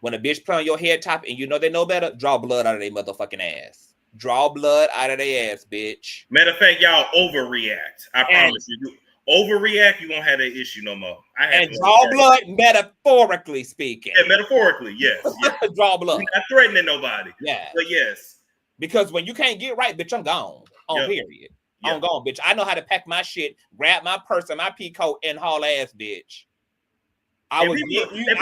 When a bitch play on your head top and you know they know better, draw blood out of their motherfucking ass. Draw blood out of their ass, bitch. Matter of fact, y'all overreact. I promise you. Overreact, you won't have that issue no more. And draw blood, metaphorically speaking. Yeah, metaphorically, yes. Draw blood. We're not threatening nobody. Yeah. But yes. Because when you can't get right, bitch, I'm gone. Period. Yep. I'm gone, bitch. I know how to pack my shit, grab my purse and my pea coat and haul ass, bitch. I will give you the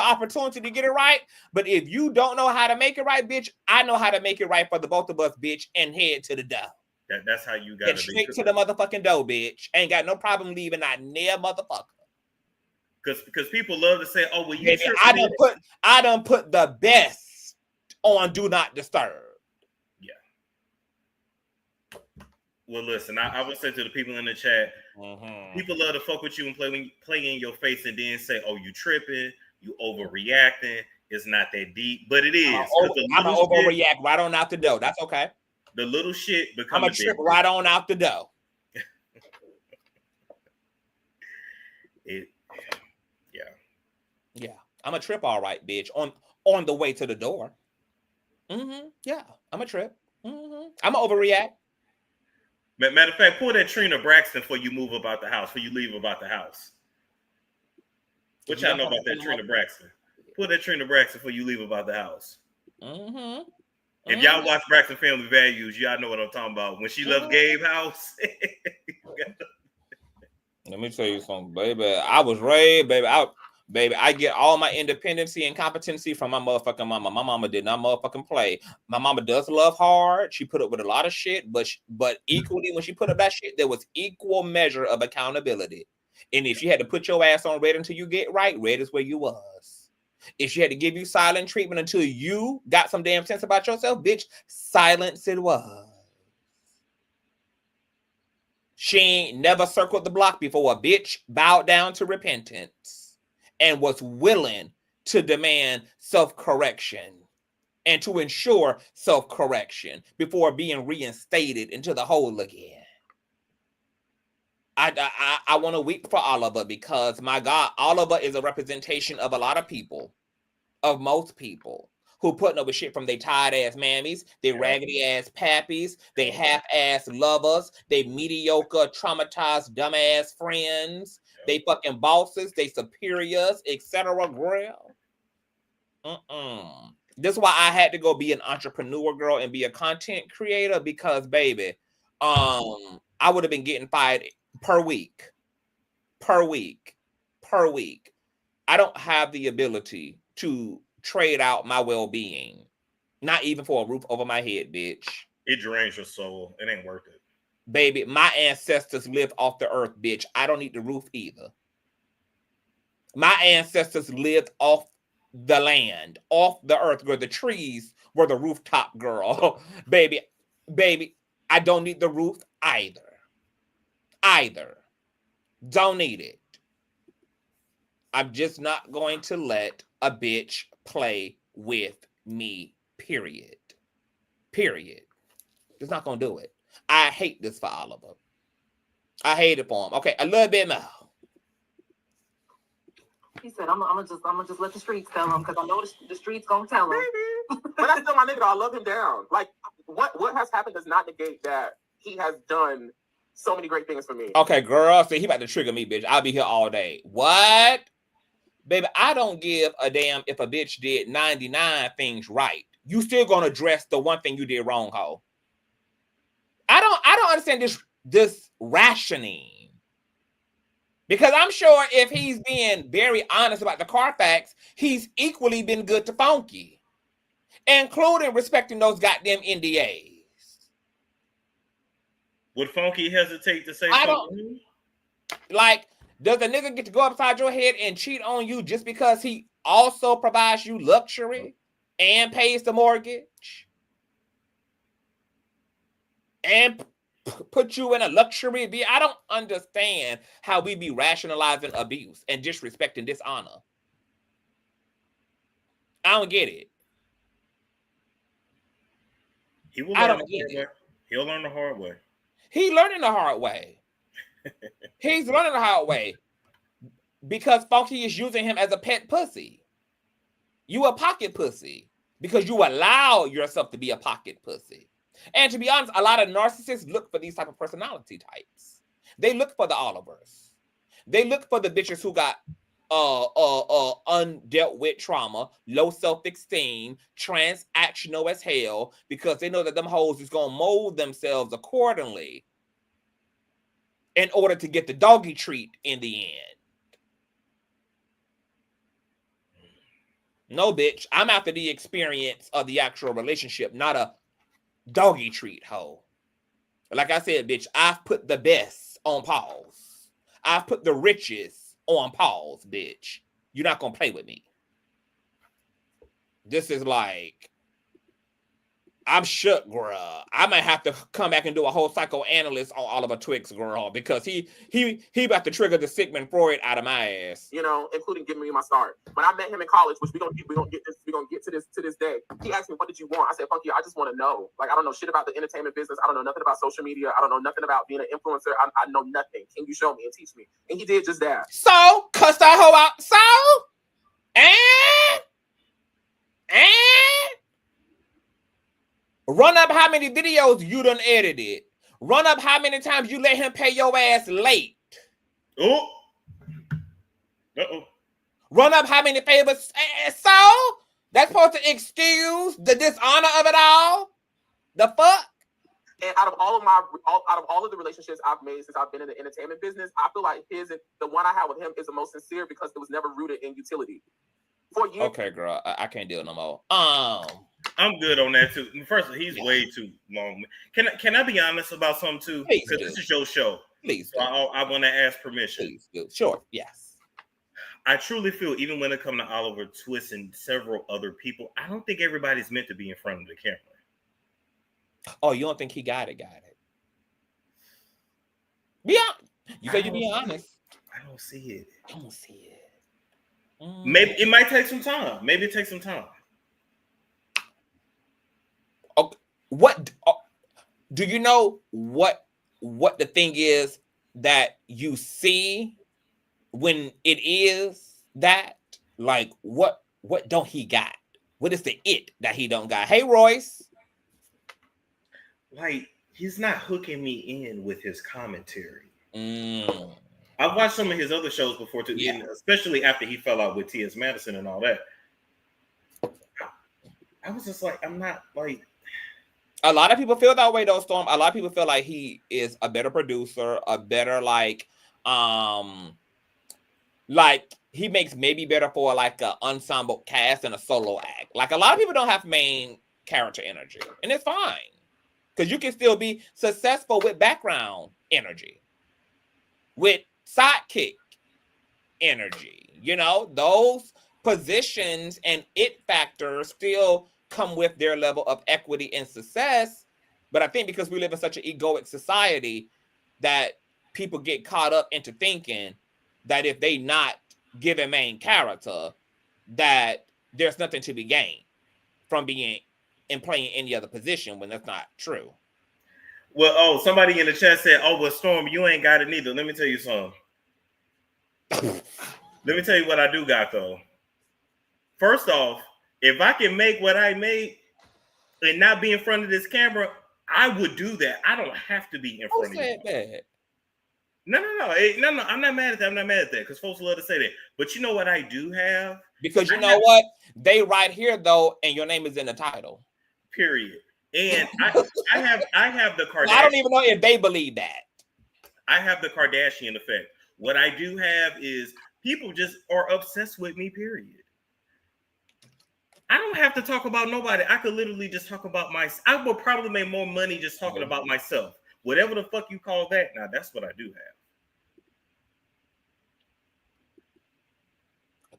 opportunity to get it right. But if you don't know how to make it right, bitch, I know how to make it right for the both of us, bitch, and head to the door. That's how you got to be. Straight to the motherfucking door, bitch. Ain't got no problem leaving that near motherfucker. Because people love to say, "Oh, well, you." Baby, I done put the best on Do Not Disturb. Yeah. Well, listen, I would say to the people in the chat, people love to fuck with you and play in your face and then say, "Oh, you tripping, you overreacting. It's not that deep," but it is. I'm gonna overreact right on out the door. That's okay. The little shit becomes. I'm gonna trip right on out the door. Yeah. I'm a trip, all right, bitch. On the way to the door. Yeah, I'm a trip. I'm gonna overreact. Matter of fact, pull that Trina Braxton before you move about the house, before you leave about the house. What y'all know about that Trina Braxton? Pull that Trina Braxton before you leave about the house. If y'all watch Braxton Family Values, y'all know what I'm talking about. When she left Gabe's house. Let me tell you something, baby. I was raised, baby. I get all my independency and competency from my motherfucking mama. My mama did not motherfucking play. My mama does love hard. She put up with a lot of shit, but equally, when she put up that shit, there was equal measure of accountability. And if she had to put your ass on red until you get right, red is where you was. If she had to give you silent treatment until you got some damn sense about yourself, bitch, silence it was. She ain't never circled the block before. A bitch bowed down to repentance and was willing to demand self-correction and to ensure self-correction before being reinstated into the hole again. I want to weep for Oliver because, my God, Oliver is a representation of a lot of people, of most people, who putting up with shit from they tired-ass mammies, they raggedy-ass pappies, they half-ass lovers, they mediocre, traumatized, dumb-ass friends, they fucking bosses, they superiors, etc. Girl. This is why I had to go be an entrepreneur, girl, and be a content creator because, baby, I would have been getting fired per week. I don't have the ability to trade out my well-being, not even for a roof over my head, bitch. It drains your soul. It ain't worth it. Baby, my ancestors lived off the earth, bitch. I don't need the roof either. My ancestors lived off the land, off the earth, where the trees were the rooftop, girl. baby, I don't need the roof either. Don't need it. I'm just not going to let a bitch play with me, period. Just not gonna do it. I hate this for Oliver. I hate it for him. Okay, a little bit more. He said, I'm gonna just let the streets tell him because I know the streets gonna tell him. But that's still my nigga. I love him down. Like what has happened does not negate that he has done so many great things for me. Okay, girl, so he about to trigger me, bitch. I'll be here all day. What? Baby, I don't give a damn if a bitch did 99 things right. You still gonna address the one thing you did wrong, ho. I don't understand this rationing. Because I'm sure if he's being very honest about the Carfax, he's equally been good to Funky, including respecting those goddamn NDAs. Would Funky hesitate to say something? Like, does a nigga get to go upside your head and cheat on you just because he also provides you luxury and pays the mortgage and put you in a luxury? I don't understand how we be rationalizing abuse and disrespecting dishonor. I don't get it. I don't get it. He'll learn the hard way. He's learning the hard way. He's learning the hard way because Funky is using him as a pet pussy. You a pocket pussy because you allow yourself to be a pocket pussy. And to be honest, a lot of narcissists look for these type of personality types. They look for the Olivers. They look for the bitches who got undealt with trauma, low self-esteem, transactional as hell, because they know that them hoes is gonna mold themselves accordingly in order to get the doggy treat in the end. No, bitch, I'm after the experience of the actual relationship, not a doggy treat hoe. Like I said, bitch, I've put the best on pause. I've put the riches on pause, bitch. You're not gonna play with me. This is like, I'm shook, girl. I might have to come back and do a whole psychoanalyst on Oliver Twix, girl, because he about to trigger the Sigmund Freud out of my ass. You know, including giving me my start. When I met him in college, which we're gonna get to this day. He asked me, "What did you want?" I said, "Funky, I just want to know. Like, I don't know shit about the entertainment business. I don't know nothing about social media. I don't know nothing about being an influencer. I know nothing. Can you show me and teach me?" And he did just that. So, cuss that hoe out. So, and run up how many videos you done edited. Run up how many times you let him pay your ass late. Oh. Uh-oh. Run up how many favors. So, that's supposed to excuse the dishonor of it all? The fuck? And out of all of the relationships I've made since I've been in the entertainment business, I feel like the one I have with him is the most sincere because it was never rooted in utility. For years. Okay, girl, I can't deal no more. I'm good on that too. First, he's way too long. Can I be honest about something too? Because this is your show. Please. So I want to ask permission. Please do. Sure. Yes. I truly feel, even when it comes to Oliver Twist and several other people, I don't think everybody's meant to be in front of the camera. Oh, you don't think he got it? Be honest. You said you be honest. I don't see it. I don't see it. Maybe it might take some time. Maybe it takes some time. Okay. What do you know? What the thing is that you see when it is that, like, what don't he got? What is the it that he don't got? Hey, Royce. Like, he's not hooking me in with his commentary. I've watched some of his other shows before too, especially after he fell out with T.S. Madison and all that. I was just like, I'm not like. A lot of people feel that way though, Storm. A lot of people feel like he is a better producer, a better like he makes maybe better for like an ensemble cast and a solo act. Like a lot of people don't have main character energy, and it's fine because you can still be successful with background energy, with sidekick energy. You know, those positions and it factors still come with their level of equity and success. But I think because we live in such an egoic society that people get caught up into thinking that if they not given main character, that there's nothing to be gained from being and playing any other position, when that's not true. Well, somebody in the chat said, "Oh, well, Storm, you ain't got it neither." Let me tell you something. Let me tell you what I do got though. First off, if I can make what I made and not be in front of this camera, I would do that. I don't have to be in front of you. Who said that? No. I'm not mad at that. I'm not mad at that because folks love to say that. But you know what I do have? Because you know what? They right here though, and your name is in the title. Period. And I have the Kardashian. I don't even know if they believe that. I have the Kardashian effect. What I do have is people just are obsessed with me, period. I don't have to talk about nobody. I could literally just talk about myself. I will probably make more money just talking about myself. Whatever the fuck you call that. Now, that's what I do have.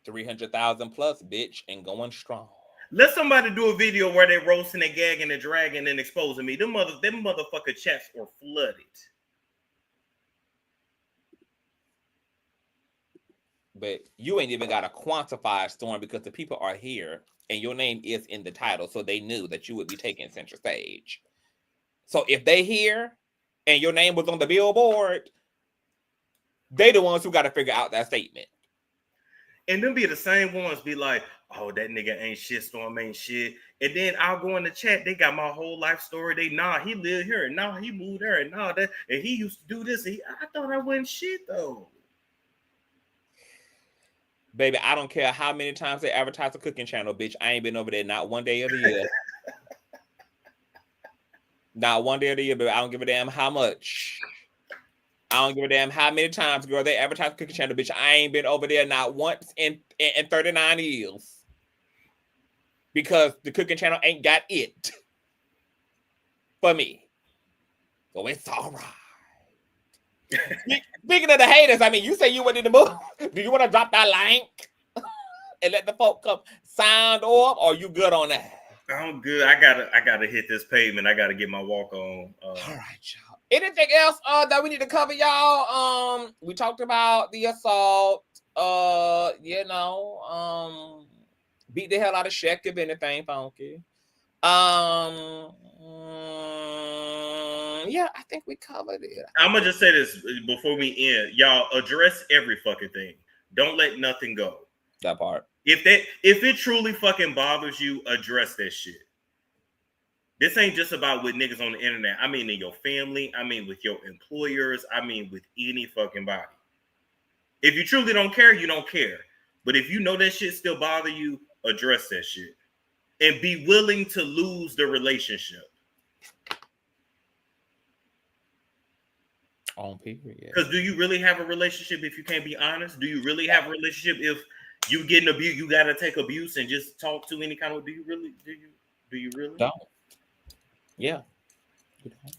300,000 plus, bitch, and going strong. Let somebody do a video where they roasting and gagging and dragging and exposing me. Them motherfucker chats are flooded. But you ain't even got to quantify Storm because the people are here and your name is in the title. So they knew that you would be taking center stage. So if they here and your name was on the billboard, they the ones who got to figure out that statement. And them be the same ones be like, oh, that nigga ain't shit, Storm ain't shit. And then I'll go in the chat, they got my whole life story. He lived here, and he moved there, and that, and he used to do this. I thought I wasn't shit though. Baby, I don't care how many times they advertise a cooking channel, bitch. I ain't been over there not one day of the year. Not one day of the year, baby. I don't give a damn how much. I don't give a damn how many times, girl, they advertise cooking channel, bitch. I ain't been over there not once in 39 years. Because the cooking channel ain't got it for me. So it's all right. Speaking of the haters, I mean, you say you went in the movie. Do you want to drop that link and let the folk come sound off, or you good on that? I'm good. I gotta hit this pavement. I gotta get my walk on. All right, y'all. Anything else that we need to cover, y'all? We talked about the assault. Beat the hell out of Shaq if anything funky. Yeah, I think we covered it. I'm gonna just say this before we end. Y'all address every fucking thing. Don't let nothing go. That part. If it truly fucking bothers you, address that shit. This ain't just about with niggas on the internet. I mean in your family. I mean with your employers. I mean with any fucking body. If you truly don't care, you don't care. But if you know that shit still bother you, address that shit. And be willing to lose the relationship. On period. Because do you really have a relationship if you can't be honest? Do you really have a relationship if you getting abused? You gotta take abuse and just talk to any kind of. Do you really? Don't. Yeah. You don't.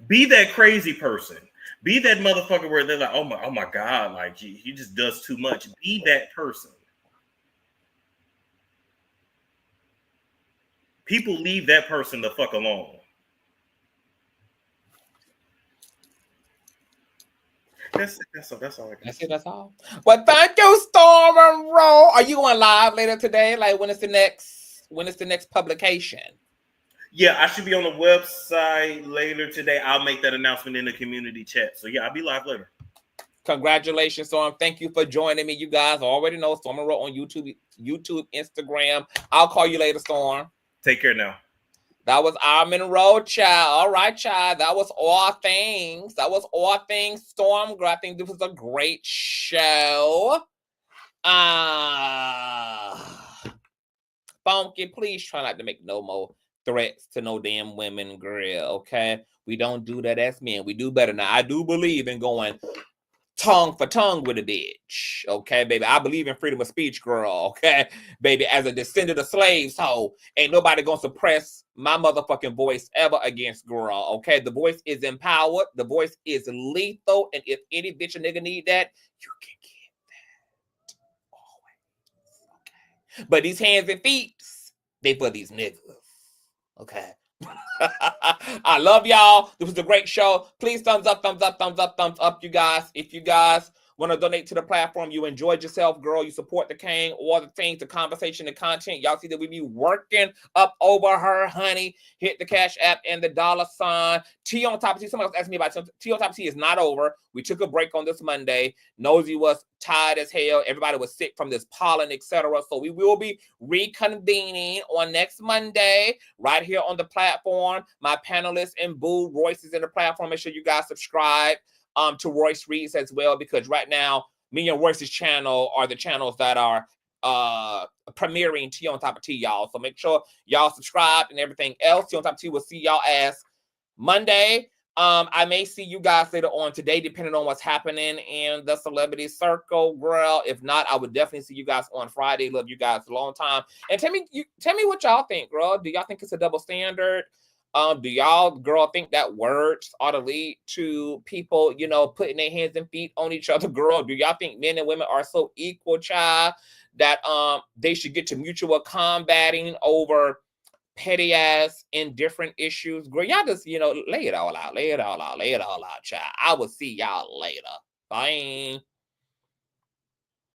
Be that crazy person. Be that motherfucker where they're like, oh my God, like he just does too much. Be that person. People leave that person the fuck alone. That's all I got. That's all. Well, thank you, Storm Monroe. Are you going live later today? Like when is the next publication? Yeah, I should be on the website later today. I'll make that announcement in the community chat. So yeah, I'll be live later. Congratulations, Storm. Thank you for joining me. You guys already know Storm Monroe on YouTube, Instagram. I'll call you later, Storm. Take care now. That was Armon Road, child. All right, child. That was all things. Storm. I think this was a great show. Funky, please try not to make no more threats to no damn women, girl. Okay? We don't do that as men. We do better. Now, I do believe in going tongue for tongue with a bitch. Okay, baby. I believe in freedom of speech, girl. Okay, baby. As a descendant of slaves, ain't nobody gonna suppress my motherfucking voice ever against girl. Okay, the voice is empowered. The voice is lethal. And if any bitch or nigga need that, you can get that always. Okay, but these hands and feet, they for these niggas. Okay. I love y'all. This was a great show. Please thumbs up, you guys. If you guys want to donate to the platform, you enjoyed yourself, girl. You support the king, all the things, the conversation, the content. Y'all see that we be working up over her, honey. Hit the Cash App and the $. T on top of T. Somebody else asked me about T on top of T is not over. We took a break on this Monday. Nosy was tired as hell. Everybody was sick from this pollen, etc. So we will be reconvening on next Monday right here on the platform. My panelists and Boo Royce is in the platform. Make sure you guys subscribe to Royce Reads as well, because right now me and Royce's channel are the channels that are premiering T on top of T, y'all. So make sure y'all subscribe and everything else. T on top of T will see y'all as Monday. I may see you guys later on today, depending on what's happening in the celebrity circle, girl. If not, I would definitely see you guys on Friday. Love you guys a long time. And tell me what y'all think, girl. Do y'all think it's a double standard? Do y'all, girl, think that words ought to lead to people, putting their hands and feet on each other, girl? Do y'all think men and women are so equal, child, that they should get to mutual combating over petty ass indifferent issues? Girl, y'all just, lay it all out, child. I will see y'all later. Bye.